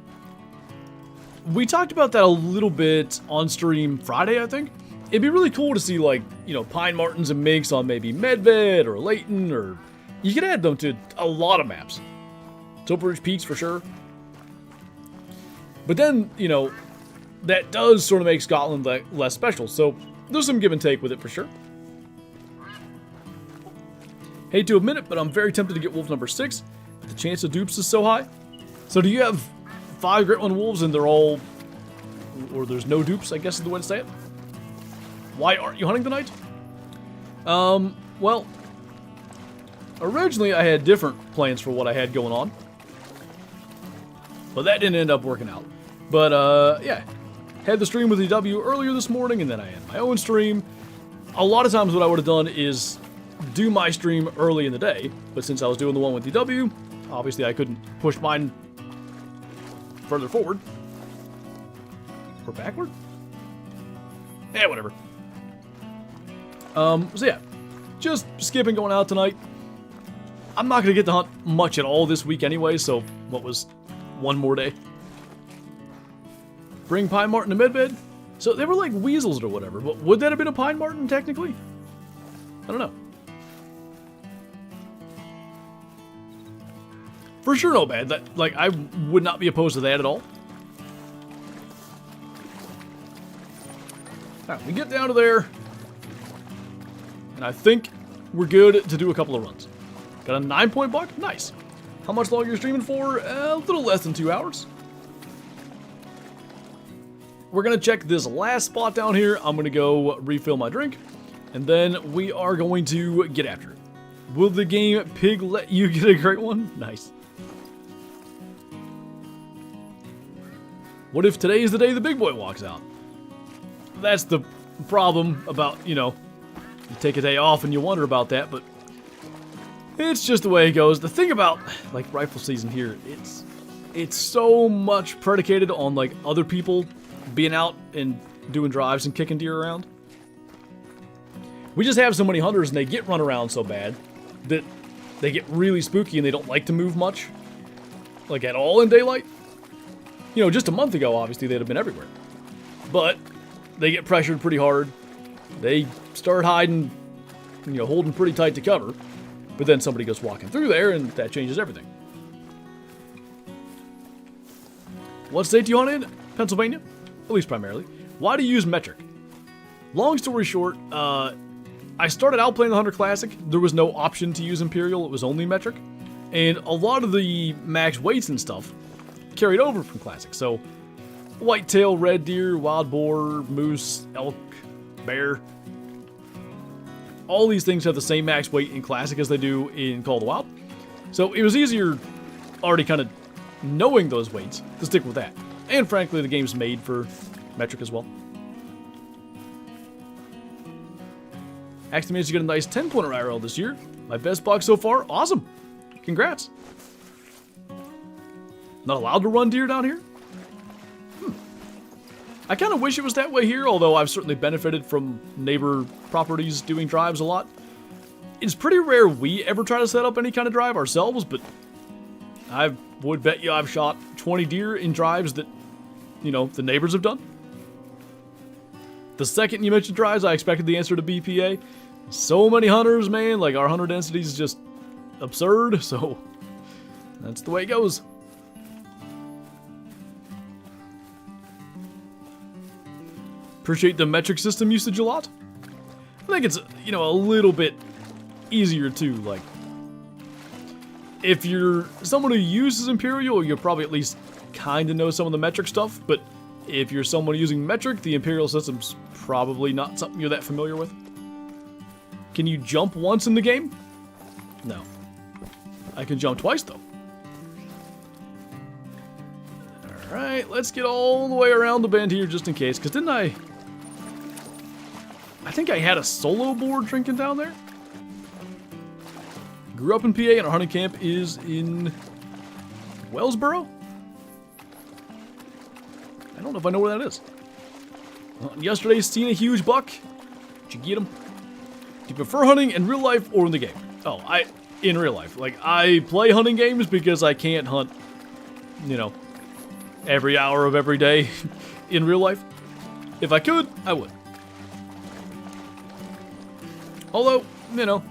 we talked about that a little bit on stream Friday, I think. It'd be really cool to see, like, you know, pine martens and minks on maybe Medved or Leighton, or you could add them to a lot of maps. Tilbury Peaks for sure. But then, you know, that does sort of make Scotland less special, so there's some give and take with it for sure. Hate to admit it, but I'm very tempted to get wolf number 6. But the chance of dupes is so high. So do you have 5 Great One Wolves and they're all, or there's no dupes, I guess is the way to say it? Why aren't you hunting tonight? Well, originally I had different plans for what I had going on. But that didn't end up working out. But, yeah. Had the stream with EW earlier this morning, and then I had my own stream. A lot of times what I would have done is do my stream early in the day. But since I was doing the one with EW, obviously I couldn't push mine further forward. Or backward? Yeah, whatever. So yeah. Just skipping going out tonight. I'm not going to get to hunt much at all this week anyway, so what was one more day? Bring Pine Marten to Medved? So they were like weasels or whatever, but would that have been a pine marten technically? I don't know. For sure no bad. That, like, I would not be opposed to that at all. Alright, we get down to there. And I think we're good to do a couple of runs. Got a 9-point buck? Nice. How much longer are you streaming for? A little less than 2 hours. We're going to check this last spot down here. I'm going to go refill my drink. And then we are going to get after it. Will the game pig let you get a great one? Nice. What if today is the day the big boy walks out? That's the problem about, you know, you take a day off and you wonder about that, but it's just the way it goes. The thing about, like, rifle season here, it's so much predicated on, like, other people being out and doing drives and kicking deer around. We just have so many hunters and they get run around so bad that they get really spooky and they don't like to move much, like, at all in daylight. You know, just a month ago, obviously, they'd have been everywhere. But they get pressured pretty hard. They start hiding, you know, holding pretty tight to cover. But then somebody goes walking through there, and that changes everything. What state do you hunt in? Pennsylvania? At least primarily. Why do you use metric? Long story short, I started out playing the Hunter Classic. There was no option to use Imperial. It was only metric. And a lot of the max weights and stuff carried over from Classic. So, whitetail, red deer, wild boar, moose, elk, bear. All these things have the same max weight in Classic as they do in Call of the Wild. So it was easier, already kind of knowing those weights, to stick with that. And frankly, the game's made for metric as well. Actually managed to get a nice 10-pointer IRL this year. My best buck so far. Awesome. Congrats. Not allowed to run deer down here? I kind of wish it was that way here, although I've certainly benefited from neighbor properties doing drives a lot. It's pretty rare we ever try to set up any kind of drive ourselves, but I would bet you I've shot 20 deer in drives that, you know, the neighbors have done. The second you mentioned drives, I expected the answer to BPA. So many hunters, man, like our hunter density is just absurd, so that's the way it goes. Appreciate the metric system usage a lot. I think it's, you know, a little bit easier too. Like, if you're someone who uses Imperial, you'll probably at least kind of know some of the metric stuff. But if you're someone using metric, the Imperial system's probably not something you're that familiar with. Can you jump once in the game? No. I can jump twice though. Alright, let's get all the way around the bend here just in case, because didn't I think I had a solo boar drinking down there? Grew up in PA and our hunting camp is in Wellsboro? I don't know if I know where that is. Well, yesterday seen a huge buck. Did you get him? Do you prefer hunting in real life or in the game? Oh, in real life. Like, I play hunting games because I can't hunt, you know, every hour of every day in real life. If I could, I would. Although, you know,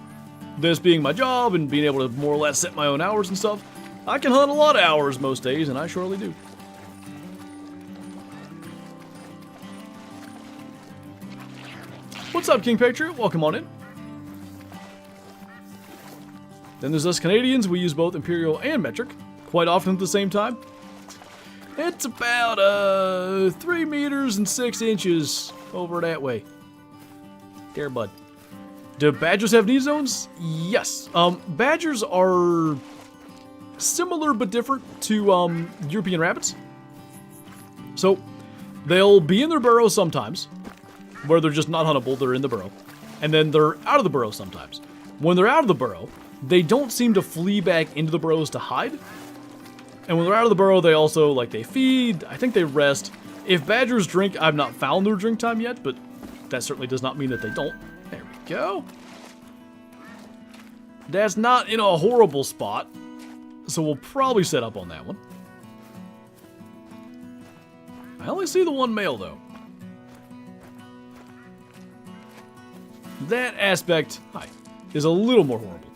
this being my job and being able to more or less set my own hours and stuff, I can hunt a lot of hours most days, and I surely do. What's up, King Patriot? Welcome on in. Then there's us Canadians. We use both Imperial and metric, quite often at the same time. It's about 3 meters and 6 inches over that way. There, bud. Do badgers have knee zones? Yes. Badgers are similar but different to European rabbits. So they'll be in their burrow sometimes, where they're just not huntable. They're in the burrow, and then they're out of the burrow sometimes. When they're out of the burrow, they don't seem to flee back into the burrows to hide. And when they're out of the burrow, they also, like, they feed. I think they rest. If badgers drink, I've not found their drink time yet, but that certainly does not mean that they don't. There we go. That's not in a horrible spot, so we'll probably set up on that one. I only see the one male, though. that aspect is a little more horrible.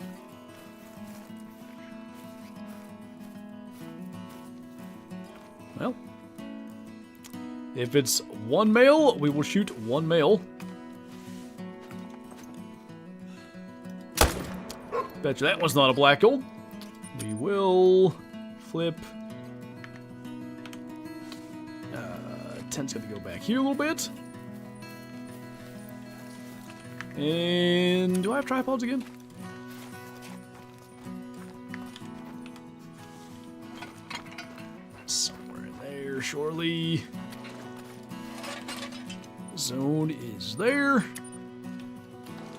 Well, if it's one male, we will shoot one male. Bet you that one's not a black gold. We will flip. 10's going to go back here a little bit. And do I have tripods again? Somewhere in there, surely. Zone is there.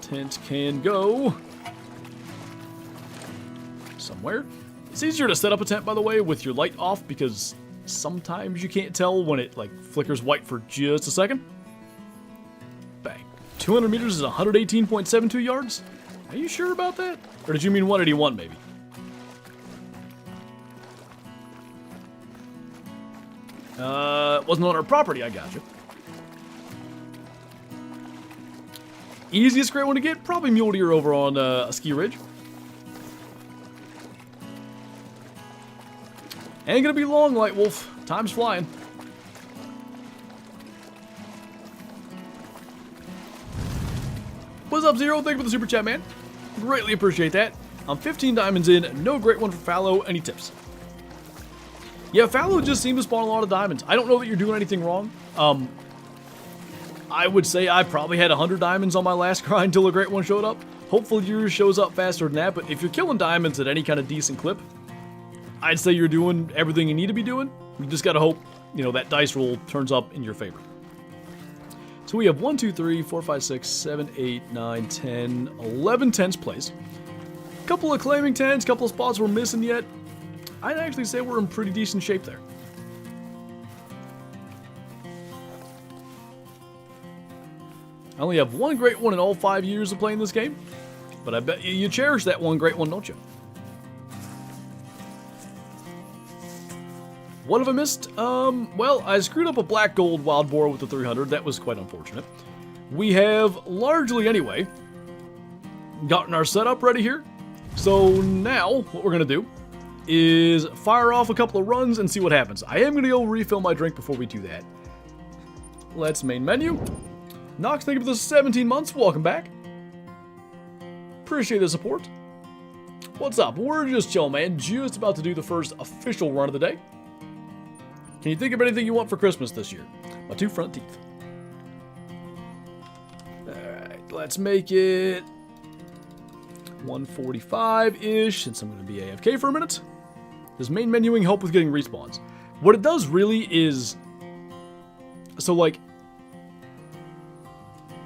Tent can go somewhere. It's easier to set up a tent, by the way, with your light off, because sometimes you can't tell when it like flickers white for just a second. Bang. 200 meters is 118.72 yards? Are you sure about that? Or did you mean 181 maybe? It wasn't on our property, I gotcha. Easiest great one to get, probably mule deer over on a ski ridge. Ain't gonna be long, Light Wolf. Time's flying. What's up, Zero? Thank you for the super chat, man. Greatly appreciate that. I'm 15 diamonds in. No great one for fallow. Any tips? Yeah, fallow just seems to spawn a lot of diamonds. I don't know that you're doing anything wrong. I would say I probably had 100 diamonds on my last grind until a great one showed up. Hopefully yours shows up faster than that, but if you're killing diamonds at any kind of decent clip, I'd say you're doing everything you need to be doing. You just gotta hope, you know, that dice roll turns up in your favor. So we have 1, 2, 3, 4, 5, 6, 7, 8, 9, 10, 11 tents placed. Couple of claiming tents, couple of spots we're missing yet. I'd actually say we're in pretty decent shape there. I only have one great one in all 5 years of playing this game, but I bet you cherish that one great one, don't you? What have I missed? Well, I screwed up a black gold wild boar with the 300. That was quite unfortunate. We have largely, anyway, gotten our setup ready here. So now, what we're going to do is fire off a couple of runs and see what happens. I am going to go refill my drink before we do that. Let's main menu. Nox, thank you for the 17 months. Welcome back. Appreciate the support. What's up? We're just chill, man. Just about to do the first official run of the day. Can you think of anything you want for Christmas this year? My 2 front teeth. Alright, let's make it 145-ish, since I'm going to be AFK for a minute. Does main menuing help with getting respawns? What it does really is... So, like...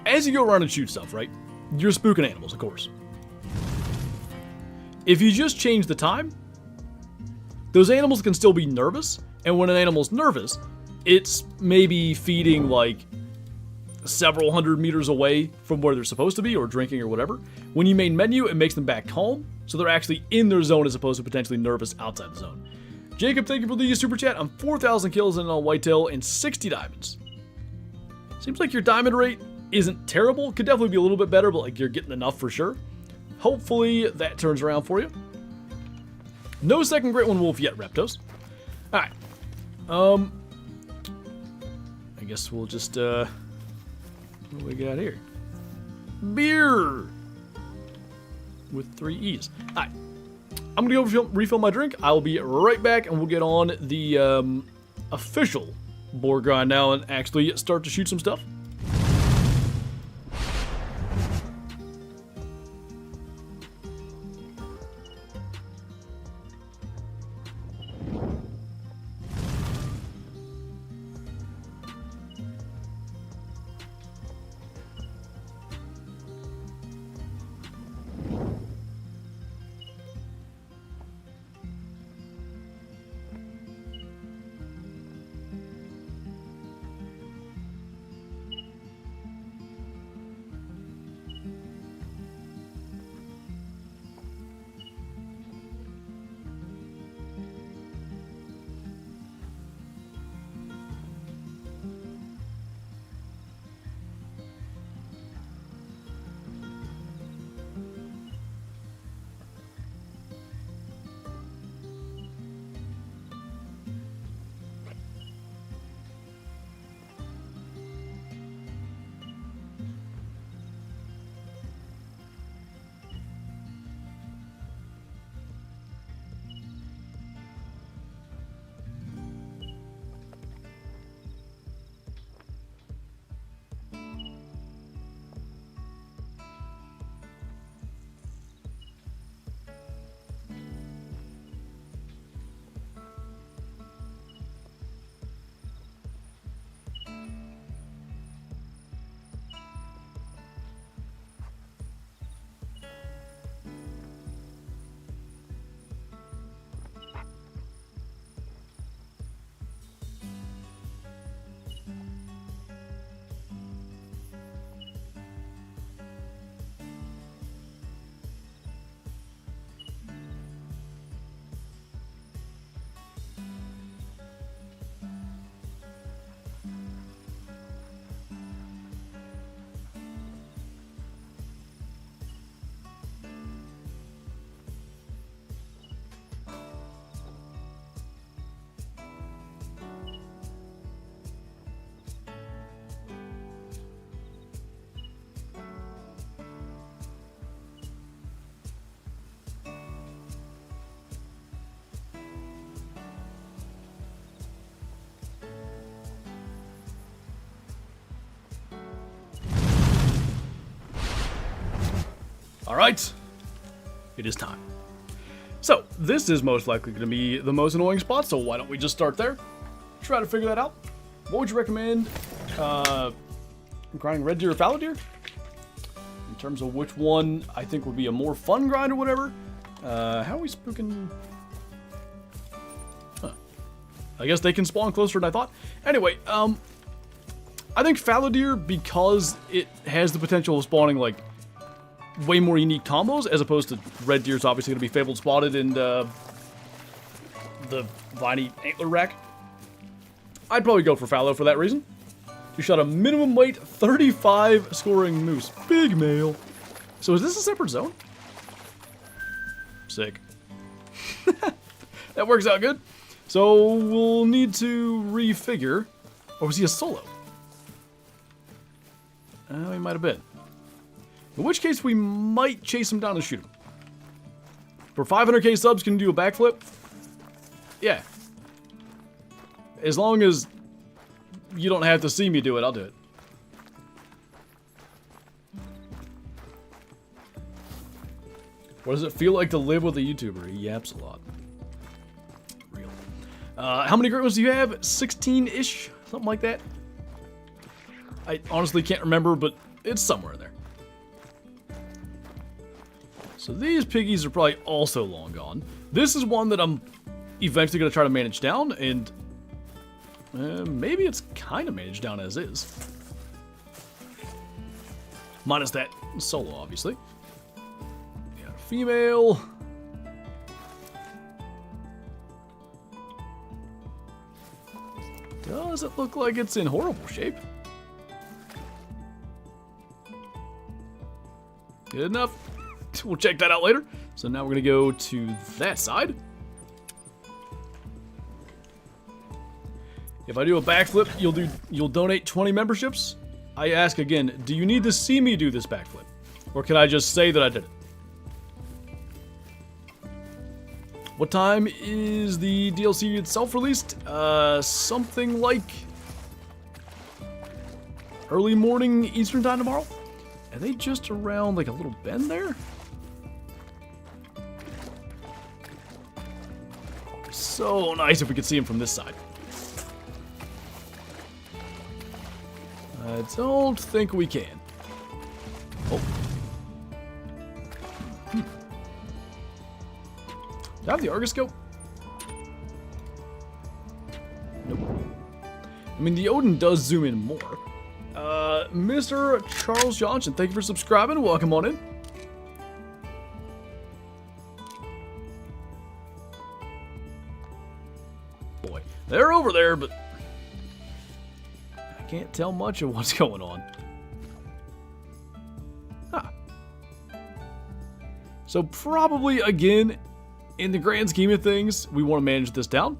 As you go around and shoot stuff, right? You're spooking animals, of course. If you just change the time, those animals can still be nervous, and when an animal's nervous, it's maybe feeding, like, several hundred meters away from where they're supposed to be, or drinking, or whatever. When you main menu, it makes them back calm, so they're actually in their zone as opposed to potentially nervous outside the zone. Jacob, thank you for the super chat. I'm 4,000 kills in on whitetail and 60 diamonds. Seems like your diamond rate isn't terrible. Could definitely be a little bit better, but like you're getting enough for sure. Hopefully that turns around for you. No second great one wolf yet, Reptos. Alright. I guess we'll just, what do we got here? Beer! With 3 E's. Alright. I'm gonna go refill my drink. I'll be right back, and we'll get on the, official boar grind now and actually start to shoot some stuff. Alright, it is time. So, this is most likely going to be the most annoying spot, so why don't we just start there? Try to figure that out. What would you recommend? Grinding red deer or fallow deer? In terms of which one I think would be a more fun grind or whatever. How are we spooking? Huh. I guess they can spawn closer than I thought. Anyway, I think fallow deer, because it has the potential of spawning like way more unique combos, as opposed to red deer's obviously going to be fabled spotted and the viney antler rack. I'd probably go for fallow for that reason. You shot a minimum weight 35 scoring moose. Big male. So is this a separate zone? Sick. That works out good. So we'll need to refigure. Or was he a solo? He might have been. In which case we might chase him down and shoot him. For 500k subs, can you do a backflip? Yeah. As long as you don't have to see me do it, I'll do it. What does it feel like to live with a YouTuber? He yaps a lot. Real. How many great ones do you have? 16-ish? Something like that? I honestly can't remember, but it's somewhere in there. So these piggies are probably also long gone. This is one that I'm eventually going to try to manage down, and maybe it's kind of managed down as is. Minus that solo, obviously. Got a female. Does it look like it's in horrible shape? Good enough. We'll check that out later. So now we're going to go to that side. If I do a backflip, you'll donate 20 memberships. I ask again, do you need to see me do this backflip? Or can I just say that I did it? What time is the DLC itself released? Something like early morning Eastern time tomorrow? Are they just around like a little bend there? So nice if we could see him from this side. I don't think we can. Oh. Do I have the Argoscope? Nope. I mean, the Odin does zoom in more. Mr. Charles Johnson, thank you for subscribing. Welcome on in. Boy, they're over there, but I can't tell much of what's going on. Huh. So probably, again, in the grand scheme of things, we want to manage this down.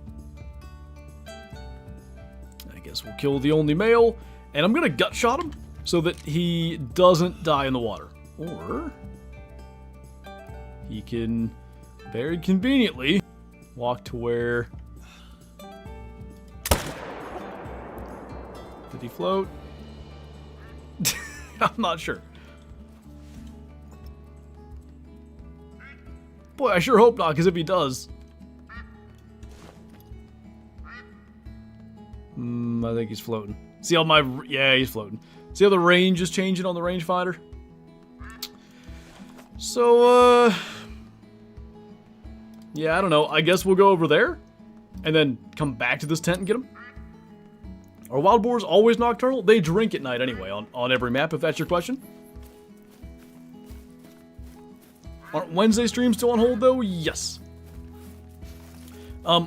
I guess we'll kill the only male, and I'm going to gut shot him so that he doesn't die in the water. Or he can very conveniently walk to where... Did he float? I'm not sure. Boy, I sure hope not, because if he does... I think he's floating. See how my... Yeah, he's floating. See how the range is changing on the rangefinder? So, yeah, I don't know. I guess we'll go over there and then come back to this tent and get him. Are wild boars always nocturnal? They drink at night anyway on every map, if that's your question. Aren't Wednesday streams still on hold, though? Yes. I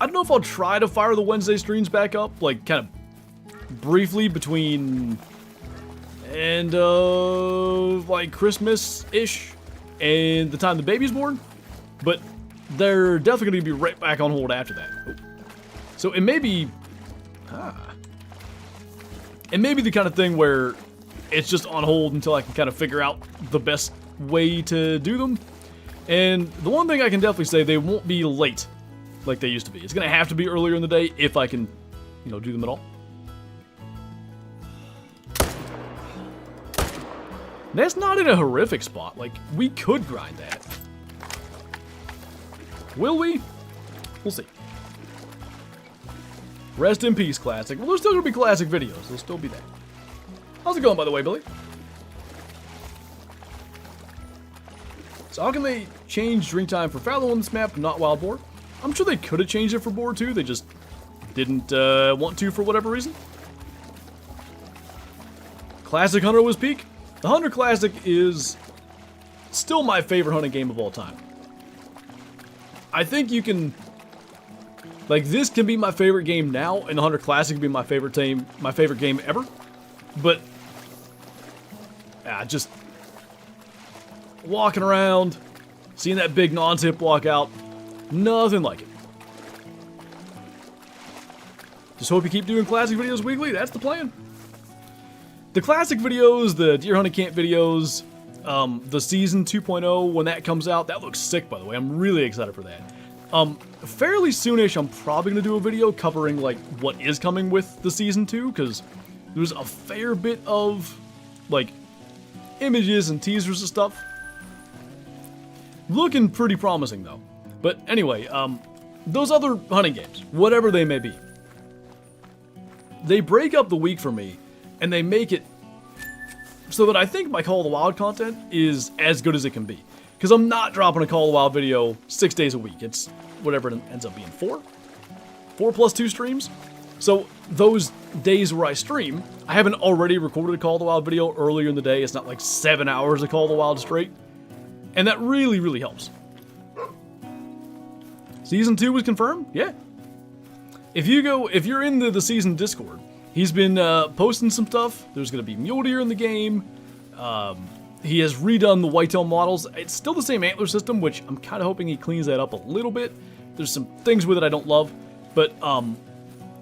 don't know if I'll try to fire the Wednesday streams back up, like, kind of briefly between end of, like, Christmas-ish and the time the baby's born. But they're definitely going to be right back on hold after that. Oh. So it may be... It may be the kind of thing where it's just on hold until I can kind of figure out the best way to do them. And the one thing I can definitely say, they won't be late like they used to be. It's going to have to be earlier in the day if I can, you know, do them at all. That's not in a horrific spot. Like, we could grind that. Will we? We'll see. Rest in peace, Classic. Well, there's still going to be Classic videos. There'll still be that. How's it going, by the way, Billy? So how can they change drink time for fallow on this map, not wild boar? I'm sure they could have changed it for boar too. They just didn't want to for whatever reason. Classic Hunter was peak. The Hunter Classic is still my favorite hunting game of all time. I think you can, like, this can be my favorite game now, and the Hunter Classic can be my favorite game ever. But just walking around, seeing that big non-tip walk out, nothing like it. Just hope you keep doing classic videos weekly. That's the plan. The classic videos, the deer hunting camp videos, the season 2.0, when that comes out, that looks sick, by the way. I'm really excited for that. Fairly soonish, I'm probably going to do a video covering, like, what is coming with the season 2, because there's a fair bit of, like, images and teasers and stuff. Looking pretty promising, though. But anyway, those other hunting games, whatever they may be, they break up the week for me, and they make it so that I think my Call of the Wild content is as good as it can be. Because I'm not dropping a Call of the Wild video 6 days a week. It's whatever it ends up being, 4? 4 plus 2 streams? So those days where I stream, I haven't already recorded a Call of the Wild video earlier in the day. It's not like 7 hours of Call of the Wild straight. And that really, really helps. Season 2 was confirmed? Yeah. If you're in the season Discord, he's been posting some stuff. There's going to be mule deer in the game. He has redone the whitetail models. It's still the same antler system, which I'm kind of hoping he cleans that up a little bit. There's some things with it I don't love, but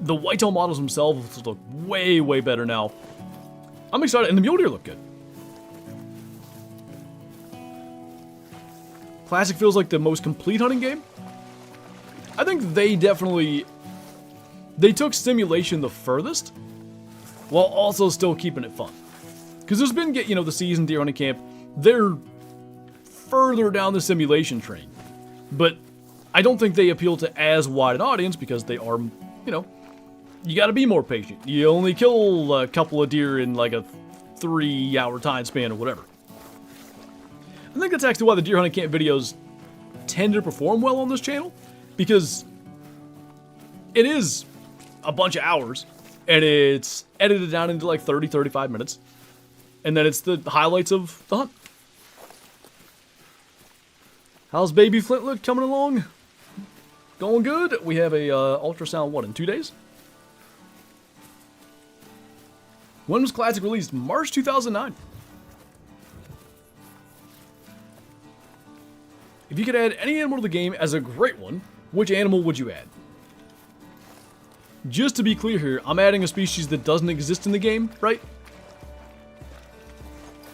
the whitetail models themselves look way, way better now. I'm excited, and the mule deer look good. Classic feels like the most complete hunting game. I think they took simulation the furthest, while also still keeping it fun. Because there's been, the season deer hunting camp, they're further down the simulation train. But I don't think they appeal to as wide an audience because they are, you gotta be more patient. You only kill a couple of deer in like a 3-hour time span or whatever. I think that's actually why the deer hunting camp videos tend to perform well on this channel, because it is a bunch of hours, and it's edited down into like 30-35 minutes, and then it's the highlights of the hunt. How's baby Flintlet coming along? Going good. We have a ultrasound, in 2 days? When was Classic released? March 2009. If you could add any animal to the game as a great one, which animal would you add? Just to be clear here, I'm adding a species that doesn't exist in the game, right?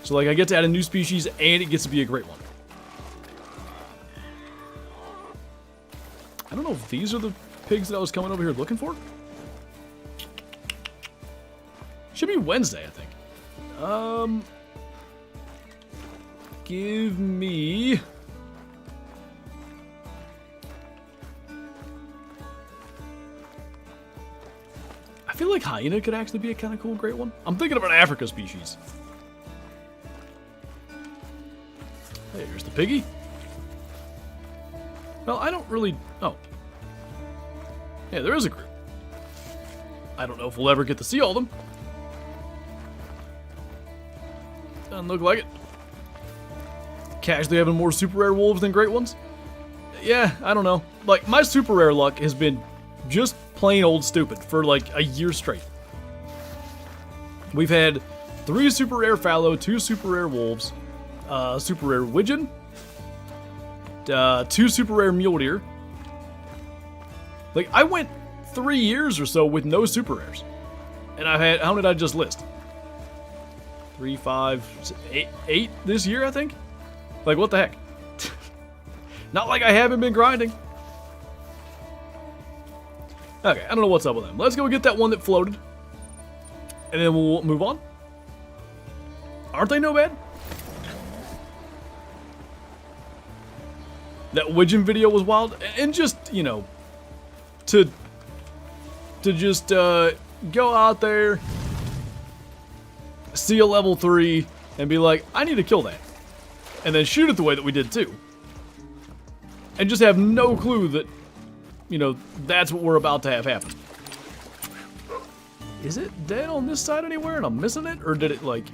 So like I get to add a new species and it gets to be a great one. I don't know if these are the pigs that I was coming over here looking for. Should be Wednesday, I think. Give me... I feel like hyena could actually be a kind of cool, great one. I'm thinking of an Africa species. Hey, here's the piggy. Well, I don't really... Oh. Yeah, there is a group. I don't know if we'll ever get to see all of them. Doesn't look like it. Casually having more super rare wolves than great ones? Yeah, I don't know. Like, my super rare luck has been just plain old stupid for like a year straight. We've had 3 super rare fallow, 2 super rare wolves, super rare widgeon, 2 super rare mule deer. Like, I went 3 years or so with no super rares. And I've had, how many did I just list? 3, 5, 8 this year, I think? Like, what the heck? Not like I haven't been grinding. Okay, I don't know what's up with them. Let's go get that one that floated. And then we'll move on. Aren't they no bad? That Widgeon video was wild, and just, you know, to just go out there, see a level 3, and be like, I need to kill that. And then shoot it the way that we did too. And just have no clue that, you know, that's what we're about to have happen. Is it dead on this side anywhere and I'm missing it? Or did it, like,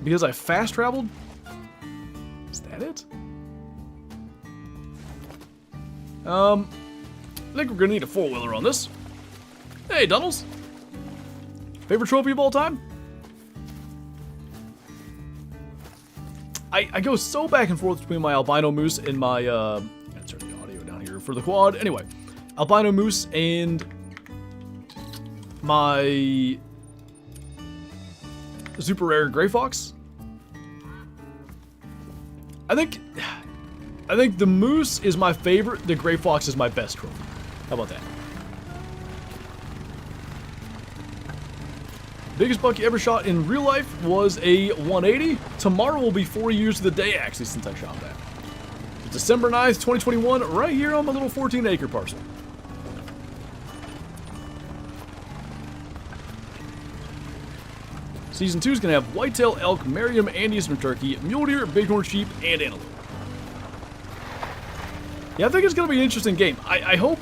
because I fast traveled? Is that it? I think we're gonna need a 4-wheeler on this. Hey, Dunnels. Favorite trophy of all time? I go so back and forth between my albino moose and my, let's turn the audio down here for the quad. Anyway, albino moose and my super rare gray fox. I think the moose is my favorite. The gray fox is my best trophy. How about that? Biggest buck you ever shot in real life was a 180. Tomorrow will be 4 years to the day, actually, since I shot that. It's December 9th, 2021, right here on my little 14-acre parcel. Season 2 is going to have whitetail, elk, Merriam, and eastern turkey, mule deer, bighorn sheep, and antelope. Yeah, I think it's going to be an interesting game. I hope,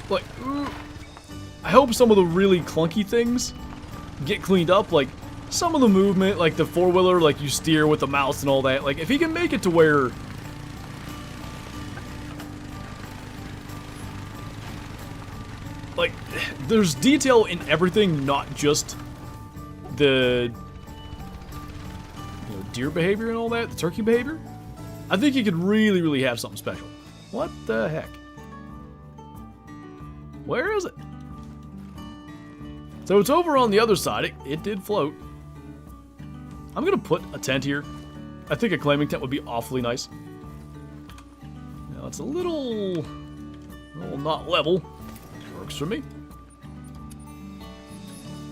like, I hope some of the really clunky things get cleaned up, like some of the movement, like the 4-wheeler, like you steer with the mouse and all that. Like, if he can make it to where, like, there's detail in everything, not just the, you know, deer behavior and all that, the turkey behavior. I think you could really, really have something special. What the heck? Where is it? So it's over on the other side. It did float. I'm going to put a tent here. I think a claiming tent would be awfully nice. Now it's a little not level. Works for me.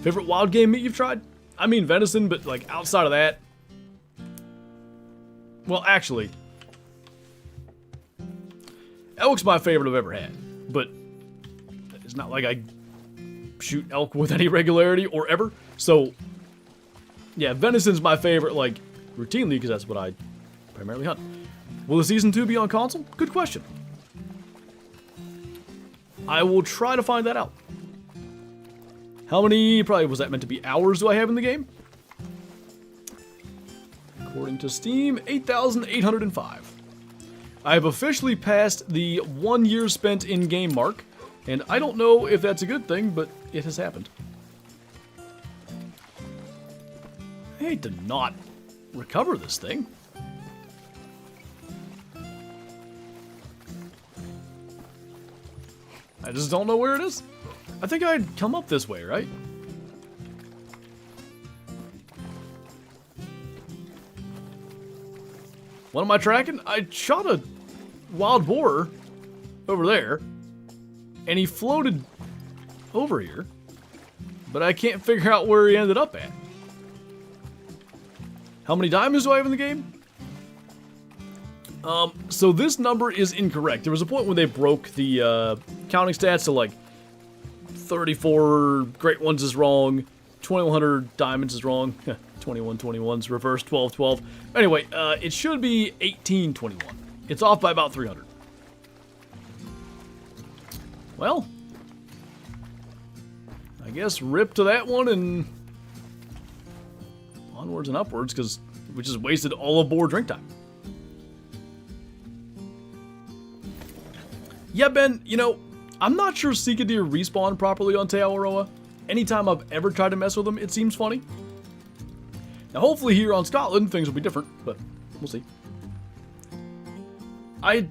Favorite wild game meat you've tried? I mean venison, but like outside of that. Well, actually, elk's my favorite I've ever had. But it's not like I shoot elk with any regularity or ever. So, yeah, venison's my favorite, like, routinely, because that's what I primarily hunt. Will the Season 2 be on console? Good question. I will try to find that out. How many, probably was that meant to be hours, do I have in the game? According to Steam, 8,805. I have officially passed the 1 year spent in-game mark, and I don't know if that's a good thing, but it has happened. I hate to not recover this thing. I just don't know where it is. I think I'd come up this way, right? What am I tracking? I shot a wild boar over there, and he floated over here, but I can't figure out where he ended up at. How many diamonds do I have in the game? So this number is incorrect. There was a point when they broke the counting stats to like 34 great ones is wrong, 2100 diamonds is wrong, 2121's reverse, 1212. Anyway, it should be 1821. It's off by about 300. Well, I guess rip to that one and onwards and upwards, because we just wasted all of Boar drink time. Yeah, Ben, you know, I'm not sure Sika deer respawn properly on Te Awaroa. Anytime I've ever tried to mess with them, it seems funny. Now, hopefully here on Scotland, things will be different, but we'll see. I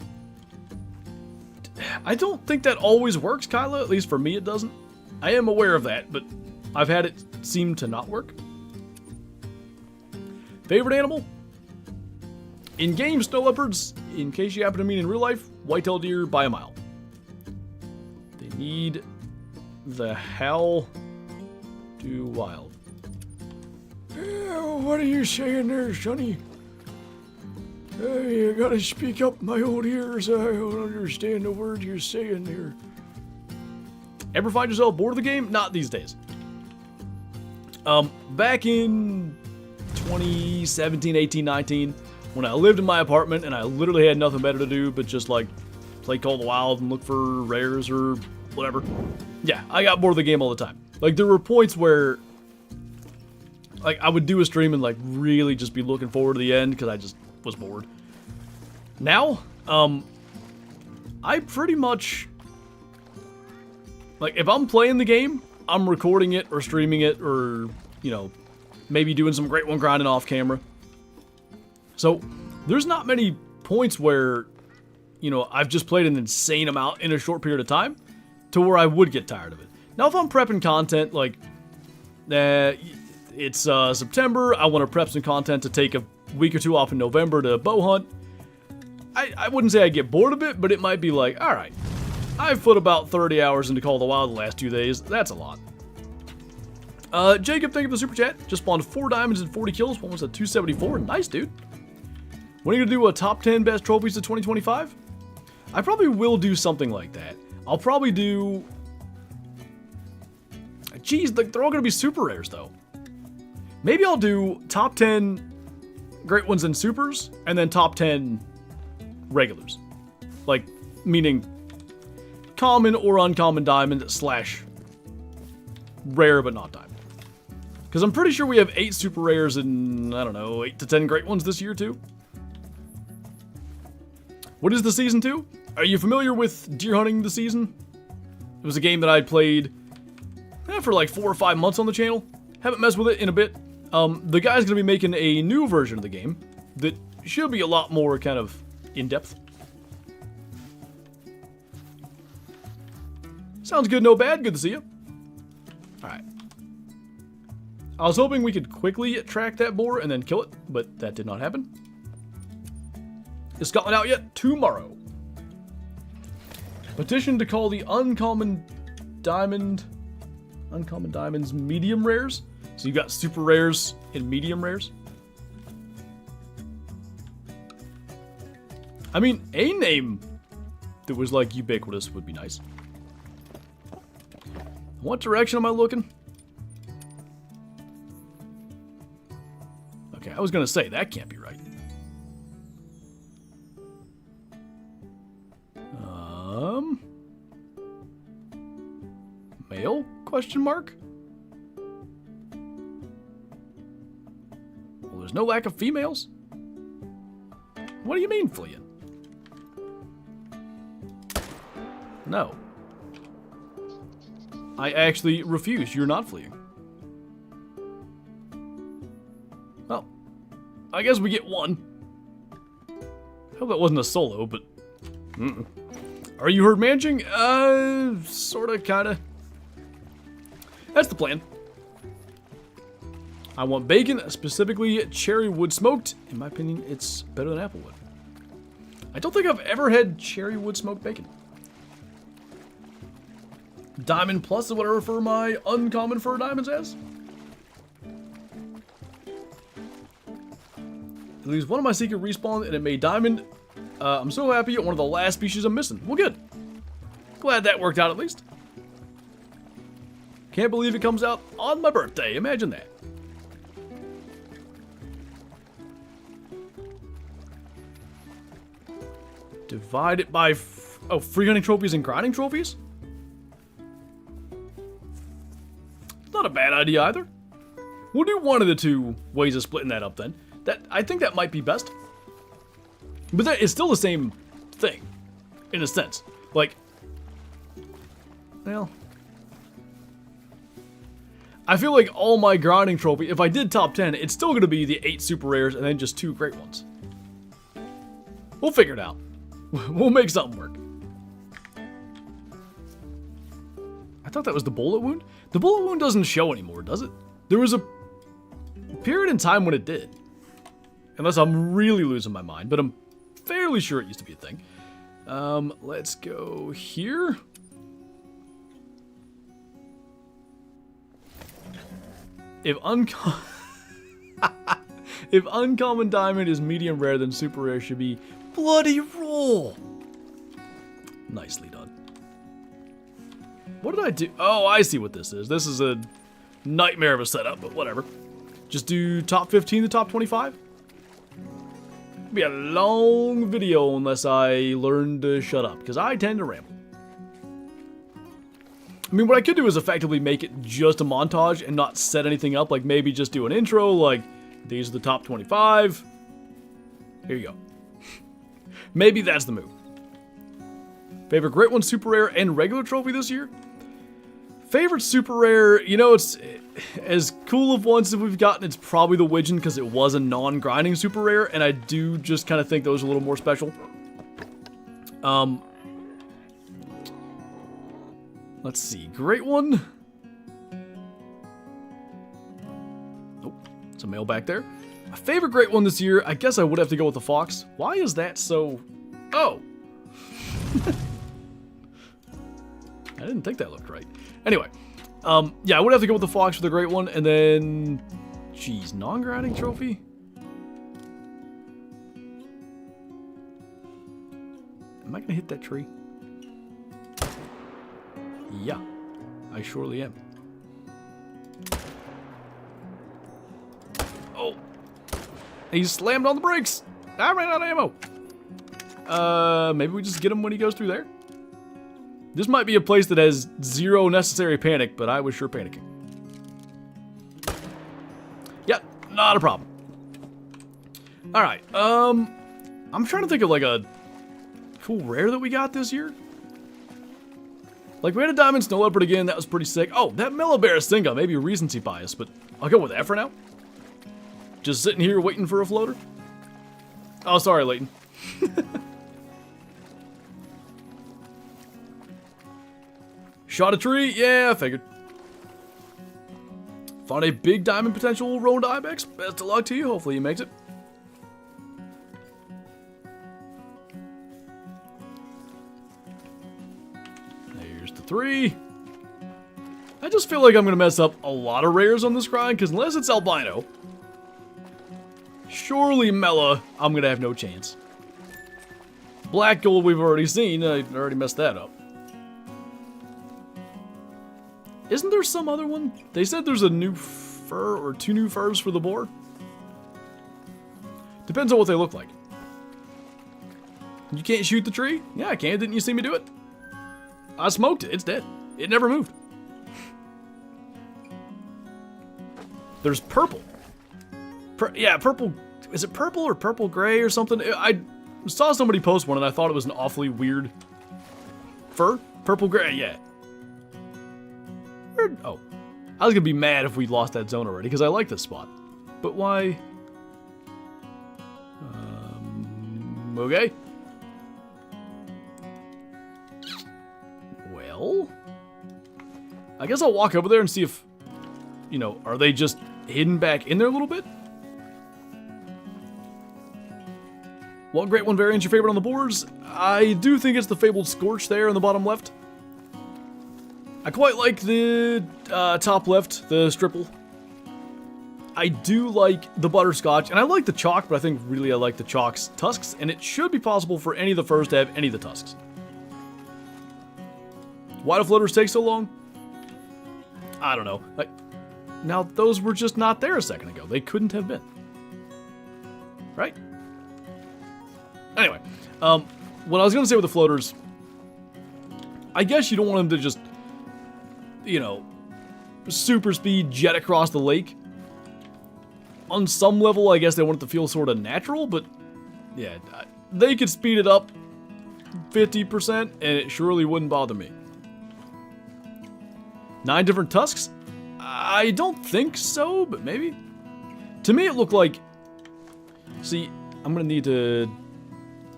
don't think that always works, Kyla. At least for me, it doesn't. I am aware of that, but I've had it seem to not work. Favorite animal? In-game, snow leopards. In case you happen to meet in real life, whitetail deer by a mile. They need the hell do wild. What are you saying there, Sonny? Hey, you gotta speak up my old ears. I don't understand the words you're saying here. Ever find yourself bored of the game? Not these days. Back in 2017, 18, 19, when I lived in my apartment and I literally had nothing better to do but just like play Call of the Wild and look for rares or whatever. Yeah, I got bored of the game all the time. Like, there were points where like I would do a stream and like really just be looking forward to the end because I just was bored. Now, I pretty much, like, if I'm playing the game, I'm recording it or streaming it or, you know, maybe doing some Great One grinding off camera. So, there's not many points where, you know, I've just played an insane amount in a short period of time to where I would get tired of it. Now, if I'm prepping content, like, it's September, I want to prep some content to take a week or two off in November to bow hunt, I wouldn't say I get bored of it, but it might be like, alright, I've put about 30 hours into Call of the Wild the last 2 days, that's a lot. Jacob, thank you for the super chat. Just spawned 4 diamonds and 40 kills, one was at 274, nice dude. When are you going to do a top 10 best trophies of 2025? I probably will do something like that. I'll probably do... Geez, they're all going to be super rares though. Maybe I'll do top 10 great ones and supers, and then top 10 regulars. Like, meaning common or uncommon diamond slash rare but not diamond. Because I'm pretty sure we have 8 super rares and, I don't know, 8 to 10 great ones this year too. What is the Season 2? Are you familiar with Deer Hunting the Season? It was a game that I played for like 4 or 5 months on the channel. Haven't messed with it in a bit. The guy's going to be making a new version of the game that should be a lot more kind of in-depth. Sounds good, no bad. Good to see you. Alright. I was hoping we could quickly track that boar and then kill it, but that did not happen. Is Scotland out yet? Tomorrow. Petition to call the uncommon diamonds medium rares. So you got super rares and medium rares. I mean, a name that was like ubiquitous would be nice. What direction am I looking? Okay, I was gonna say that can't be right. Male? Question mark? Well, there's no lack of females. What do you mean, fleeing? No. I actually refuse. You're not fleeing. Well, I guess we get one. I hope that wasn't a solo, but... Are you herd managing? Sorta, kinda. That's the plan. I want bacon, specifically cherry wood smoked. In my opinion, it's better than applewood. I don't think I've ever had cherry wood smoked bacon. Diamond Plus is what I refer my uncommon fur diamonds as. At least one of my secret respawned and it made diamond. I'm so happy, one of the last species I'm missing. Well, good. Glad that worked out at least. Can't believe it comes out on my birthday. Imagine that. Divide it by... free hunting trophies and grinding trophies? Not a bad idea either. We'll do one of the two ways of splitting that up then. I think that might be best. But that is still the same thing, in a sense. Like, well, I feel like all my grinding trophy, if I did top 10, it's still going to be the 8 super rares and then just 2 great ones. We'll figure it out. We'll make something work. I thought that was the bullet wound. The bullet wound doesn't show anymore, does it? There was a period in time when it did. Unless I'm really losing my mind, but I'm fairly sure it used to be a thing. Let's go here. If If uncommon diamond is medium rare, then super rare should be bloody roll. Nicely done. What did I do? Oh, I see what this is. This is a nightmare of a setup, but whatever. Just do top 15 to top 25. It'll be a long video unless I learn to shut up, because I tend to ramble. I mean, what I could do is effectively make it just a montage and not set anything up. Like, maybe just do an intro, like, these are the top 25. Here you go. Maybe that's the move. Favorite Great One, Super Rare, and Regular Trophy this year? Favorite Super Rare, you know, it's as cool of ones as we've gotten, it's probably the Widgeon, because it was a non-grinding Super Rare, and I do just kind of think those are a little more special. Let's see, Great One. Oh, it's a male back there. My favorite Great One this year, I guess I would have to go with the Fox. Why is that so... Oh! I didn't think that looked right. Anyway, yeah, I would have to go with the Fox for the Great One, and then... Geez, non-grinding trophy? Am I gonna hit that tree? Yeah, I surely am. Oh! He slammed on the brakes! I ran out of ammo! Maybe we just get him when he goes through there? This might be a place that has zero necessary panic, but I was sure panicking. Yep, not a problem. Alright, I'm trying to think of like a cool rare that we got this year. Like, we had a Diamond Snow Leopard again, that was pretty sick. Oh, that Mellow-Barrasinga, maybe a recency bias, but I'll go with that for now. Just sitting here waiting for a floater. Oh, sorry, Leighton. Shot a tree? Yeah, I figured. Found a big diamond potential Roan Ibex. Best of luck to you. Hopefully he makes it. There's the 3. I just feel like I'm going to mess up a lot of rares on this grind, because unless it's albino, surely Mela, I'm going to have no chance. Black gold we've already seen. I already messed that up. Isn't there some other one? They said there's a new fur or 2 new furs for the boar. Depends on what they look like. You can't shoot the tree? Yeah, I can. Didn't you see me do it? I smoked it. It's dead. It never moved. There's purple. Yeah, purple. Is it purple or purple gray or something? I saw somebody post one and I thought it was an awfully weird fur. Purple gray, yeah. Oh, I was gonna be mad if we lost that zone already because I like this spot. But why? Okay. Well, I guess I'll walk over there and see if, you know, are they just hidden back in there a little bit? What Great One variant's your favorite on the boards? I do think it's the Fabled Scorch there in the bottom left. I quite like the top left, the Stripple. I do like the Butterscotch, and I like the Chalk, but I think really I like the Chalk's tusks, and it should be possible for any of the furs to have any of the tusks. Why do floaters take so long? I don't know. Now, those were just not there a second ago. They couldn't have been. Right? Anyway, what I was going to say with the floaters, I guess you don't want them to just, you know, super speed jet across the lake. On some level, I guess they want it to feel sort of natural, but yeah, they could speed it up 50% and it surely wouldn't bother me. 9 different tusks? I don't think so, but maybe. To me, it looked like... See, I'm going to need to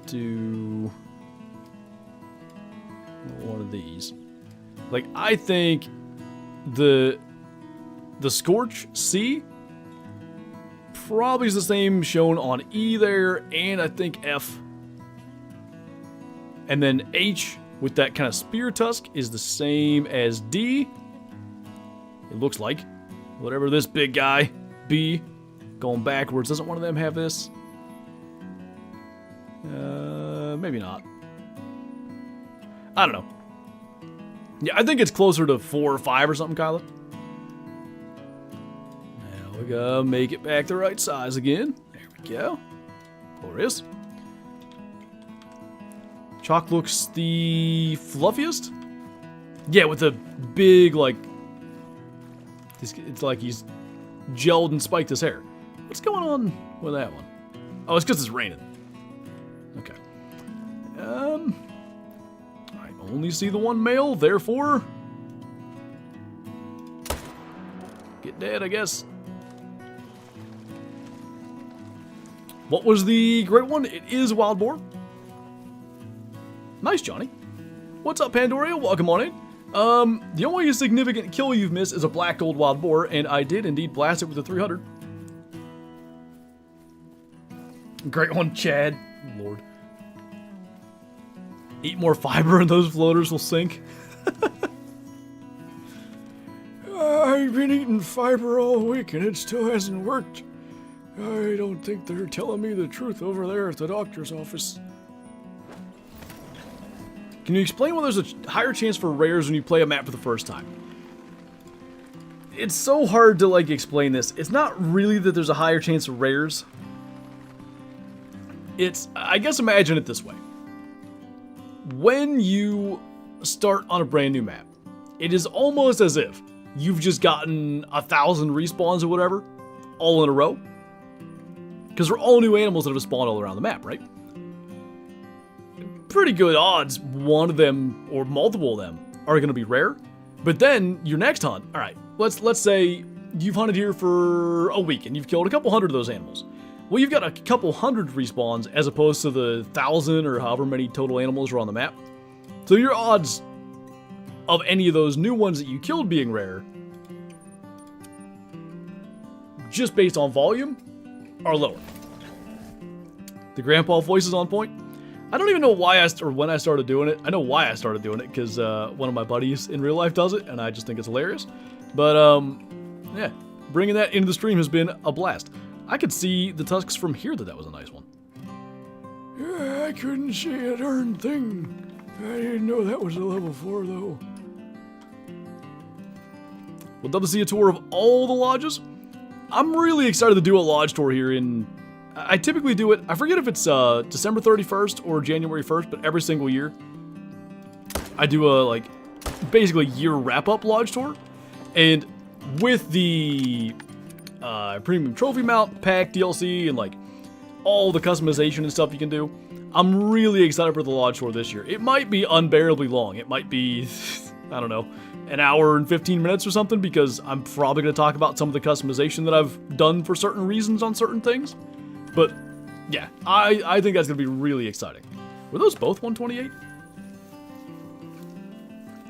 do one of these. Like, I think the Scorch C probably is the same shown on E there, and I think F. And then H with that kind of spear tusk is the same as D. It looks like. Whatever this big guy, B, Going backwards, doesn't one of them have this? Maybe not. I don't know. Yeah, I think it's closer to 4 or 5 or something, Kyla. Now we gotta make it back the right size again. There we go. Glorious. Chalk looks the fluffiest. Yeah, with the big, like... It's like he's gelled and spiked his hair. What's going on with that one? Oh, it's because it's raining. Okay. I only see the one male, therefore... Get dead, I guess. What was the great one? It is Wild Boar. Nice, Johnny. What's up, Pandoria? Welcome on in. The only significant kill you've missed is a black gold wild boar, and I did indeed blast it with a 300. Great one, Chad. Lord. Eat more fiber and those floaters will sink. I've been eating fiber all week and it still hasn't worked. I don't think they're telling me the truth over there at the doctor's office. Can you explain why there's a higher chance for rares when you play a map for the first time? It's so hard to, like, explain this. It's not really that there's a higher chance of rares. It's, I guess imagine it this way. When you start on a brand new map, it is almost as if you've just gotten 1,000 respawns or whatever, all in a row. Because they're all new animals that have spawned all around the map, right? Pretty good odds one of them or multiple of them are going to be rare. But then your next hunt, all right, let's say you've hunted here for a week and you've killed a couple hundred of those animals. Well, you've got a couple hundred respawns as opposed to the 1,000 or however many total animals are on the map. So your odds of any of those new ones that you killed being rare, just based on volume, are lower. The grandpa voice is on point. I don't even know why or when I started doing it. I know why I started doing it, because one of my buddies in real life does it, and I just think it's hilarious. But, yeah, bringing that into the stream has been a blast. I could see the tusks from here that was a nice one. Yeah, I couldn't see a darn thing. I didn't know that was a level 4, though. Would love to see a tour of all the lodges. I'm really excited to do a lodge tour here in... I typically do it, I forget if it's December 31st or January 1st, but every single year I do a, like, basically year wrap-up lodge tour. And with the premium trophy mount, pack, DLC, and, like, all the customization and stuff you can do, I'm really excited for the lodge tour this year. It might be unbearably long. It might be, I don't know, an hour and 15 minutes or something, because I'm probably going to talk about some of the customization that I've done for certain reasons on certain things. But, yeah, I think that's going to be really exciting. Were those both 128?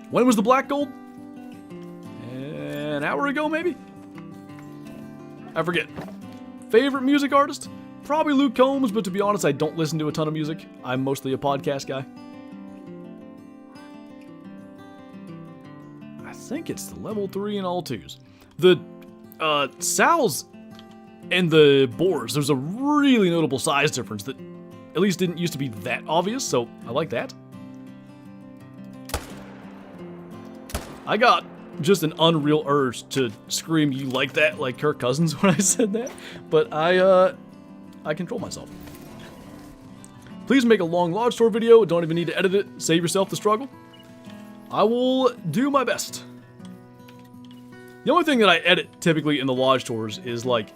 When was the black gold? An hour ago, maybe? I forget. Favorite music artist? Probably Luke Combs, but to be honest, I don't listen to a ton of music. I'm mostly a podcast guy. I think it's the level 3 and all 2s. The Sal's and the Boars, there's a really notable size difference that at least didn't used to be that obvious, so I like that. I got just an unreal urge to scream "you like that" like Kirk Cousins when I said that, but I control myself. Please make a long lodge tour video, don't even need to edit it, save yourself the struggle. I will do my best. The only thing that I edit typically in the lodge tours is, like,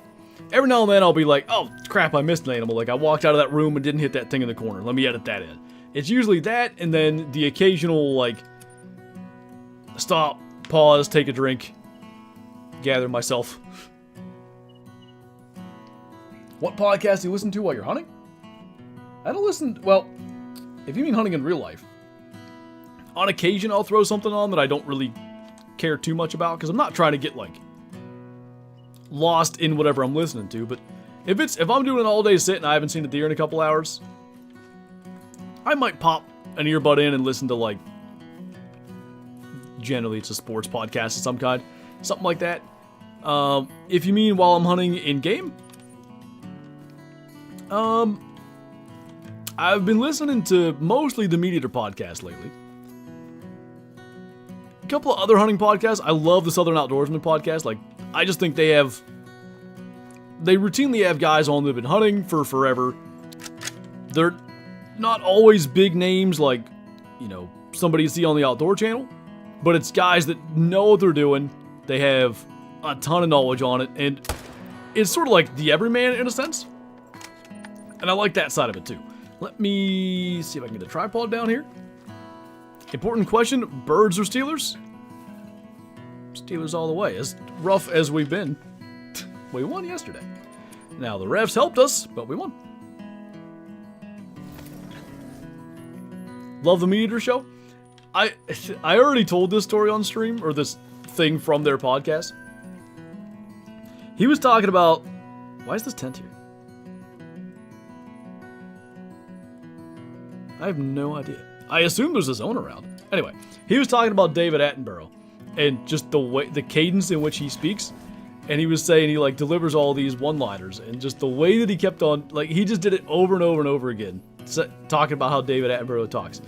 every now and then I'll be like, oh crap, I missed an animal, like I walked out of that room and didn't hit that thing in the corner, let me edit that in. It's usually that, and then the occasional, like, stop, pause, take a drink, gather myself. What podcast do you listen to while you're hunting? I don't listen, well, if you mean hunting in real life, on occasion I'll throw something on that I don't really care too much about, because I'm not trying to get, like, lost in whatever I'm listening to. But if I'm doing an all-day sit and I haven't seen a deer in a couple hours, I might pop an earbud in and listen to, like, generally it's a sports podcast of some kind, something like that. If you mean while I'm hunting in game, I've been listening to mostly the Meat Eater podcast lately. A couple of other hunting podcasts. I love the Southern Outdoorsman podcast. Like, I just think they routinely have guys on that have been hunting for forever. They're not always big names like, you know, somebody you see on the Outdoor Channel, but it's guys that know what they're doing. They have a ton of knowledge on it, and it's sort of like the everyman in a sense. And I like that side of it too. Let me see if I can get the tripod down here. Important question, birds or Steelers? Steelers all the way. As rough as we've been, we won yesterday. Now, the refs helped us, but we won. Love the Meat Eater show. I already told this story on stream, or this thing from their podcast. He was talking about, why is this tent here? I have no idea. I assume there's a zone around. Anyway, he was talking about David Attenborough and just the cadence in which he speaks. And he was saying he like delivers all these one-liners, and just the way that he kept on, like he just did it over and over and over again, talking about how David Attenborough talks.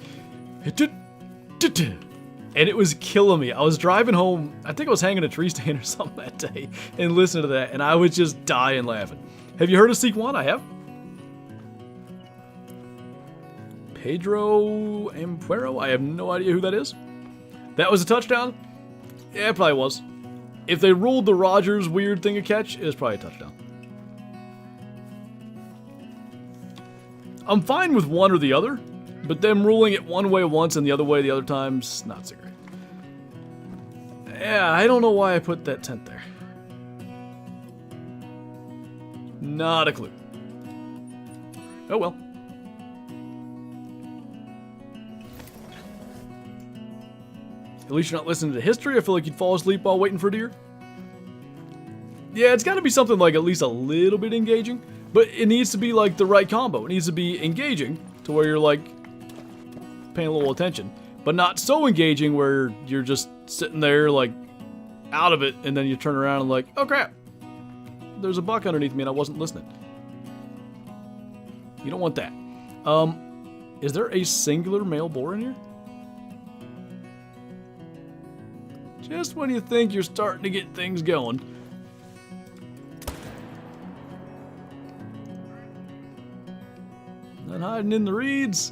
And it was killing me. I was driving home, I think I was hanging a tree stand or something that day, and listening to that, and I was just dying laughing. Have you heard of Seek One? I have. Pedro Ampuero? I have no idea who that is. That was a touchdown? Yeah, it probably was. If they ruled the Rodgers weird thing a catch, it was probably a touchdown. I'm fine with one or the other, but them ruling it one way once and the other way the other times, not so great. Yeah, I don't know why I put that tent there. Not a clue. Oh well. At least you're not listening to history. I feel like you'd fall asleep while waiting for deer. Yeah, it's got to be something like at least a little bit engaging, but it needs to be like the right combo. It needs to be engaging to where you're like paying a little attention, but not so engaging where you're just sitting there like out of it, and then you turn around and like, oh crap, there's a buck underneath me and I wasn't listening. You don't want that. Is there a singular male boar in here? Just when you think you're starting to get things going. Not hiding in the reeds.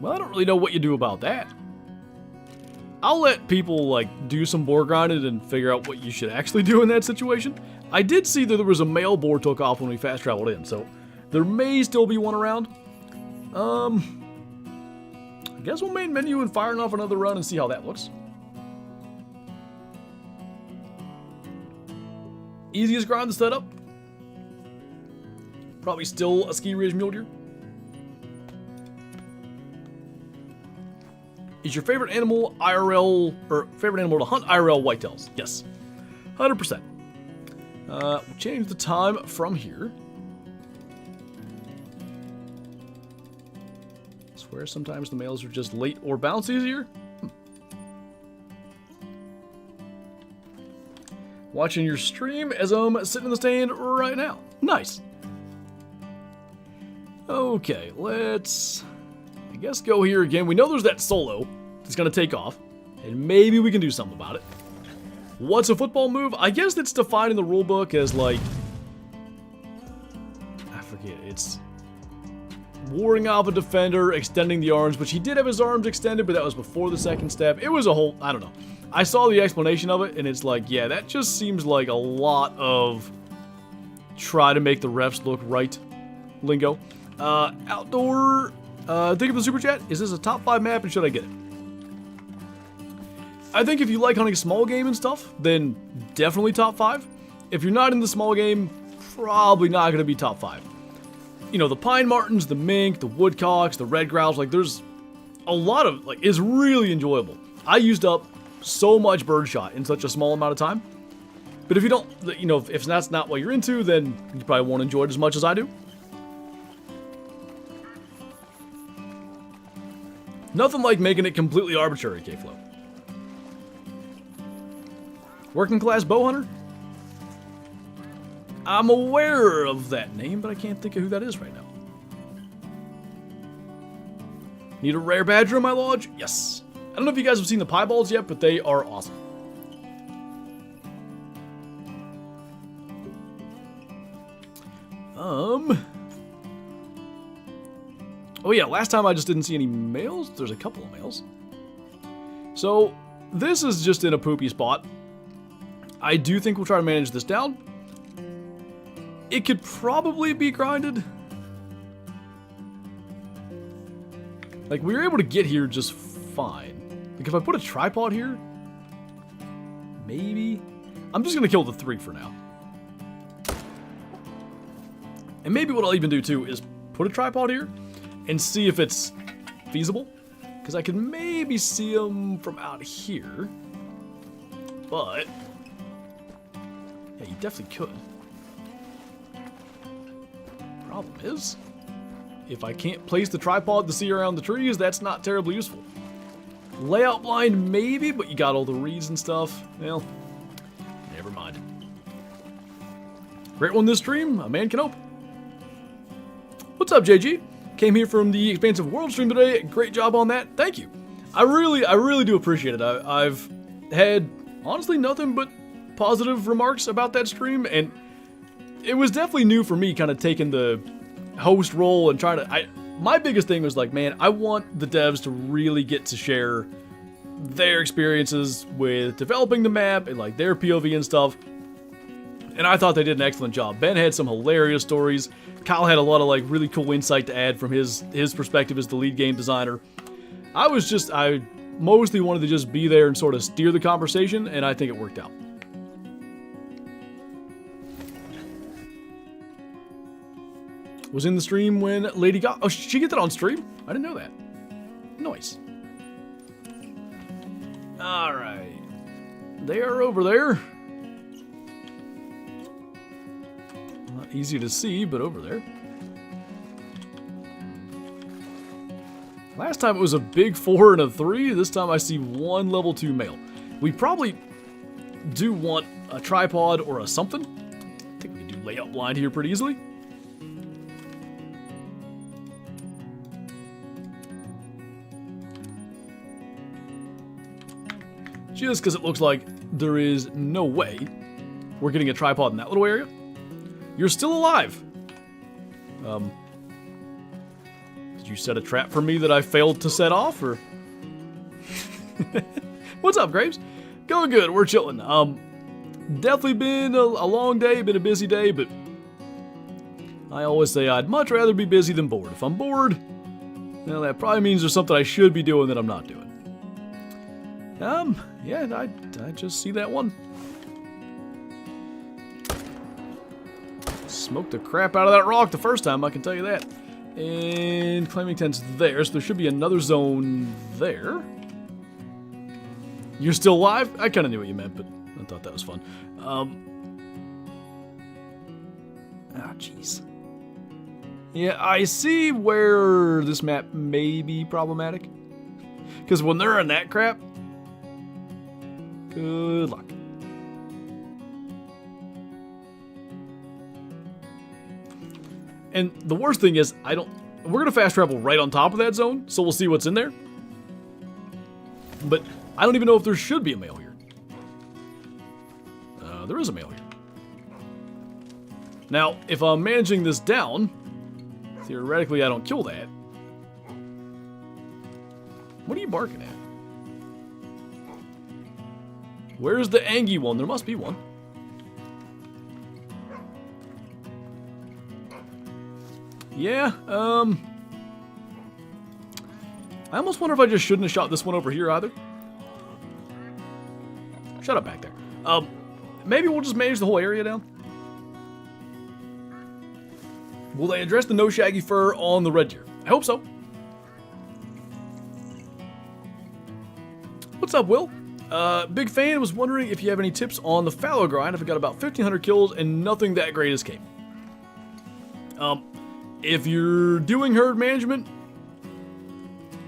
Well, I don't really know what you do about that. I'll let people like do some boar grinding and figure out what you should actually do in that situation. I did see that there was a male boar took off when we fast traveled in, so there may still be one around. I guess we'll main menu and firing off another run and see how that looks. Easiest grind to set up. Probably still a ski ridge mule deer. Is your favorite animal IRL, or favorite animal to hunt IRL whitetails? Yes, 100%. We'll change the time from here. Swear sometimes the males are just late or bounce easier. Watching your stream as I'm sitting in the stand right now. Nice. Okay, let's, I guess, go here again. We know there's that solo that's going to take off, and maybe we can do something about it. What's a football move? I guess it's defined in the rule book as like, I forget, it's warding off a defender, extending the arms, which he did have his arms extended, but that was before the second step. It was a whole, I don't know. I saw the explanation of it, and it's like, yeah, that just seems like a lot of try to make the refs look right lingo. Outdoor, think of the super chat. Is this a top 5 map, and should I get it? I think if you like hunting small game and stuff, then definitely top 5. If you're not in the small game, probably not going to be top 5. You know, the pine martens, the mink, the woodcocks, the red grouse, like there's a lot of, like, it's really enjoyable. I used up so much birdshot in such a small amount of time. But if you don't, you know, if that's not what you're into, then you probably won't enjoy it as much as I do. Nothing like making it completely arbitrary, K-Flow. Working class bow hunter? I'm aware of that name, but I can't think of who that is right now. Need a rare badger in my lodge? Yes. I don't know if you guys have seen the pieballs yet, but they are awesome. Oh yeah, last time I just didn't see any males. There's a couple of males. So, this is just in a poopy spot. I do think we'll try to manage this down. It could probably be grinded. Like, we were able to get here just fine. Like, if I put a tripod here, maybe. I'm just going to kill the 3 for now. And maybe what I'll even do, too, is put a tripod here and see if it's feasible. Because I can maybe see them from out here. But yeah, you definitely could. Problem is, if I can't place the tripod to see around the trees, that's not terribly useful. Layout blind, maybe, but you got all the reeds and stuff. Well, never mind. Great one this stream. A man can hope. What's up, JG? Came here from the Expansive World stream today. Great job on that. Thank you. I really do appreciate it. I've had, honestly, nothing but positive remarks about that stream, and it was definitely new for me, kind of taking the host role and trying to... My biggest thing was like, man, I want the devs to really get to share their experiences with developing the map and like their POV and stuff. And I thought they did an excellent job. Ben had some hilarious stories. Kyle had a lot of like really cool insight to add from his perspective as the lead game designer. I mostly wanted to just be there and sort of steer the conversation, and I think it worked out. Was in the stream when Lady got... Oh, she get that on stream? I didn't know that. Nice. Alright. They are over there. Not easy to see, but over there. Last time it was a big 4 and a 3. This time I see 1 level 2 male. We probably do want a tripod or a something. I think we can do layout blind here pretty easily. Just because it looks like there is no way we're getting a tripod in that little area. You're still alive. Did you set a trap for me that I failed to set off, or? What's up, Graves? Going good, we're chilling. Definitely been a long day, been a busy day, but I always say I'd much rather be busy than bored. If I'm bored, well, that probably means there's something I should be doing that I'm not doing. Yeah, I just see that one. Smoked the crap out of that rock the first time, I can tell you that. And claiming tent's there, so there should be another zone there. You're still alive? I kind of knew what you meant, but I thought that was fun. Jeez. Yeah, I see where this map may be problematic. Because when they're in that crap, good luck. And the worst thing is, we're gonna fast travel right on top of that zone, so we'll see what's in there. But I don't even know if there should be a male here. There is a male here. Now, if I'm managing this down, theoretically I don't kill that. What are you barking at? Where's the Angie one? There must be one. Yeah, I almost wonder if I just shouldn't have shot this one over here either. Shut up back there. Maybe we'll just manage the whole area down. Will they address the no shaggy fur on the red deer? I hope so. What's up, Will? Big fan, was wondering if you have any tips on the fallow grind. I've got about 1,500 kills and nothing that great has came. If you're doing herd management,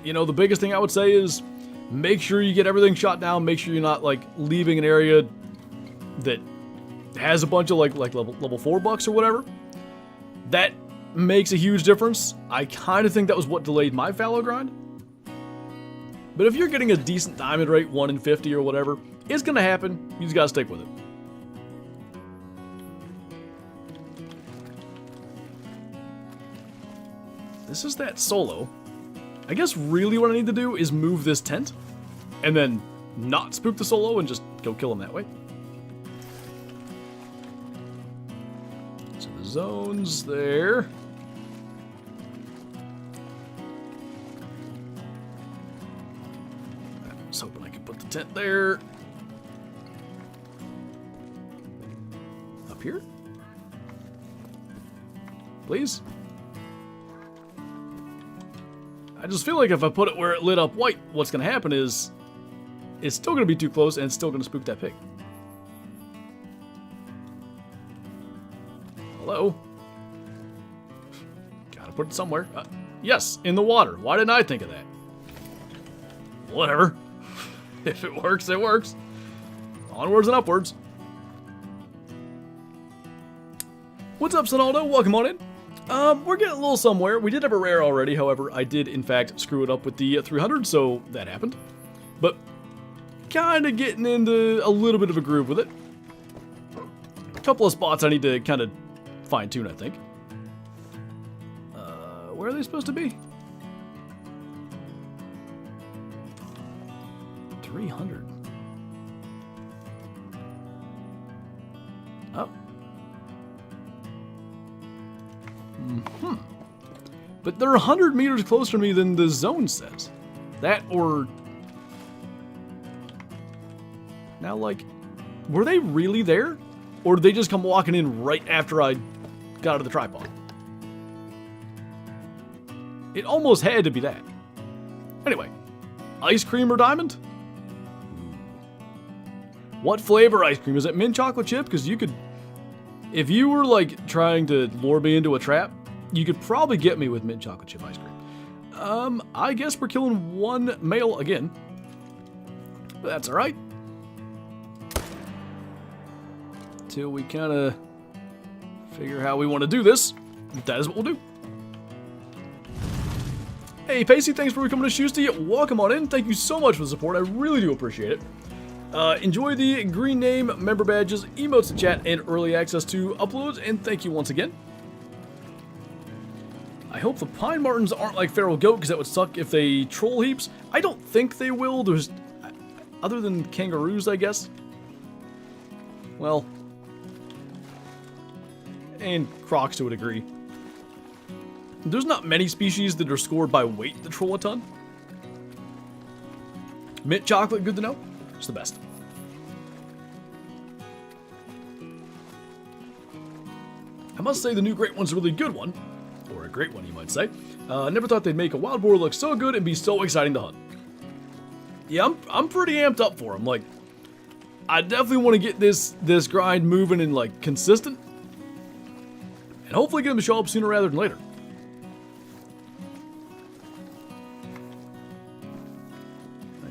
you know, the biggest thing I would say is make sure you get everything shot down. Make sure you're not, like, leaving an area that has a bunch of like level 4 bucks or whatever, that makes a huge difference. I kind of think that was what delayed my fallow grind. But if you're getting a decent diamond rate, 1 in 50 or whatever, it's going to happen. You just got to stick with it. This is that solo. I guess really what I need to do is move this tent and then not spook the solo and just go kill him that way. So the zone's there. I was hoping I could put the tent there. Up here? Please? I just feel like if I put it where it lit up white, what's going to happen is it's still going to be too close and it's still going to spook that pig. Hello? Gotta put it somewhere. Yes, in the water. Why didn't I think of that? Whatever. If it works, it works. Onwards and upwards. What's up, Sonaldo? Welcome on in. We're getting a little somewhere. We did have a rare already, however, I did in fact screw it up with the 300, so that happened. But kind of getting into a little bit of a groove with it. A couple of spots I need to kind of fine-tune, I think. Where are they supposed to be? 300. Oh. But they're 100 meters closer to me than the zone says. That or... Now, like, were they really there? Or did they just come walking in right after I got out of the tripod? It almost had to be that. Anyway, ice cream or diamond? What flavor ice cream? Is it mint chocolate chip? Because you could... If you were, like, trying to lure me into a trap, you could probably get me with mint chocolate chip ice cream. I guess we're killing one male again. But that's alright. Till we kind of figure how we want to do this. That is what we'll do. Hey, Pacey, thanks for coming to Shoesty. Welcome on in. Thank you so much for the support. I really do appreciate it. Enjoy the green name, member badges, emotes in chat, and early access to uploads, and thank you once again. I hope the Pine Martens aren't like Feral Goat, because that would suck if they troll heaps. I don't think they will. There's... Other than kangaroos, I guess. Well... And crocs to a degree. There's not many species that are scored by weight that troll a ton. Mint chocolate, good to know. It's the best. I must say the new Great One's a really good one. Or a great one, you might say. Never thought they'd make a wild boar look so good and be so exciting to hunt. Yeah, I'm pretty amped up for them. Like, I definitely want to get this grind moving and, like, consistent. And hopefully get them to show up sooner rather than later.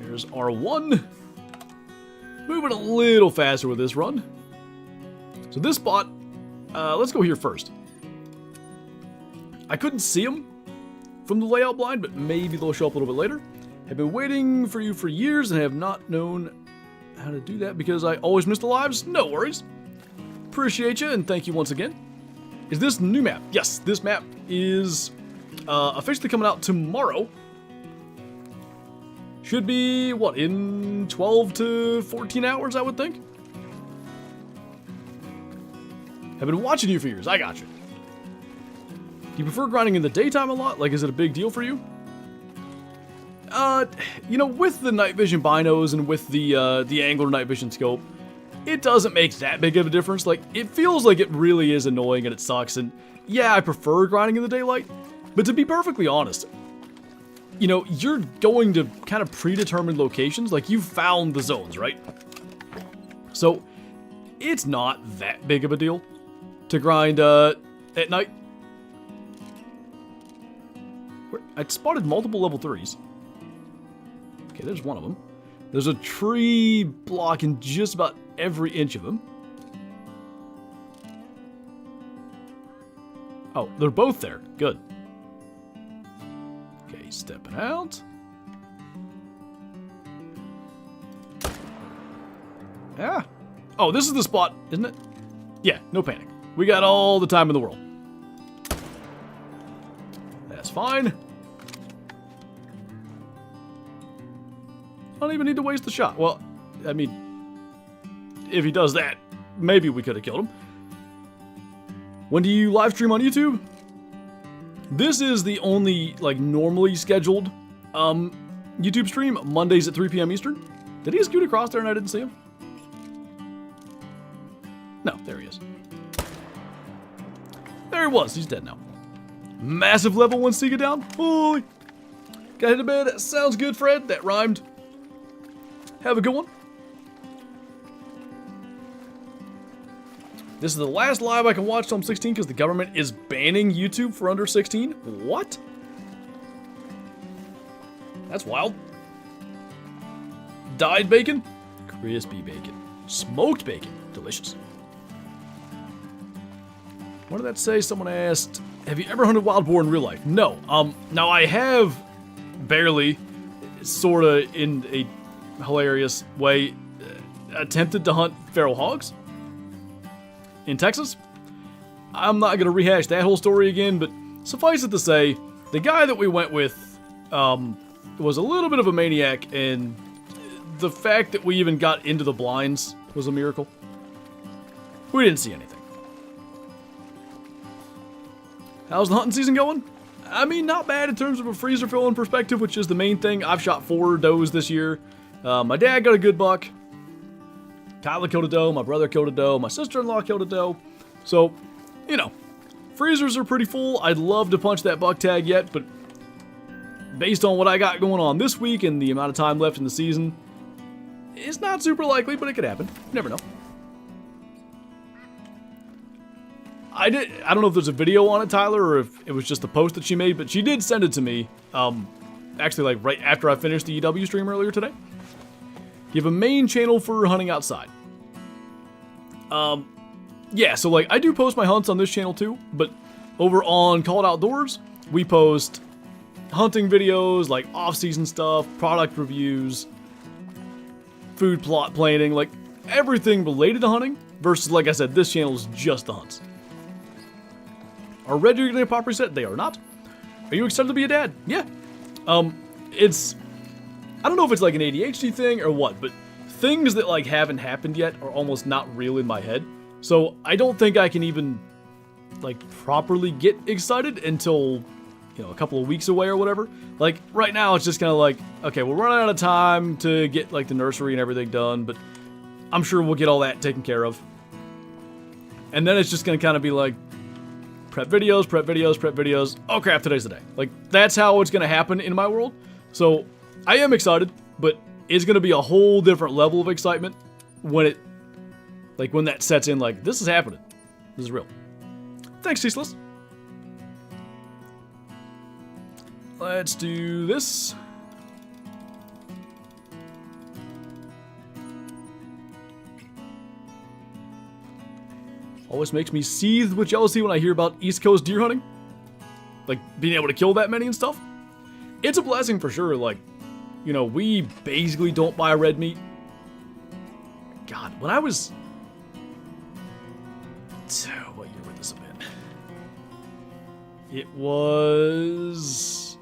There's R1. Moving a little faster with this run. So this spot, let's go here first. I couldn't see them from the layout blind, but maybe they'll show up a little bit later. Have been waiting for you for years and have not known how to do that because I always miss the lives. No worries. Appreciate you and thank you once again. Is this new map? Yes, this map is officially coming out tomorrow. Should be, what, in 12 to 14 hours, I would think? I've been watching you for years. I got you. Do you prefer grinding in the daytime a lot? Like, is it a big deal for you? You know, with the night vision binos and with the angler night vision scope, it doesn't make that big of a difference. Like, it feels like it really is annoying and it sucks. And yeah, I prefer grinding in the daylight. But to be perfectly honest, you know, you're going to kind of predetermined locations. Like, you found the zones, right? So, it's not that big of a deal to grind at night. I spotted multiple level 3s. Okay, there's one of them. There's a tree blocking just about every inch of them. Oh, they're both there. Good. Okay, stepping out. Yeah. Oh, this is the spot, isn't it? Yeah, no panic. We got all the time in the world. That's fine. I don't even need to waste the shot. Well, I mean, if he does that, maybe we could have killed him. When do you live stream on YouTube? This is the only, like, normally scheduled YouTube stream, Mondays at 3 p.m. Eastern. Did he scoot across there and I didn't see him? No, there he is. There he was. He's dead now. Massive level 1 Sega down. Holy. Got hit to bed. Sounds good, Fred. That rhymed. Have a good one. This is the last live I can watch till I'm 16 because the government is banning YouTube for under 16. What? That's wild. Dyed bacon. Crispy bacon. Smoked bacon. Delicious. What did that say? Someone asked, have you ever hunted wild boar in real life? No. Now I have barely, sorta in a hilarious way, attempted to hunt feral hogs in Texas. I'm not going to rehash that whole story again, but suffice it to say, the guy that we went with was a little bit of a maniac, and the fact that we even got into the blinds was a miracle. We didn't see anything. How's the hunting season going? I mean, not bad in terms of a freezer filling perspective, which is the main thing. I've shot 4 does this year. My dad got a good buck. Tyler killed a doe. My brother killed a doe. My sister-in-law killed a doe. So, you know, freezers are pretty full. I'd love to punch that buck tag yet, but based on what I got going on this week and the amount of time left in the season, it's not super likely, but it could happen. You never know. I don't know if there's a video on it, Tyler, or if it was just a post that she made, but she did send it to me, actually, like, right after I finished the EW stream earlier today. You have a main channel for hunting outside. Yeah, so, like, I do post my hunts on this channel, too, but over on Call It Outdoors, we post hunting videos, like, off-season stuff, product reviews, food plot planning, like, everything related to hunting, versus, like I said, this channel is just the hunts. Are Red Deer gonna pop reset? They are not. Are you excited to be a dad? Yeah. It's, I don't know if it's like an ADHD thing or what, but things that like haven't happened yet are almost not real in my head. So I don't think I can even like properly get excited until, you know, a couple of weeks away or whatever. Like right now it's just kind of like, okay, we're running out of time to get like the nursery and everything done, but I'm sure we'll get all that taken care of. And then it's just gonna kind of be like, prep videos, prep videos, prep videos. Oh crap, today's the day. Like, that's how it's gonna happen in my world. So, I am excited, but it's gonna be a whole different level of excitement when it, like, when that sets in, like, this is happening. This is real. Thanks, Ceaseless. Let's do this. Always makes me seethe with jealousy when I hear about East Coast deer hunting. Like, being able to kill that many and stuff. It's a blessing for sure. Like, you know, we basically don't buy red meat. God, when I was... What year would this have been? It was...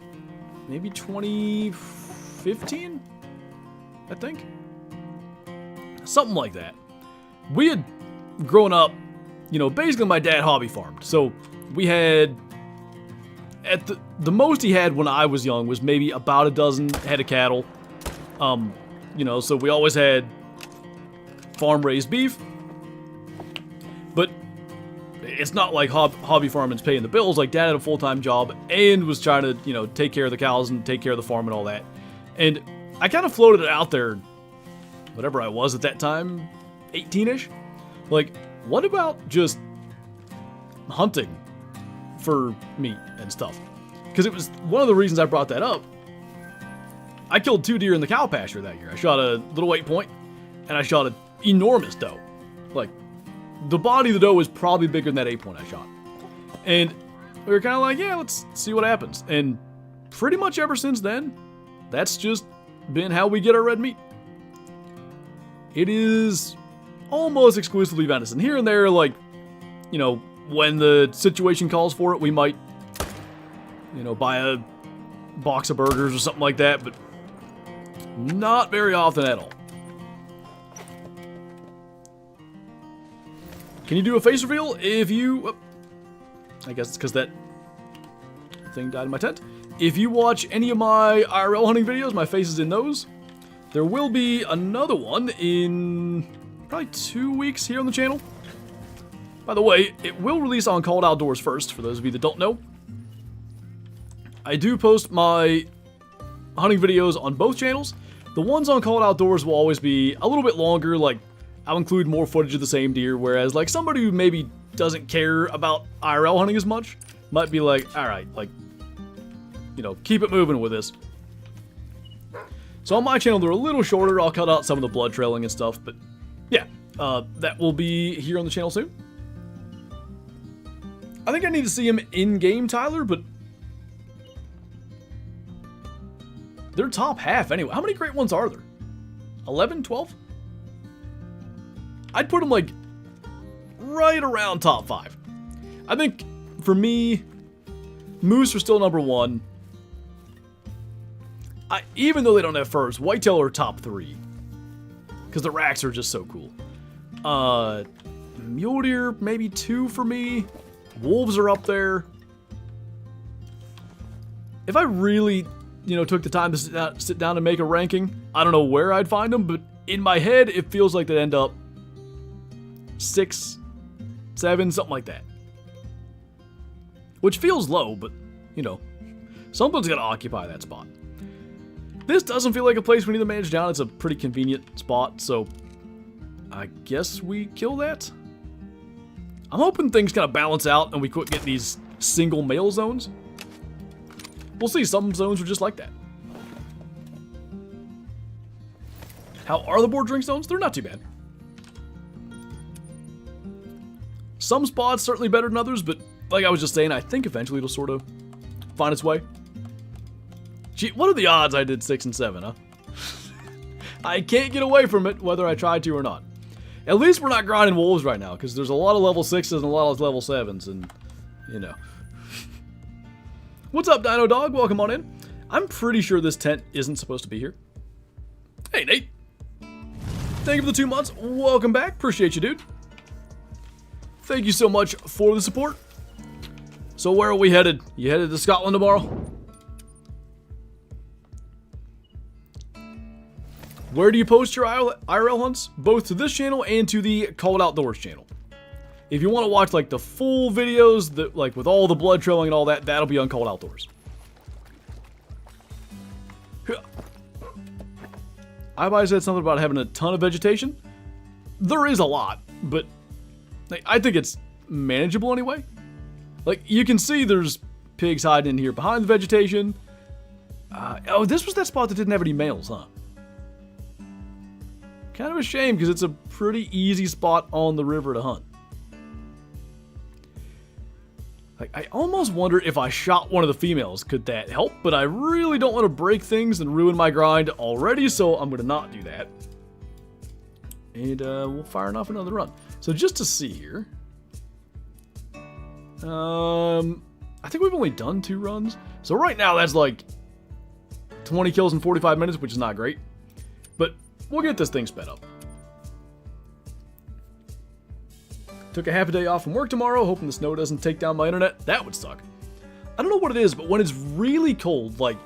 maybe 2015? I think? Something like that. We had grown up, you know, basically my dad hobby farmed. So we had, at the most he had when I was young was maybe about a dozen head of cattle. You know, so we always had farm raised beef. But it's not like hobby farming's paying the bills. Like dad had a full-time job and was trying to, you know, take care of the cows and take care of the farm and all that. And I kind of floated it out there, whatever I was at that time, 18-ish. Like, what about just hunting for meat and stuff? Because it was one of the reasons I brought that up. I killed 2 deer in the cow pasture that year. I shot a little 8-point, and I shot an enormous doe. Like, the body of the doe was probably bigger than that 8-point I shot. And we were kind of like, yeah, let's see what happens. And pretty much ever since then, that's just been how we get our red meat. It is almost exclusively venison. Here and there, like, you know, when the situation calls for it, we might, you know, buy a box of burgers or something like that, but not very often at all. Can you do a face reveal if you... I guess it's because that thing died in my tent. If you watch any of my IRL hunting videos, my face is in those. There will be another one in probably 2 weeks here on the channel. By the way, it will release on Called Outdoors first, for those of you that don't know. I do post my hunting videos on both channels. The ones on Called Outdoors will always be a little bit longer, like I'll include more footage of the same deer, whereas like somebody who maybe doesn't care about IRL hunting as much might be like, alright, like, you know, keep it moving with this. So on my channel, they're a little shorter. I'll cut out some of the blood trailing and stuff, but yeah, that will be here on the channel soon. I think I need to see him in-game, Tyler, but they're top half anyway. How many great ones are there? 11, 12? I'd put them like right around top 5. I think for me, moose are still number 1. Even though they don't have furs, whitetail are top 3. Because the racks are just so cool. Mule deer, maybe 2 for me. Wolves are up there. If I really, you know, took the time to sit down and make a ranking, I don't know where I'd find them, but in my head, it feels like they'd end up 6, 7, something like that. Which feels low, but, you know, something's got to occupy that spot. This doesn't feel like a place we need to manage down. It's a pretty convenient spot, so I guess we kill that. I'm hoping things kind of balance out and we quit getting these single male zones. We'll see. Some zones are just like that. How are the boar drink zones? They're not too bad. Some spots certainly better than others, but like I was just saying, I think eventually it'll sort of find its way. Gee, what are the odds I did 6 and 7, huh? I can't get away from it, whether I tried to or not. At least we're not grinding wolves right now, because there's a lot of level 6s and a lot of level 7s, and, you know. What's up, Dino Dog? Welcome on in. I'm pretty sure this tent isn't supposed to be here. Hey, Nate. Thank you for the 2 months. Welcome back. Appreciate you, dude. Thank you so much for the support. So where are we headed? You headed to Scotland tomorrow? Where do you post your IRL hunts? Both to this channel and to the Called Outdoors channel. If you want to watch like the full videos, that like with all the blood trailing and all that, that'll be on Called Outdoors. I said something about having a ton of vegetation. There is a lot, but I think it's manageable anyway. Like, you can see there's pigs hiding in here behind the vegetation. Oh, this was that spot that didn't have any males, huh? Kind of a shame, because it's a pretty easy spot on the river to hunt. Like, I almost wonder if I shot one of the females, could that help? But I really don't want to break things and ruin my grind already, so I'm going to not do that. And we'll fire off another run. So just to see here. I think we've only done 2 runs. So right now that's like 20 kills in 45 minutes, which is not great. But we'll get this thing sped up. Took a half a day off from work tomorrow, hoping the snow doesn't take down my internet. That would suck. I don't know what it is, but when it's really cold, like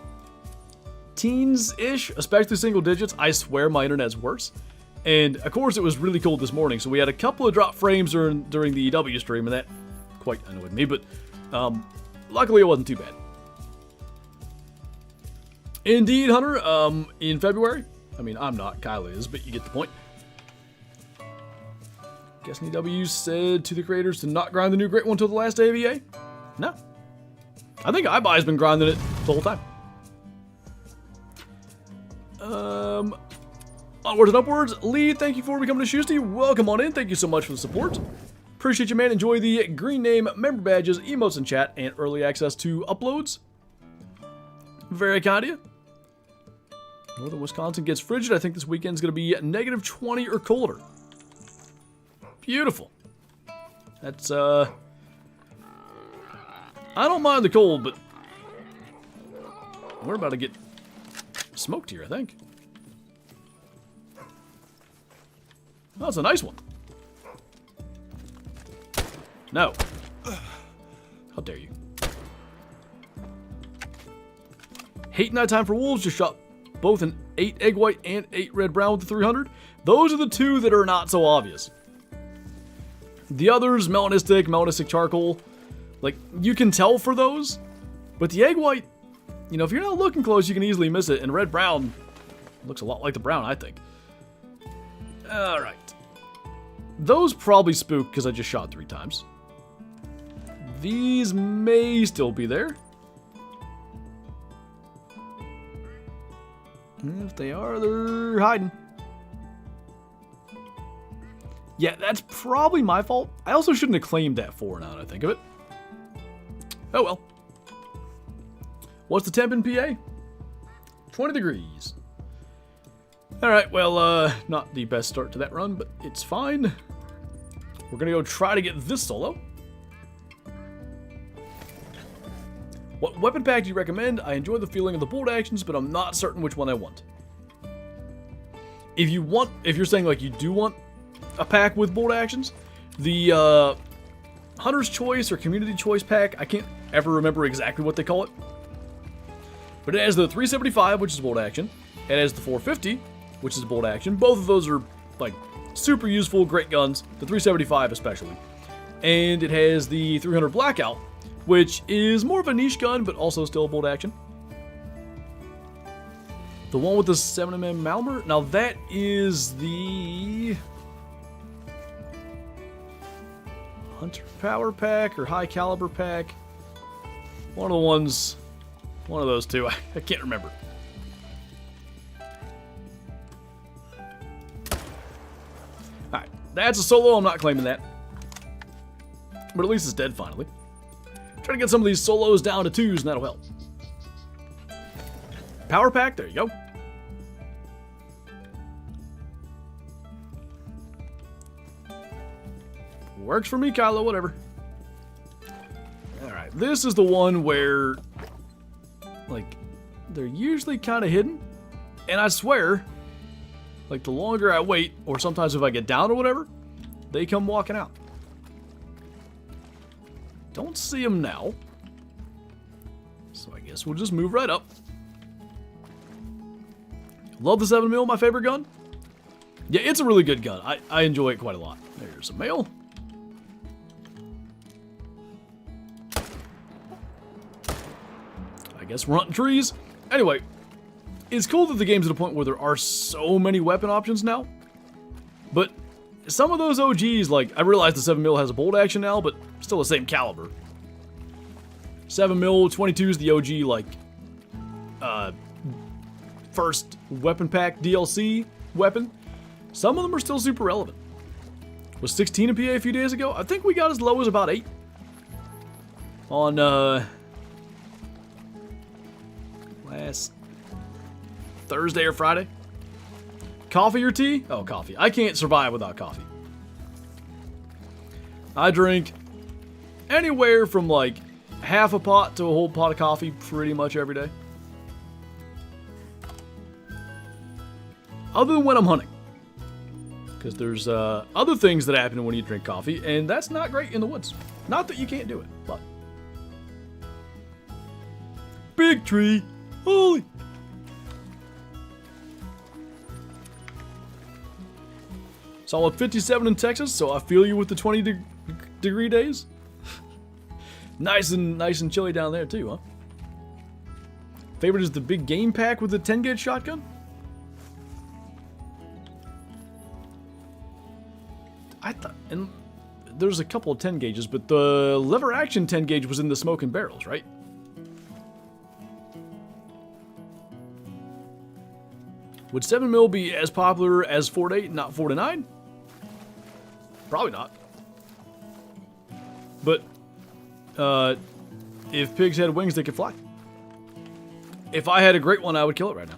teens-ish, especially single digits, I swear my internet's worse. And of course it was really cold this morning, so we had a couple of drop frames during the EW stream, and that quite annoyed me, but luckily it wasn't too bad. Indeed, Hunter, in February, I mean, I'm not, Kyle is, but you get the point. Guessing EW said to the creators to not grind the new great one until the last day of EA? No. I think iBuy's been grinding it the whole time. Onwards and upwards. Lee, thank you for becoming a Shoesty. Welcome on in. Thank you so much for the support. Appreciate you, man. Enjoy the green name, member badges, emotes in chat, and early access to uploads. Very kind of you. Northern Wisconsin gets frigid. I think this weekend's going to be -20 or colder. Beautiful. That's, I don't mind the cold, but we're about to get smoked here, I think. Oh, that's a nice one. No. How dare you. Hate Nighttime for Wolves just shot both an 8 egg white and 8 red brown with the 300. Those are the two that are not so obvious. The others, melanistic charcoal, like, you can tell for those. But the egg white, you know, if you're not looking close, you can easily miss it. And red brown looks a lot like the brown, I think. Alright. Those probably spook because I just shot 3 times. These may still be there. If they are, they're hiding. Yeah, that's probably my fault. I also shouldn't have claimed that 4 now that I think of it. Oh well. What's the temp in PA? 20 degrees. Alright, well, not the best start to that run, but it's fine. We're gonna go try to get this solo. What weapon pack do you recommend? I enjoy the feeling of the bolt actions, but I'm not certain which one I want. If you're saying like you do want a pack with bolt actions, the Hunter's Choice or Community Choice pack, I can't ever remember exactly what they call it. But it has the 375, which is bolt action. It has the 450, which is bolt action. Both of those are like super useful, great guns. The 375 especially. And it has the 300 Blackout, which is more of a niche gun, but also still bolt action. The one with the 7mm Malmer? Now that is the Hunter Power Pack or High Caliber Pack. One of those two. I can't remember. Alright, that's a solo. I'm not claiming that. But at least it's dead finally. Try to get some of these solos down to 2s, and that'll help. Power pack, there you go. Works for me, Kylo, whatever. Alright, this is the one where, like, they're usually kind of hidden. And I swear, like, the longer I wait, or sometimes if I get down or whatever, they come walking out. Don't see them now. So I guess we'll just move right up. Love the 7mm, my favorite gun. Yeah, it's a really good gun. I enjoy it quite a lot. There's a male. I guess we're hunting trees. Anyway, it's cool that the game's at a point where there are so many weapon options now. But some of those OGs, like, I realize the 7mm has a bolt action now, but still the same caliber. 7mm, 22 is the OG, like, first weapon pack DLC weapon. Some of them are still super relevant. Was 16 in PA a few days ago? I think we got as low as about 8. On, last Thursday or Friday. Coffee or tea? Oh, coffee. I can't survive without coffee. I drink anywhere from like half a pot to a whole pot of coffee pretty much every day. Other than when I'm hunting. Because there's other things that happen when you drink coffee, and that's not great in the woods. Not that you can't do it, but. Big tree. Holy. Solid 57 in Texas, so I feel you with the 20-degree days. Nice and chilly down there too, huh? Favorite is the big game pack with the 10-gauge shotgun. I thought, and there's a couple of 10 gauges, but the lever action 10 gauge was in the smoke and barrels, right? Would 7mm be as popular as 4-8, not 4-9? Probably not. But if pigs had wings, they could fly. If I had a great one, I would kill it right now.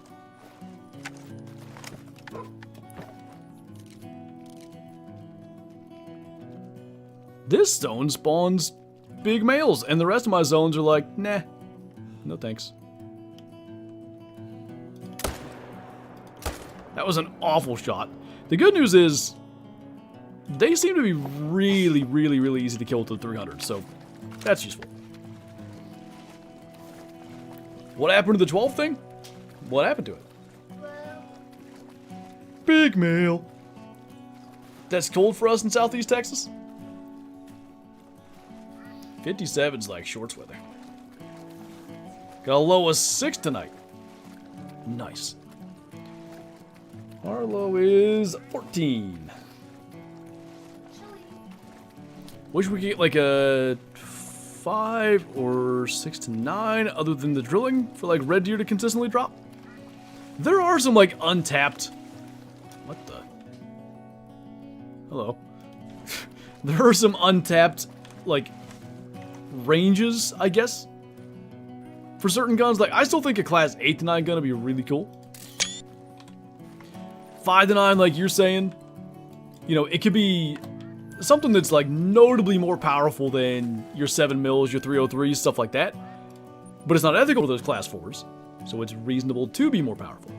This zone spawns big males, and the rest of my zones are like, nah, no thanks. That was an awful shot. The good news is, they seem to be really, really, really easy to kill with the 300, so that's useful. What happened to the 12 thing? What happened to it? Big male. That's cold for us in Southeast Texas? 57's like shorts weather. Got a low of 6 tonight. Nice. Our low is 14. Wish we could get like a 5 or 6 to 9 other than the drilling for like red deer to consistently drop. There are some like untapped... What the? Hello. There are some untapped like ranges, I guess, for certain guns. Like I still think a class 8 to 9 gun would be really cool. 5 to 9, like you're saying, you know, it could be something that's like notably more powerful than your 7 mils, your 303s, stuff like that. But it's not ethical to those class 4s, so it's reasonable to be more powerful.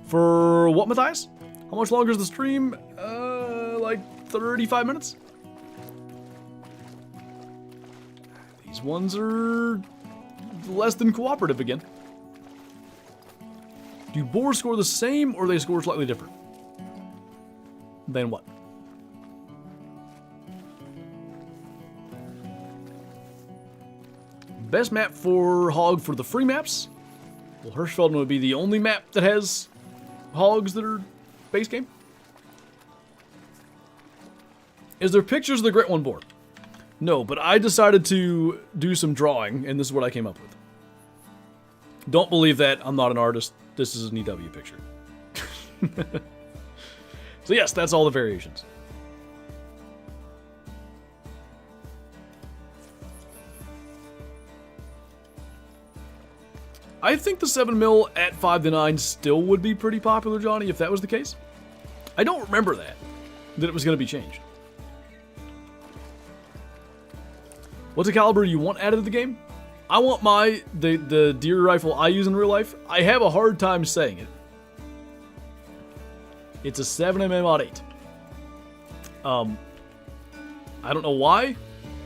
For what, Matthias? How much longer is the stream? Like 35 minutes? These ones are less than cooperative again. Do boars score the same, or they score slightly different? Then what? Best map for hog for the free maps? Well, Hirschfelden would be the only map that has hogs that are base game. Is there pictures of the Great One boar? No, but I decided to do some drawing, and this is what I came up with. Don't believe that. I'm not an artist. This is an EW picture. So yes, that's all the variations. I think the 7 mil at 5 to 9 still would be pretty popular, Johnny, if that was the case. I don't remember that it was going to be changed. What's a caliber you want added to the game? I want the deer rifle I use in real life. I have a hard time saying it. It's a 7mm odd 8. I don't know why.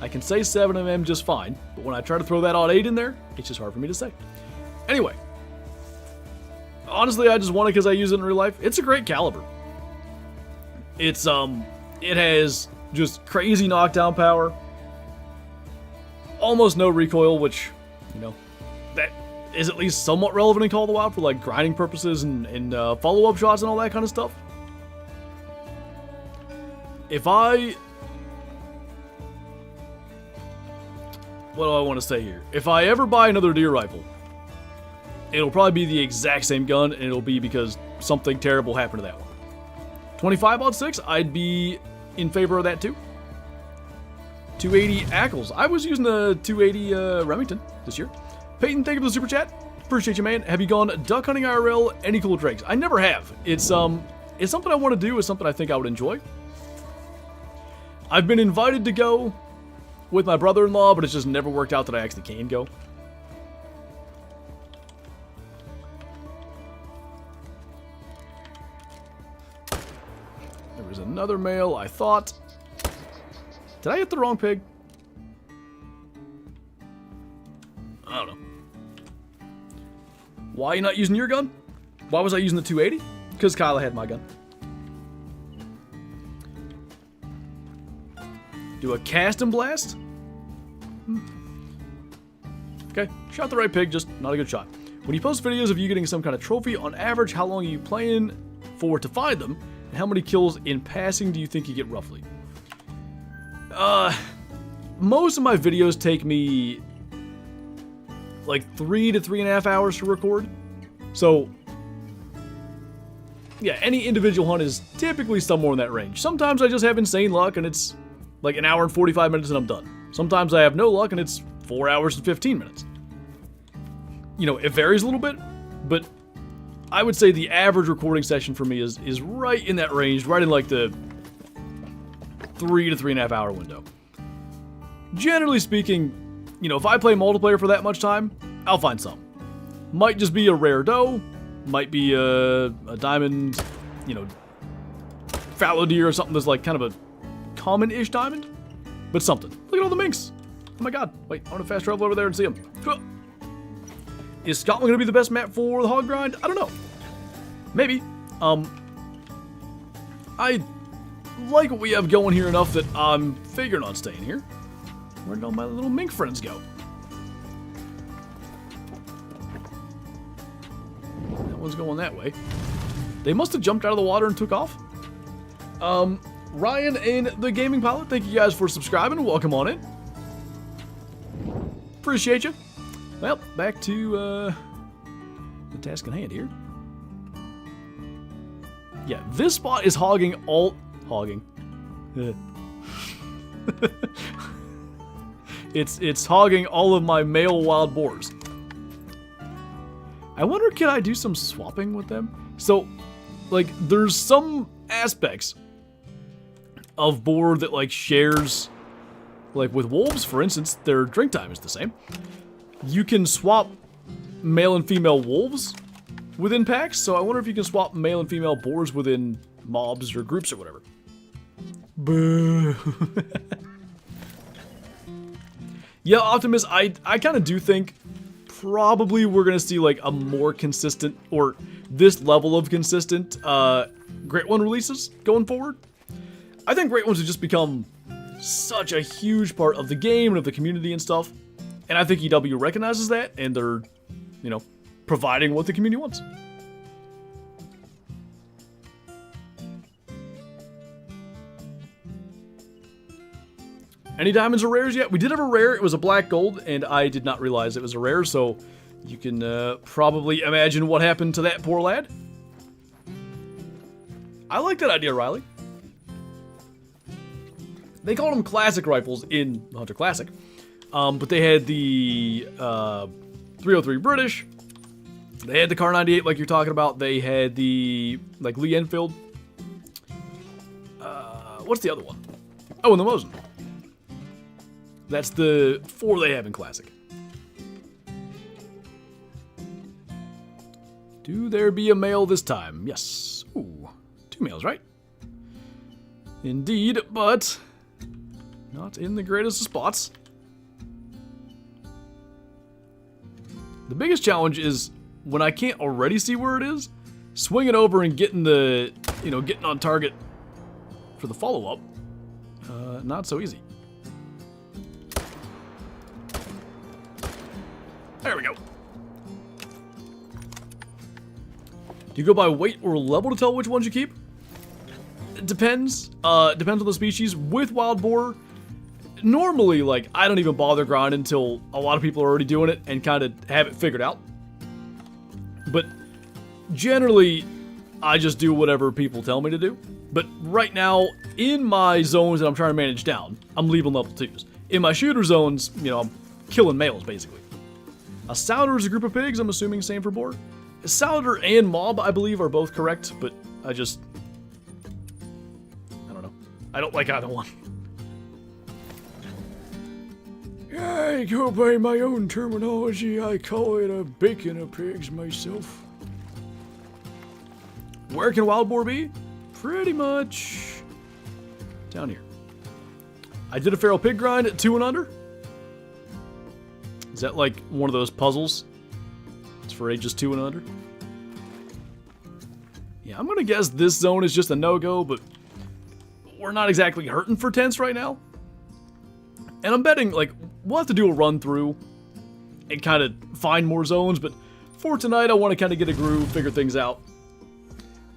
I can say 7mm just fine, but when I try to throw that odd 8 in there, it's just hard for me to say. Anyway, honestly, I just want it because I use it in real life. It's a great caliber. It's it has just crazy knockdown power. Almost no recoil, which, you know, that is at least somewhat relevant in Call of the Wild for like grinding purposes and follow-up shots and all that kind of stuff. What do I want to say here? If I ever buy another deer rifle, it'll probably be the exact same gun, and it'll be because something terrible happened to that one. 25-06, I'd be in favor of that too. 280 Ackles. I was using a 280 Remington this year. Peyton, thank you for the super chat. Appreciate you, man. Have you gone duck hunting IRL? Any cool drakes? I never have. It's something I want to do. It's something I think I would enjoy. I've been invited to go with my brother-in-law, but it's just never worked out that I actually can go. There was another male, I thought. Did I hit the wrong pig? I don't know. Why are you not using your gun? Why was I using the 280? Because Kyla had my gun. Do a cast and blast? Okay, shot the right pig, just not a good shot. When you post videos of you getting some kind of trophy, on average, how long are you playing for to find them? And how many kills in passing do you think you get roughly? Most of my videos take me like 3 to 3.5 hours to record. So, yeah, any individual hunt is typically somewhere in that range. Sometimes I just have insane luck and it's like an hour and 45 minutes and I'm done. Sometimes I have no luck and it's 4 hours and 15 minutes. You know, it varies a little bit, but I would say the average recording session for me is right in that range, right in like the 3 to 3.5 hour window. Generally speaking, you know, if I play multiplayer for that much time, I'll find some. Might just be a rare doe, might be a diamond, you know, fallow deer or something that's like kind of a common-ish diamond, but something. Look at all the minks. Oh my god. Wait, I want to fast travel over there and see them. Is Scotland going to be the best map for the hog grind? I don't know. Maybe. I like what we have going here enough that I'm figuring on staying here. Where did all my little mink friends go? That one's going that way. They must have jumped out of the water and took off. Ryan and the Gaming Pilot, thank you guys for subscribing. Welcome on in. Appreciate you. Well, back to the task in hand here. Yeah, this spot is hogging. It's hogging all of my male wild boars. I wonder, can I do some swapping with them? So, like, there's some aspects of boar that, like, shares, like, with wolves, for instance, their drink time is the same. You can swap male and female wolves within packs, so I wonder if you can swap male and female boars within mobs or groups or whatever. Boo. Yeah, Optimus, I kind of do think probably we're going to see like a more consistent, or this level of consistent, Great One releases going forward. I think Great Ones have just become such a huge part of the game and of the community and stuff. And I think EW recognizes that, and they're, you know, providing what the community wants. Any diamonds or rares yet? We did have a rare. It was a black gold, and I did not realize it was a rare, so you can probably imagine what happened to that poor lad. I like that idea, Riley. They called them classic rifles in Hunter Classic, but they had the 303 British. They had the Car 98 like you're talking about. They had the, like, Lee Enfield. What's the other one? Oh, and the Mosin. That's the 4 they have in Classic. Do there be a male this time? Yes. Ooh, 2 males, right? Indeed, but not in the greatest of spots. The biggest challenge is when I can't already see where it is, swinging over and getting the, you know, getting on target for the follow-up. Not so easy. There we go. Do you go by weight or level to tell which ones you keep? It depends. Depends on the species. With wild boar, normally, like, I don't even bother grinding until a lot of people are already doing it and kind of have it figured out. But generally, I just do whatever people tell me to do. But right now, in my zones that I'm trying to manage down, I'm leaving level 2s. In my shooter zones, you know, I'm killing males, basically. A Souter is a group of pigs, I'm assuming same for boar. Souter and mob, I believe, are both correct, but I don't know. I don't like either one. I go by my own terminology. I call it a bacon of pigs myself. Where can wild boar be? Pretty much down here. I did a feral pig grind at 2 and under. Is that like one of those puzzles? It's for ages 2 and under. Yeah, I'm gonna guess this zone is just a no-go, but we're not exactly hurting for tents right now. And I'm betting, like, we'll have to do a run through and kind of find more zones, but for tonight, I want to kind of get a groove, figure things out.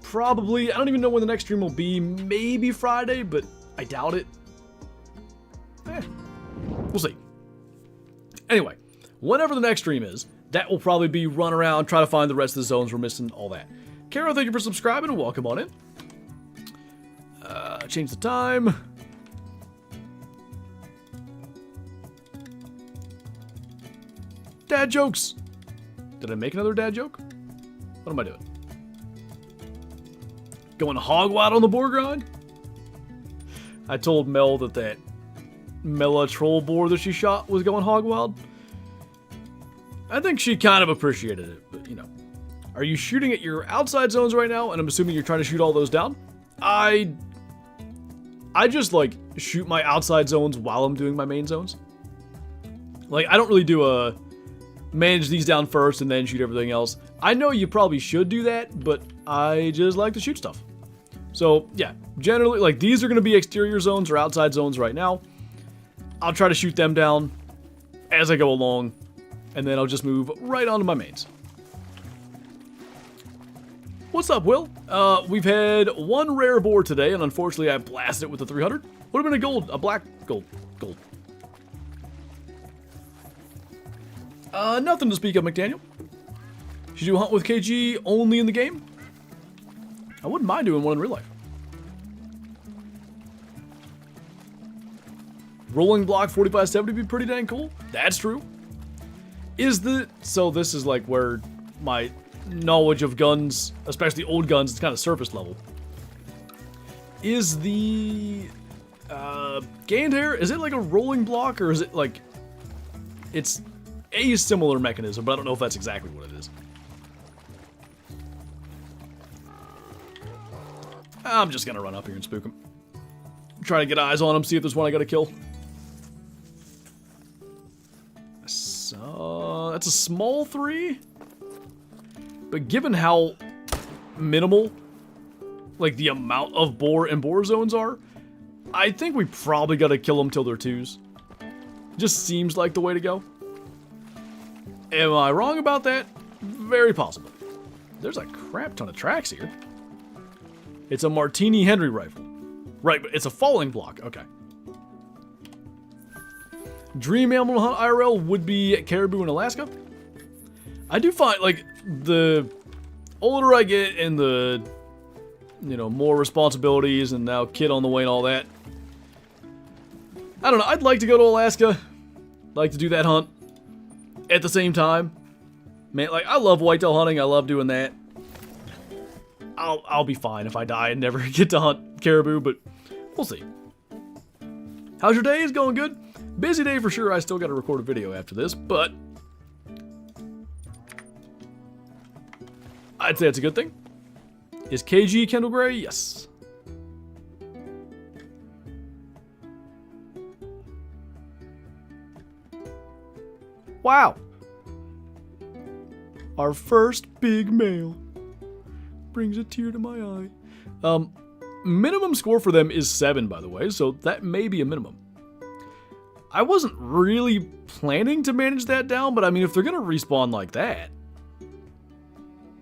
Probably, I don't even know when the next stream will be, maybe Friday, but I doubt it. We'll see. Anyway, whenever the next stream is, that will probably be run around, try to find the rest of the zones we're missing, all that. Carol, thank you for subscribing and welcome on in. Change the time. dad jokes. Did I make another dad joke? What am I doing? Going hog wild on the boar grind? I told Mel that Mela troll boar that she shot was going hog wild. I think she kind of appreciated it, but you know. Are you shooting at your outside zones right now? And I'm assuming you're trying to shoot all those down? I just like shoot my outside zones while I'm doing my main zones. Like I don't really do a manage these down first and then shoot everything else. I know you probably should do that, but I just like to shoot stuff. So yeah, generally like these are going to be exterior zones or outside zones right now. I'll try to shoot them down as I go along, and then I'll just move right onto my mains. What's up, Will? We've had one rare boar today, and unfortunately I blasted it with the 300. Would have been a black gold. Nothing to speak of, McDaniel. Should you hunt with KG only in the game? I wouldn't mind doing one in real life. Rolling block 4570 would be pretty dang cool. That's true. So this is like where my knowledge of guns, especially old guns, it's kind of surface level. Is the gained hair, is it like a rolling block or is it like, it's a similar mechanism, but I don't know if that's exactly what it is. I'm just gonna run up here and spook him. Try to get eyes on him, see if there's one I gotta kill. So, that's a small 3. But given how minimal, like the amount of boar and boar zones are, I think we probably gotta kill them till they're 2s. Just seems like the way to go. Am I wrong about that? Very possible. There's a crap ton of tracks here. It's a Martini Henry rifle. Right, but it's a falling block. Okay. Dream animal hunt IRL would be caribou in Alaska. I do find, like, the older I get and the, you know, more responsibilities and now kid on the way and all that. I don't know. I'd like to go to Alaska. Like to do that hunt. At the same time, man, like, I love whitetail hunting. I love doing that. I'll be fine if I die and never get to hunt caribou, but we'll see. How's your day? Is going good? Busy day for sure. I still got to record a video after this, but I'd say it's a good thing. Is KG Kendall Gray? Yes. Wow. Our first big male. Brings a tear to my eye. Minimum score for them is 7, by the way, so that may be a minimum. I wasn't really planning to manage that down, but I mean, if they're gonna respawn like that,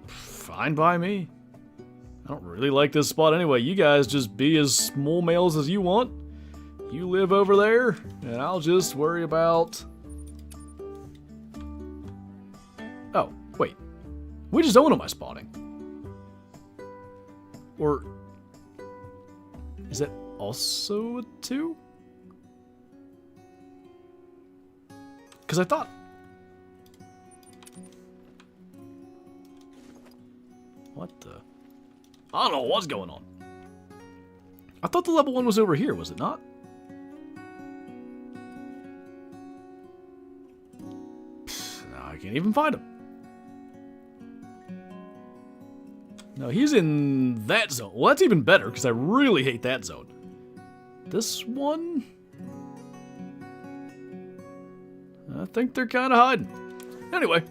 fine by me. I don't really like this spot anyway. You guys just be as small males as you want. You live over there, and I'll just worry about... Oh, wait. Which zone am I spawning? Or is that also a 2? Because I thought... What the... I don't know what's going on. I thought the level 1 was over here, was it not? Now I can't even find him. No, he's in that zone. Well, that's even better, because I really hate that zone. This one? I think they're kind of hiding. Anyway,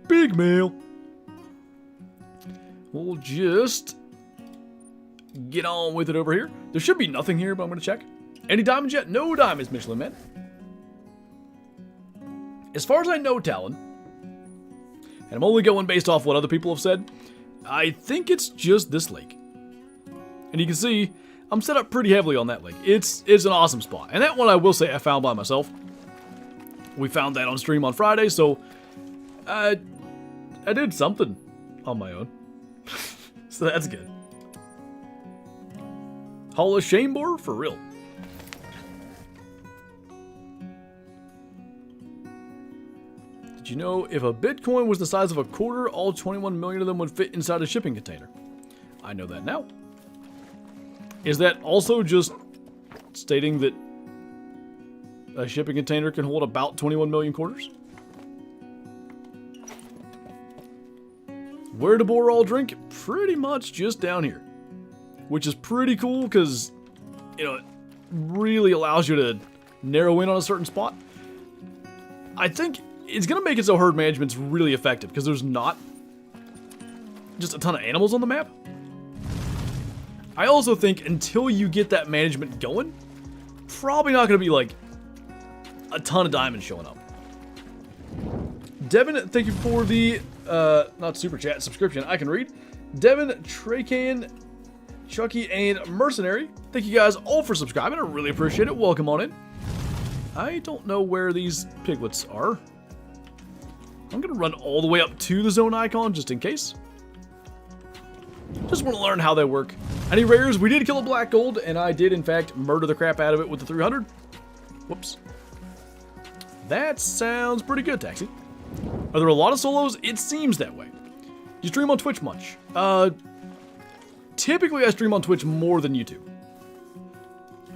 big male. We'll just get on with it over here. There should be nothing here, but I'm going to check. Any diamonds yet? No diamonds, Michelin Man. As far as I know, Talon, and I'm only going based off what other people have said, I think it's just this lake. And you can see, I'm set up pretty heavily on that lake. It's an awesome spot. And that one I will say I found by myself. We found that on stream on Friday, so I did something on my own. So that's good. Hall of Shame Boar? For real. Did you know if a Bitcoin was the size of a quarter, all 21 million of them would fit inside a shipping container? I know that now. Is that also just stating that a shipping container can hold about 21 million quarters? Where do Boar all drink? Pretty much just down here. Which is pretty cool because, you know, it really allows you to narrow in on a certain spot. I think it's going to make it so herd management's really effective because there's not just a ton of animals on the map. I also think until you get that management going, probably not going to be like a ton of diamonds showing up. Devin, thank you for the, not super chat, subscription. I can read. Devin, Tracan, Chucky, and Mercenary, thank you guys all for subscribing. I really appreciate it. Welcome on in. I don't know where these piglets are. I'm going to run all the way up to the zone icon just in case. Just want to learn how they work. Any rares? We did kill a black gold, and I did, in fact, murder the crap out of it with the 300. Whoops. That sounds pretty good, Taxi. Are there a lot of solos? It seems that way. Do you stream on Twitch much? Typically, I stream on Twitch more than YouTube.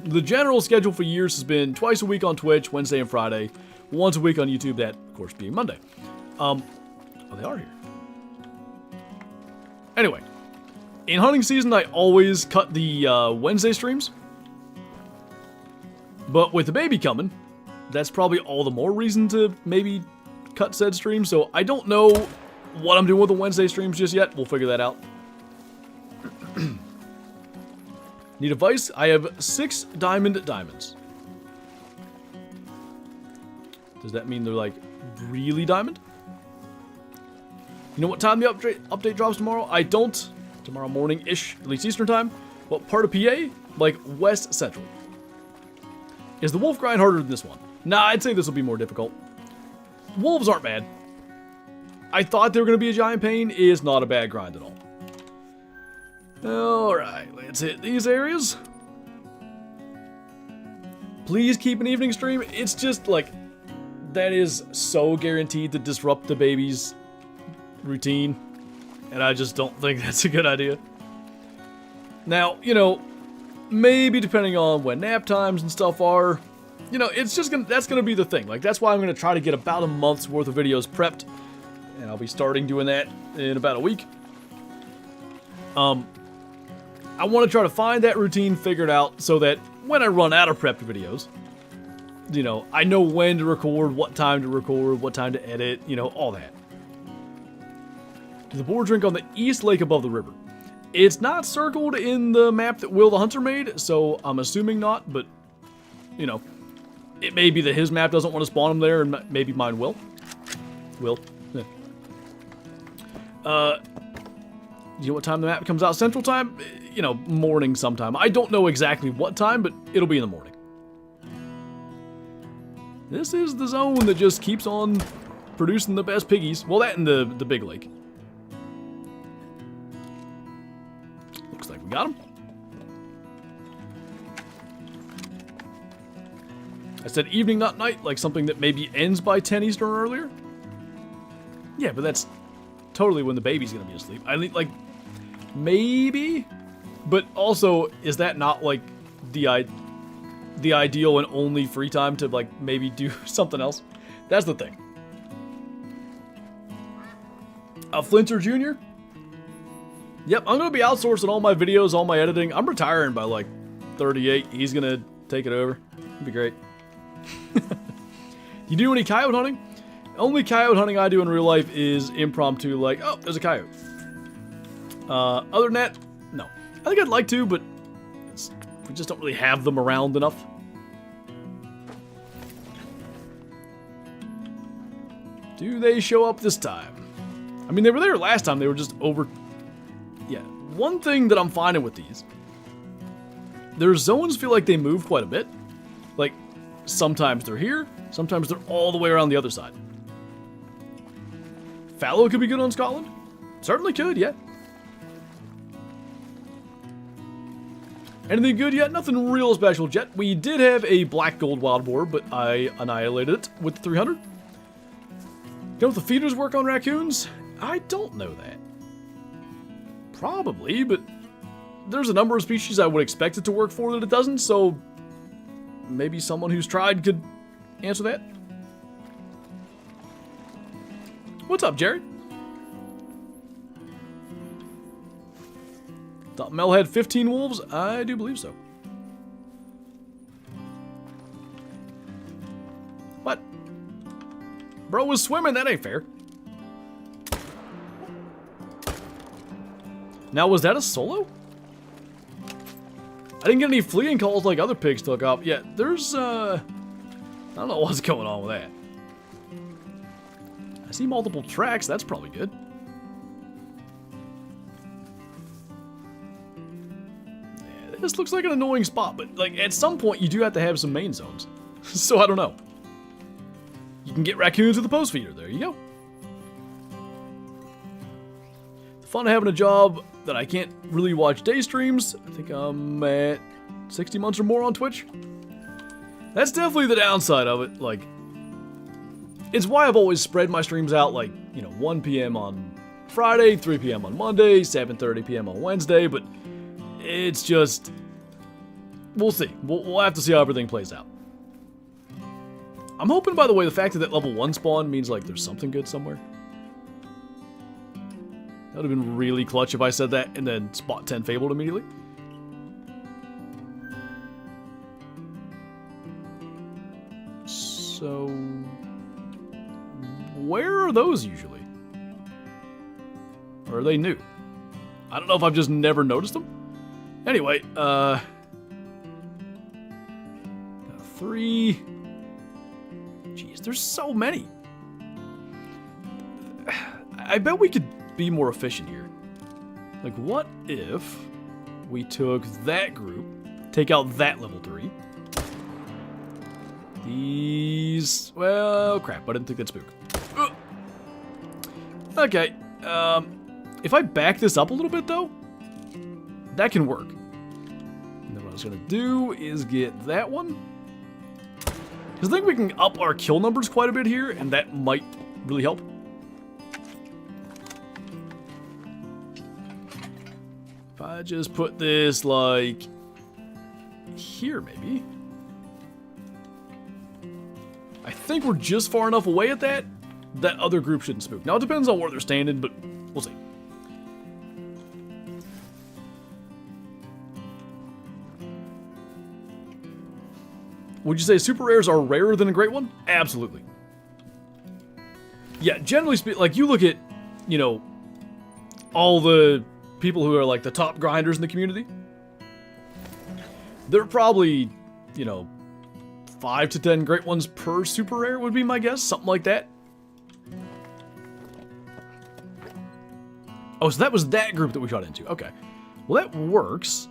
The general schedule for years has been twice a week on Twitch, Wednesday and Friday, once a week on YouTube, that, of course, being Monday. Oh, they are here. Anyway, in hunting season, I always cut the Wednesday streams. But with the baby coming, that's probably all the more reason to maybe cut said stream. So I don't know what I'm doing with the Wednesday streams just yet. We'll figure that out. Need advice? I have 6 diamonds. Does that mean they're like really diamond? You know what time the update drops tomorrow? I don't. Tomorrow morning-ish, at least Eastern time. What part of PA? Like West Central. Is the wolf grind harder than this one? Nah, I'd say this will be more difficult. Wolves aren't bad. I thought they were going to be a giant pain. It's not a bad grind at all. Alright, let's hit these areas. Please keep an evening stream. It's just like, that is so guaranteed to disrupt the baby's routine. And I just don't think that's a good idea. Now, you know, maybe depending on when nap times and stuff are, you know, it's just that's gonna be the thing. Like, that's why I'm gonna try to get about a month's worth of videos prepped. And I'll be starting doing that in about a week. I want to try to find that routine figured out so that when I run out of prepped videos, you know, I know when to record, what time to record, what time to edit, you know, all that. Do the boar drink on the east lake above the river? It's not circled in the map that Will the Hunter made, so I'm assuming not, but, you know, it may be that his map doesn't want to spawn him there, and maybe mine will. Yeah. Do you know what time the map comes out? Central time? You know, morning sometime. I don't know exactly what time, but it'll be in the morning. This is the zone that just keeps on producing the best piggies. Well, that and the big lake. Looks like we got them. I said evening, not night, like something that maybe ends by 10 Eastern or earlier. Yeah, but that's totally when the baby's gonna be asleep. I think, like, maybe, but also, is that not like the ideal and only free time to like maybe do something else? That's the thing. Flinter Jr. Yep, I'm gonna be outsourcing all my videos, all my editing. I'm retiring by like 38. He's gonna take it over. It'd be great. You do any coyote hunting? Only coyote hunting I do in real life is impromptu, like, oh, there's a coyote. Other than that, no. I think I'd like to, but we just don't really have them around enough. Do they show up this time? I mean, they were there last time. They were just over... Yeah. One thing that I'm finding with these, their zones feel like they move quite a bit. Like, sometimes they're here, sometimes they're all the way around the other side. Fallow could be good on Scotland. Certainly could, yeah. Anything good yet? Nothing real special yet. We did have a black gold wild boar, but I annihilated it with the 300. You know if the feeders work on raccoons? I don't know that. Probably, but there's a number of species I would expect it to work for that it doesn't, so maybe someone who's tried could answer that. What's up, Jerry? Thought Mel had 15 wolves? I do believe so. What? Bro was swimming, that ain't fair. Now, was that a solo? I didn't get any fleeing calls like other pigs took off. Yeah, there's, I don't know what's going on with that. I see multiple tracks, that's probably good. Yeah, this looks like an annoying spot, but like at some point you do have to have some main zones. So I don't know. You can get raccoons with a post feeder, there you go. The fun of having a job that I can't really watch day streams. I think I'm at 60 months or more on Twitch. That's definitely the downside of it. Like, it's why I've always spread my streams out, like, you know, 1 p.m. on Friday, 3 p.m. on Monday, 7:30 p.m. on Wednesday, but it's just, we'll see. We'll have to see how everything plays out. I'm hoping, by the way, the fact that level 1 spawn means, like, there's something good somewhere. That would have been really clutch if I said that and then spot 10 fabled immediately. So, where are those usually? Or are they new? I don't know if I've just never noticed them. Anyway, 3. Jeez, there's so many. I bet we could be more efficient here. Like, what if we took that group, take out that level 3. These, well, crap, I didn't think that'd spook. Ugh. Okay, if I back this up a little bit though, that can work. And then what I was gonna do is get that one. Because I think we can up our kill numbers quite a bit here, and that might really help. If I just put this, like, here, maybe. I think we're just far enough away at that other group shouldn't spook. Now, it depends on where they're standing, but we'll see. Would you say super rares are rarer than a great one? Absolutely. Yeah, generally speaking, like, you look at, you know, all the people who are like the top grinders in the community, they're probably, you know, 5 to 10 great ones per super rare would be my guess, something like that. Oh, so that was that group that we shot into. Okay. Well, that works.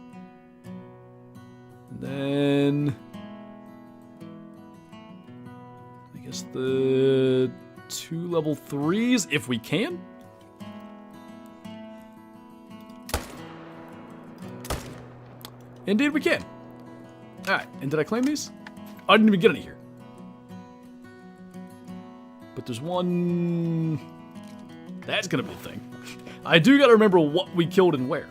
Then I guess the 2 level 3s, if we can. Indeed we can. Alright, and did I claim these? I didn't even get any here. But there's one. That's gonna be a thing. I do gotta remember what we killed and where.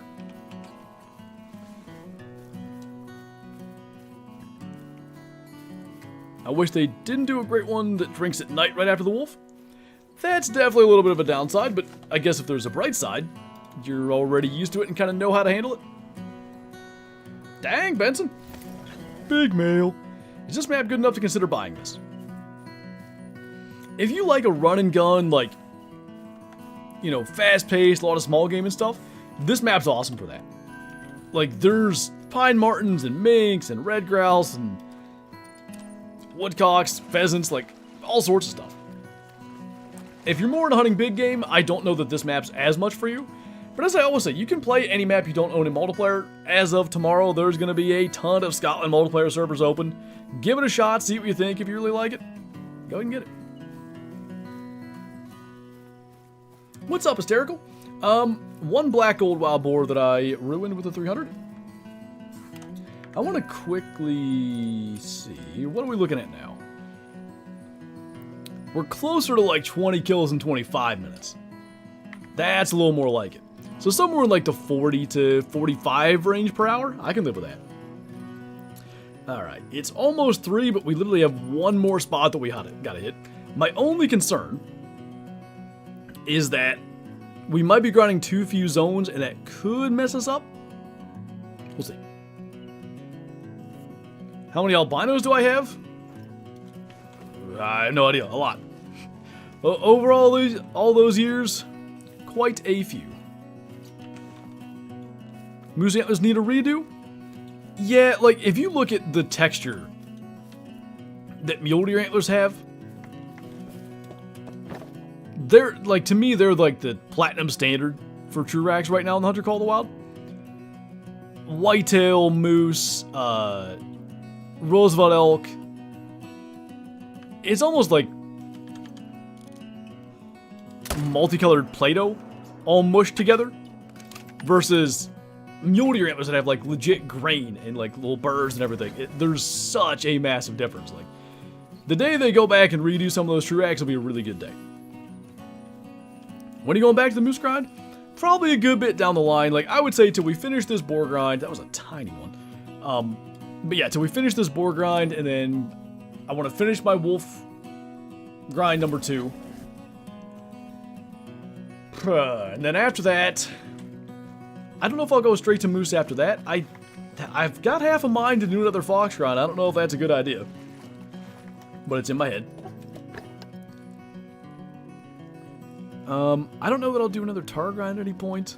I wish they didn't do a great one that drinks at night right after the wolf. That's definitely a little bit of a downside, but I guess if there's a bright side, you're already used to it and kind of know how to handle it. Dang, Benson. Big mail. Is this map good enough to consider buying this? If you like a run and gun, like, you know, fast-paced, a lot of small game and stuff, this map's awesome for that. Like, there's pine martens and minks and red grouse and woodcocks, pheasants, like, all sorts of stuff. If you're more into hunting big game, I don't know that this map's as much for you. But as I always say, you can play any map you don't own in multiplayer. As of tomorrow, there's going to be a ton of Scotland multiplayer servers open. Give it a shot, see what you think. If you really like it, go ahead and get it. What's up, Hysterical? One black gold wild boar that I ruined with a 300. I want to quickly see. What are we looking at now? We're closer to like 20 kills in 25 minutes. That's a little more like it. So somewhere in like the 40 to 45 range per hour, I can live with that. Alright, it's almost 3, but we literally have one more spot that we gotta hit. My only concern is that we might be grinding too few zones, and that could mess us up. We'll see. How many albinos do I have? I have no idea. A lot. Overall, all those years, quite a few. Moose antlers need a redo? Yeah, like, if you look at the texture that mule deer antlers have, they're, like, to me, they're, like, the platinum standard for true rags right now in the Hunter Call of the Wild. Whitetail, moose, Roosevelt elk. It's almost like multicolored Play-Doh all mushed together versus mule deer antlers that have like legit grain and like little burrs and everything. There's such a massive difference. Like, the day they go back and redo some of those true rags will be a really good day. When are you going back to the moose grind? Probably a good bit down the line. Like, I would say till we finish this boar grind. That was a tiny one. But yeah, till we finish this boar grind, and then I want to finish my wolf grind number 2. And then after that, I don't know if I'll go straight to moose after that. I've got half a mind to do another fox grind. I don't know if that's a good idea, but it's in my head. I don't know that I'll do another tar grind at any point.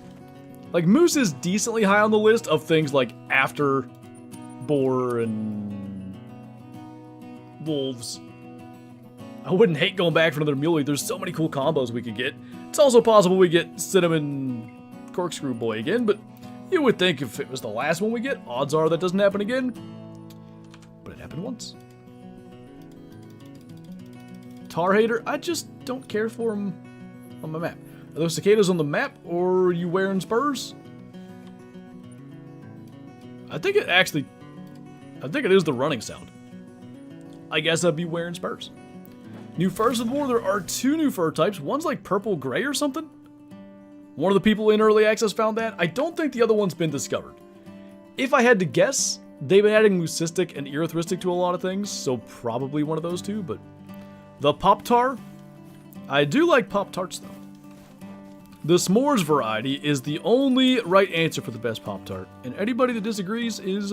Like, moose is decently high on the list of things like after boar and wolves. I wouldn't hate going back for another muley. There's so many cool combos we could get. It's also possible we get cinnamon corkscrew boy again, but you would think if it was the last one we get, odds are that doesn't happen again. But it happened once. Tar hater, I just don't care for him on my map. Are those cicadas on the map, or are you wearing spurs? I think it is the running sound. I guess I'd be wearing spurs. New furs of the war, there are 2 new fur types. One's like purple gray or something. One of the people in early access found that. I don't think the other one's been discovered. If I had to guess, they've been adding leucistic and erythristic to a lot of things, so probably one of those 2, but the Pop-Tar, I do like Pop-Tarts though. The s'mores variety is the only right answer for the best Pop-Tart, and anybody that disagrees is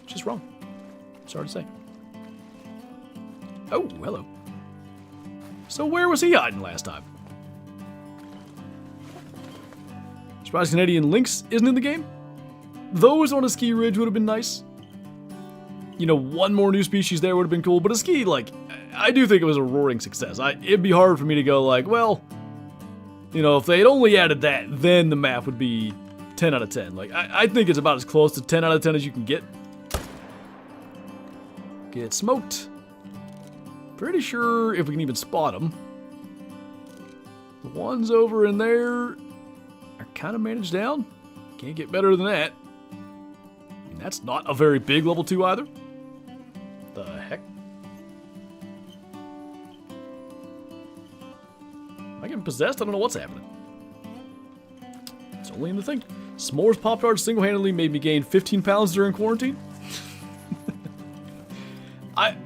just wrong. Sorry to say. Oh, hello. So where was he hiding last time? Surprised Canadian lynx isn't in the game? Those on a ski ridge would have been nice. You know, one more new species there would have been cool, but a ski, like, I do think it was a roaring success. It'd be hard for me to go like, well, you know, if they had only added that, then the map would be 10 out of 10. Like, I think it's about as close to 10 out of 10 as you can get. Get smoked. Pretty sure if we can even spot them. The ones over in there are kind of managed down. Can't get better than that. And that's not a very big level 2 either. The heck? Am I getting possessed? I don't know what's happening. It's only in the thing. S'mores Pop-Tarts single-handedly made me gain 15 pounds during quarantine.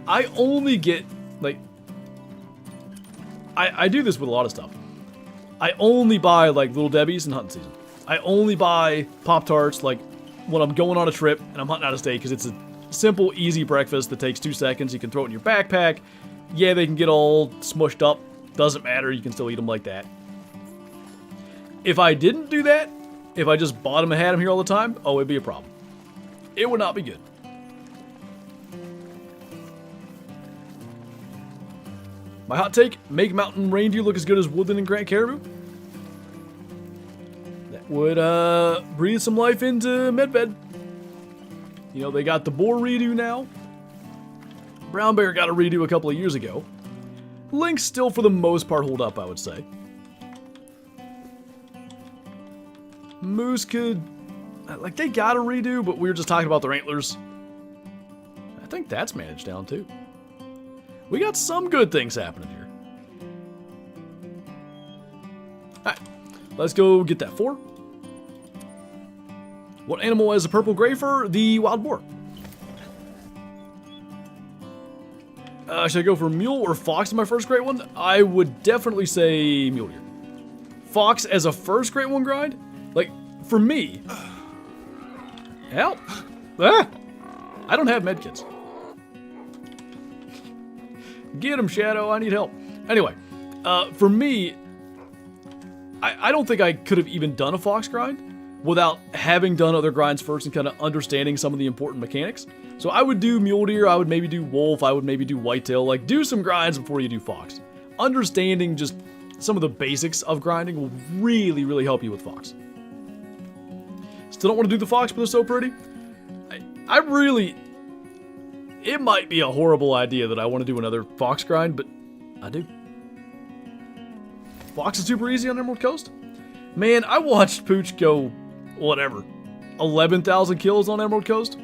I only get, like, I do this with a lot of stuff. I only buy, like, Little Debbie's in hunting season. I only buy Pop-Tarts, like, when I'm going on a trip and I'm hunting out of state, because it's a simple, easy breakfast that takes 2 seconds. You can throw it in your backpack. Yeah, they can get all smushed up. Doesn't matter. You can still eat them like that. If I didn't do that, if I just bought them and had them here all the time, oh, it'd be a problem. It would not be good. My hot take, make mountain reindeer look as good as woodland and Grand Caribou. That would breathe some life into Medved. You know, they got the boar redo now. Brown bear got a redo a couple of years ago. Lynx still for the most part hold up, I would say. Moose could, like, they got a redo, but we were just talking about their antlers. I think that's managed down too. We got some good things happening here. Let's go get that 4. What animal has a purple gray fur? The wild boar. Should I go for mule or fox in my first great one? I would definitely say mule deer. Fox as a first great one grind? Like, for me... Help! Ah! I don't have medkits. Get him, Shadow. I need help. Anyway, for me, I don't think I could have even done a fox grind without having done other grinds first and kind of understanding some of the important mechanics. So I would do mule deer, I would maybe do wolf, I would maybe do whitetail. Like, do some grinds before you do fox. Understanding just some of the basics of grinding will really, really help you with fox. Still don't want to do the fox, but they're so pretty. I really... It might be a horrible idea that I want to do another fox grind, but I do. Fox is super easy on Emerald Coast. Man, I watched Pooch go, whatever, 11,000 kills on Emerald Coast.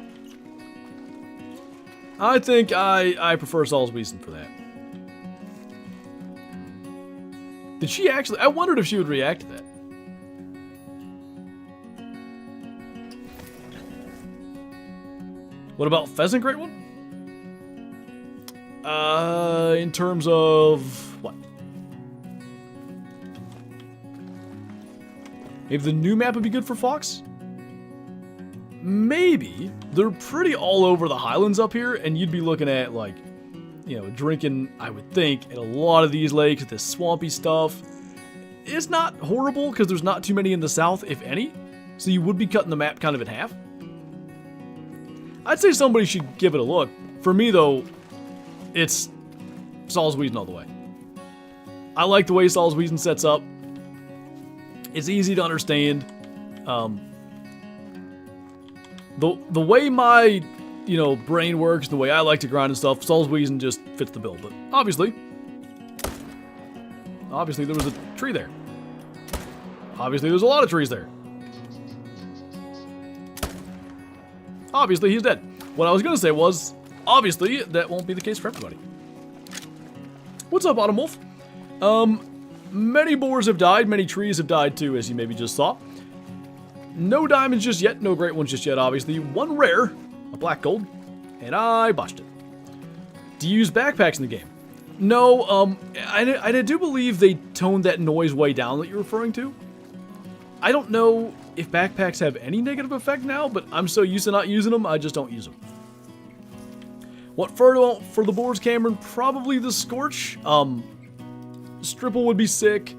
I think I prefer Salzwiesen for that. Did she actually... I wondered if she would react to that. What about Pheasant Great One? In terms of... what? Maybe the new map would be good for fox? Maybe. They're pretty all over the highlands up here, and you'd be looking at, like, you know, drinking, I would think, at a lot of these lakes, this swampy stuff. It's not horrible, because there's not too many in the south, if any, so you would be cutting the map kind of in half. I'd say somebody should give it a look. For me, though, it's Salzwiesen all the way. I like the way Salzwiesen sets up. It's easy to understand. The way my, you know, brain works, the way I like to grind and stuff, Salzwiesen just fits the bill. But obviously there was a tree there. Obviously there's a lot of trees there. Obviously he's dead. What I was gonna say was, obviously that won't be the case for everybody. What's up, Autumn Wolf? Many boars have died, many trees have died too, as you maybe just saw. No diamonds just yet, no great ones just yet, obviously. One rare, a black gold, and I botched it. Do you use backpacks in the game? No, I do believe they toned that noise way down that you're referring to. I don't know if backpacks have any negative effect now, but I'm so used to not using them, I just don't use them. What fur for the boars, Cameron? Probably the Scorch. Stripple would be sick.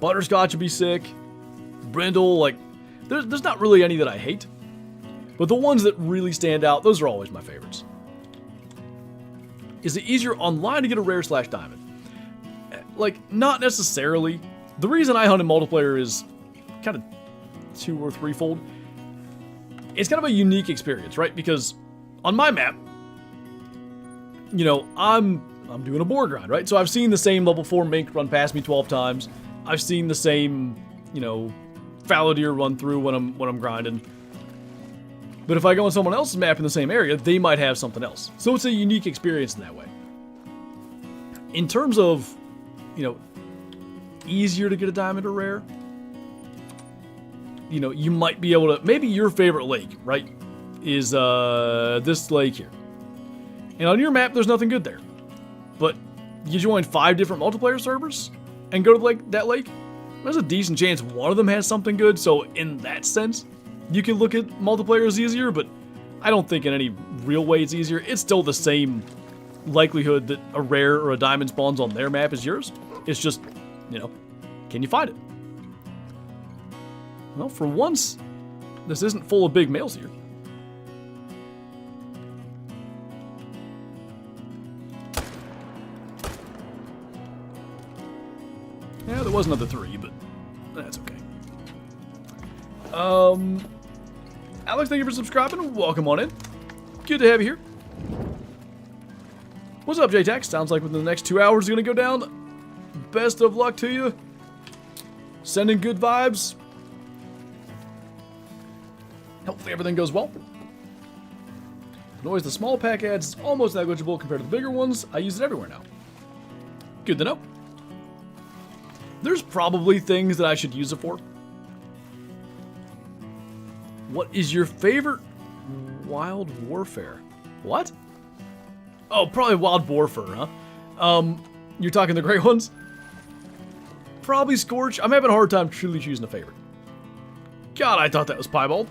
Butterscotch would be sick. Brindle, like, there's not really any that I hate. But the ones that really stand out, those are always my favorites. Is it easier online to get a rare / diamond? Like, not necessarily. The reason I hunt in multiplayer is kind of 2- or 3-fold. It's kind of a unique experience, right? Because on my map, you know, I'm doing a boar grind, right? So I've seen the same level 4 mink run past me 12 times. I've seen the same, you know, fallow deer run through when I'm grinding. But if I go on someone else's map in the same area, they might have something else. So it's a unique experience in that way. In terms of, you know, easier to get a diamond or rare, you know, you might be able to, maybe your favorite lake, right, is this lake here. And on your map, there's nothing good there. But you join 5 different multiplayer servers and go to that lake, there's a decent chance one of them has something good. So in that sense, you can look at multiplayer as easier, but I don't think in any real way it's easier. It's still the same likelihood that a rare or a diamond spawns on their map as yours. It's just, you know, can you find it? Well, for once, this isn't full of big males here. Yeah, there was another 3, but that's okay. Alex, thank you for subscribing. Welcome on in. Good to have you here. What's up, JTax? Sounds like within the next 2 hours it's gonna go down. Best of luck to you. Sending good vibes. Hopefully everything goes well. The noise the small pack adds is almost negligible compared to the bigger ones. I use it everywhere now. Good to know. There's probably things that I should use it for. What is your favorite wild warfare? What? Oh, probably wild boar fur, huh? You're talking the great ones? Probably Scorch. I'm having a hard time truly choosing a favorite. God, I thought that was piebald.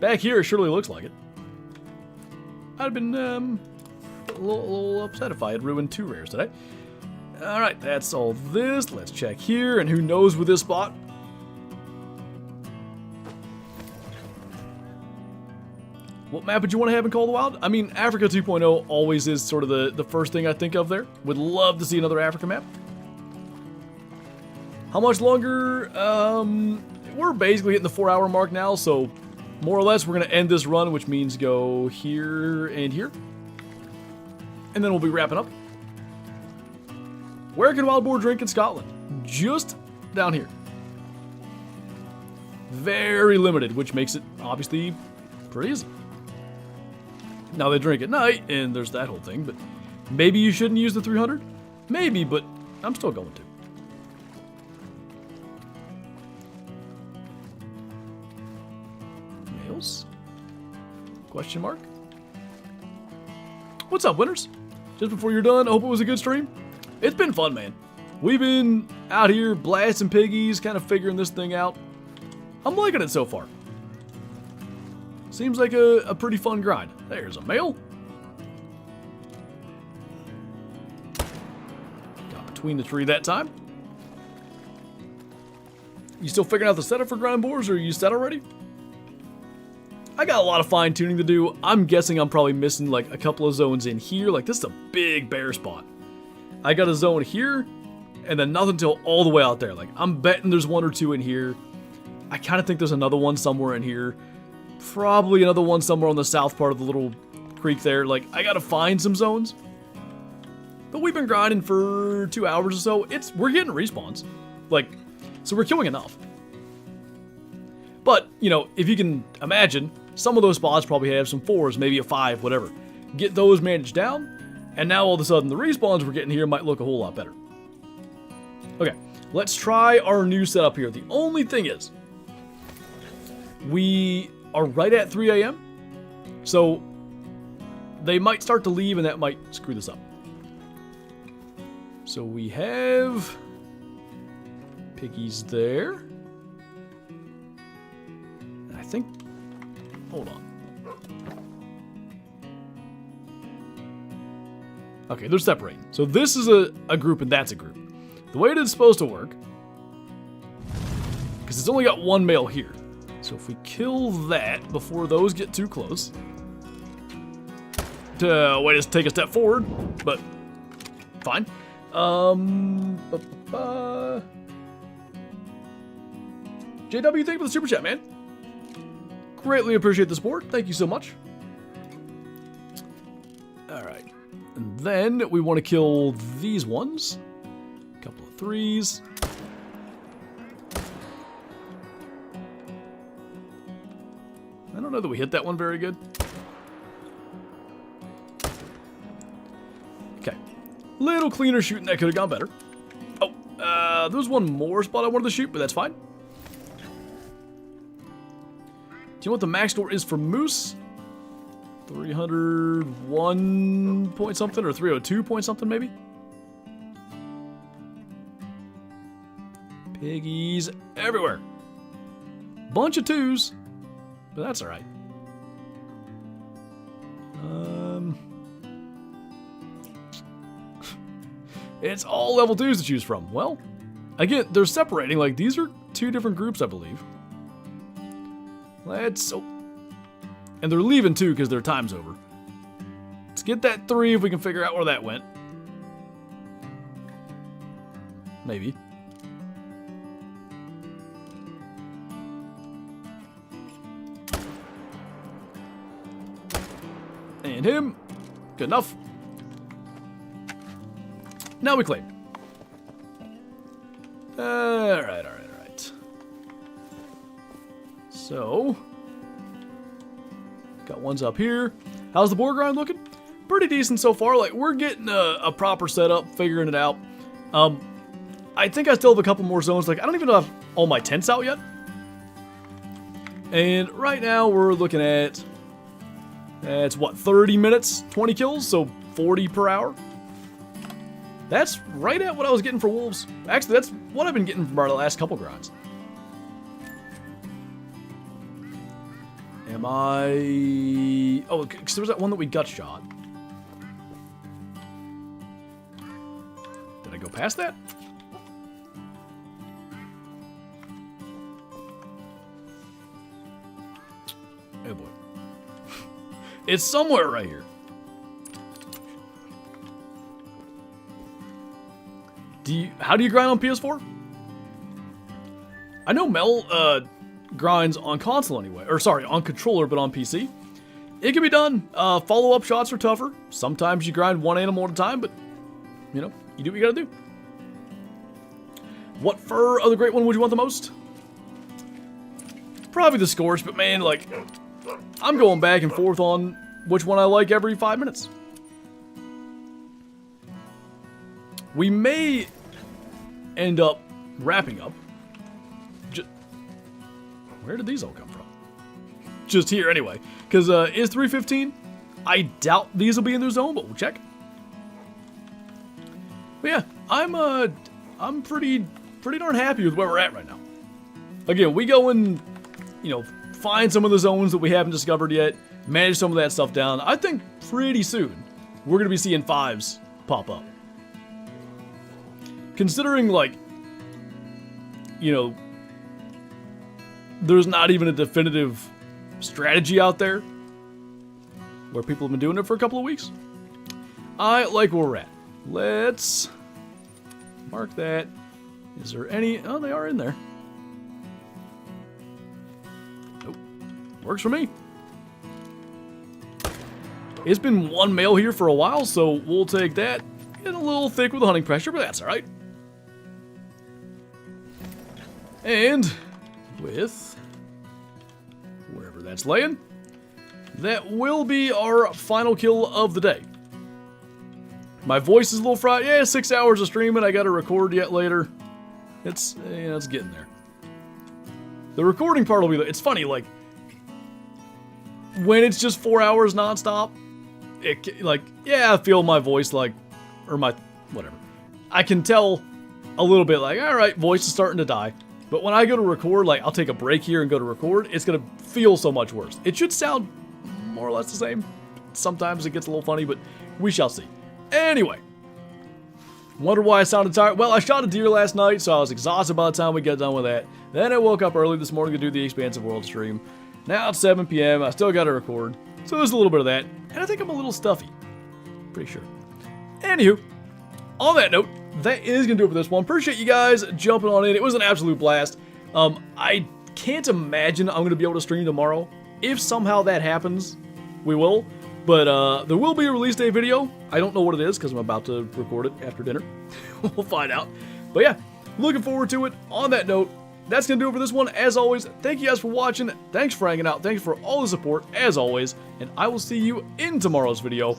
Back here, it surely looks like it. I'd have been a little upset if I had ruined 2 rares today. Alright, that's all this. Let's check here, and who knows with this spot. What map would you want to have in Call of the Wild? I mean, Africa 2.0 always is sort of the first thing I think of there. Would love to see another Africa map. How much longer? We're basically hitting the 4-hour mark now, so more or less we're going to end this run, which means go here and here. And then we'll be wrapping up. Where can wild boar drink in Scotland? Just down here. Very limited, which makes it obviously pretty easy. Now they drink at night, and there's that whole thing, but maybe you shouldn't use the 300? Maybe, but I'm still going to. Males? Question mark? What's up, winners? Just before you're done, I hope it was a good stream. It's been fun, man. We've been out here blasting piggies, kind of figuring this thing out. I'm liking it so far. Seems like a pretty fun grind. There's a male. Got between the tree that time. You still figuring out the setup for grind boars, or are you set already? I got a lot of fine tuning to do. I'm guessing I'm probably missing like a couple of zones in here. Like this is a big bear spot. I got a zone here, and then nothing till all the way out there. Like I'm betting there's 1 or 2 in here. I kind of think there's another one somewhere in here. Probably another one somewhere on the south part of the little creek there. Like, I gotta find some zones. But we've been grinding for 2 hours or so. We're getting respawns. Like, so we're killing enough. But, you know, if you can imagine, some of those spots probably have some 4s, maybe a 5, whatever. Get those managed down, and now all of a sudden the respawns we're getting here might look a whole lot better. Okay, let's try our new setup here. The only thing is, we are right at 3 a.m. So they might start to leave, and that might screw this up. So we have piggies there. And I think, hold on. Okay, they're separating. So this is a group, and that's a group. The way it is supposed to work, because it's only got 1 male here. So if we kill that before those get too close, way to take a step forward, but fine. JW, thank you for the super chat, man. Greatly appreciate the support. Thank you so much. All right, and then we want to kill these ones. A couple of 3s. I don't know that we hit that one very good. Okay. Little cleaner shooting. That could have gone better. Oh, there was one more spot I wanted to shoot, but that's fine. Do you know what the max score is for moose? 301 point something, or 302 point something, maybe? Piggies everywhere. Bunch of 2s. But that's alright. It's all level 2s to choose from. Well, again, they're separating. Like, these are 2 different groups, I believe. Let's... Oh. And they're leaving, too, because their time's over. Let's get that 3 if we can figure out where that went. Maybe. And him. Good enough. Now we claim. Alright. So, got ones up here. How's the boar grind looking? Pretty decent so far. Like, we're getting a proper setup, figuring it out. I think I still have a couple more zones. Like, I don't even have all my tents out yet. And right now we're looking at, it's what, 30 minutes, 20 kills, so 40 per hour. That's right at what I was getting for wolves. Actually, that's what I've been getting from our last couple grinds. Am I... Oh, because there was that one that we gut shot. Did I go past that? Oh boy. It's somewhere right here. How do you grind on PS4? I know Mel grinds on console anyway. Or sorry, on controller, but on PC. It can be done. Follow-up shots are tougher. Sometimes you grind one animal at a time, but, you know, you do what you gotta do. What fur of the Great One would you want the most? Probably the Scorch, but man, like, I'm going back and forth on which one I like every 5 minutes. We may end up wrapping up. Where did these all come from? Just here anyway. Because is 315? I doubt these will be in their zone, but we'll check. But yeah, I'm pretty darn happy with where we're at right now. Again, we go and, you know, find some of the zones that we haven't discovered yet, manage some of that stuff down. I think pretty soon we're going to be seeing 5s pop up. Considering, like, you know, there's not even a definitive strategy out there where people have been doing it for a couple of weeks. I like where we're at. Let's mark that. Is there any... Oh, they are in there. Nope. Works for me. It's been one male here for a while, so we'll take that. Getting a little thick with the hunting pressure, but that's alright. And with wherever that's laying, that will be our final kill of the day. My voice is a little fried. Yeah, 6 hours of streaming. I got to record yet later. It's getting there. The recording part will be. It's funny, like when it's just 4 hours nonstop. I feel my voice like, or my whatever. I can tell a little bit like, all right, voice is starting to die. But when I go to record, like, I'll take a break here and go to record, it's going to feel so much worse. It should sound more or less the same. Sometimes it gets a little funny, but we shall see. Anyway. Wonder why I sounded tired? Well, I shot a deer last night, so I was exhausted by the time we got done with that. Then I woke up early this morning to do the Expansive World stream. Now it's 7 p.m. I still got to record. So there's a little bit of that. And I think I'm a little stuffy. Pretty sure. Anywho, on that note, that is going to do it for this one. Appreciate you guys jumping on in. It was an absolute blast. I can't imagine I'm going to be able to stream tomorrow. If somehow that happens, we will. But there will be a release day video. I don't know what it is because I'm about to record it after dinner. We'll find out. But yeah, looking forward to it. On that note, that's going to do it for this one. As always, thank you guys for watching. Thanks for hanging out. Thanks for all the support, as always. And I will see you in tomorrow's video.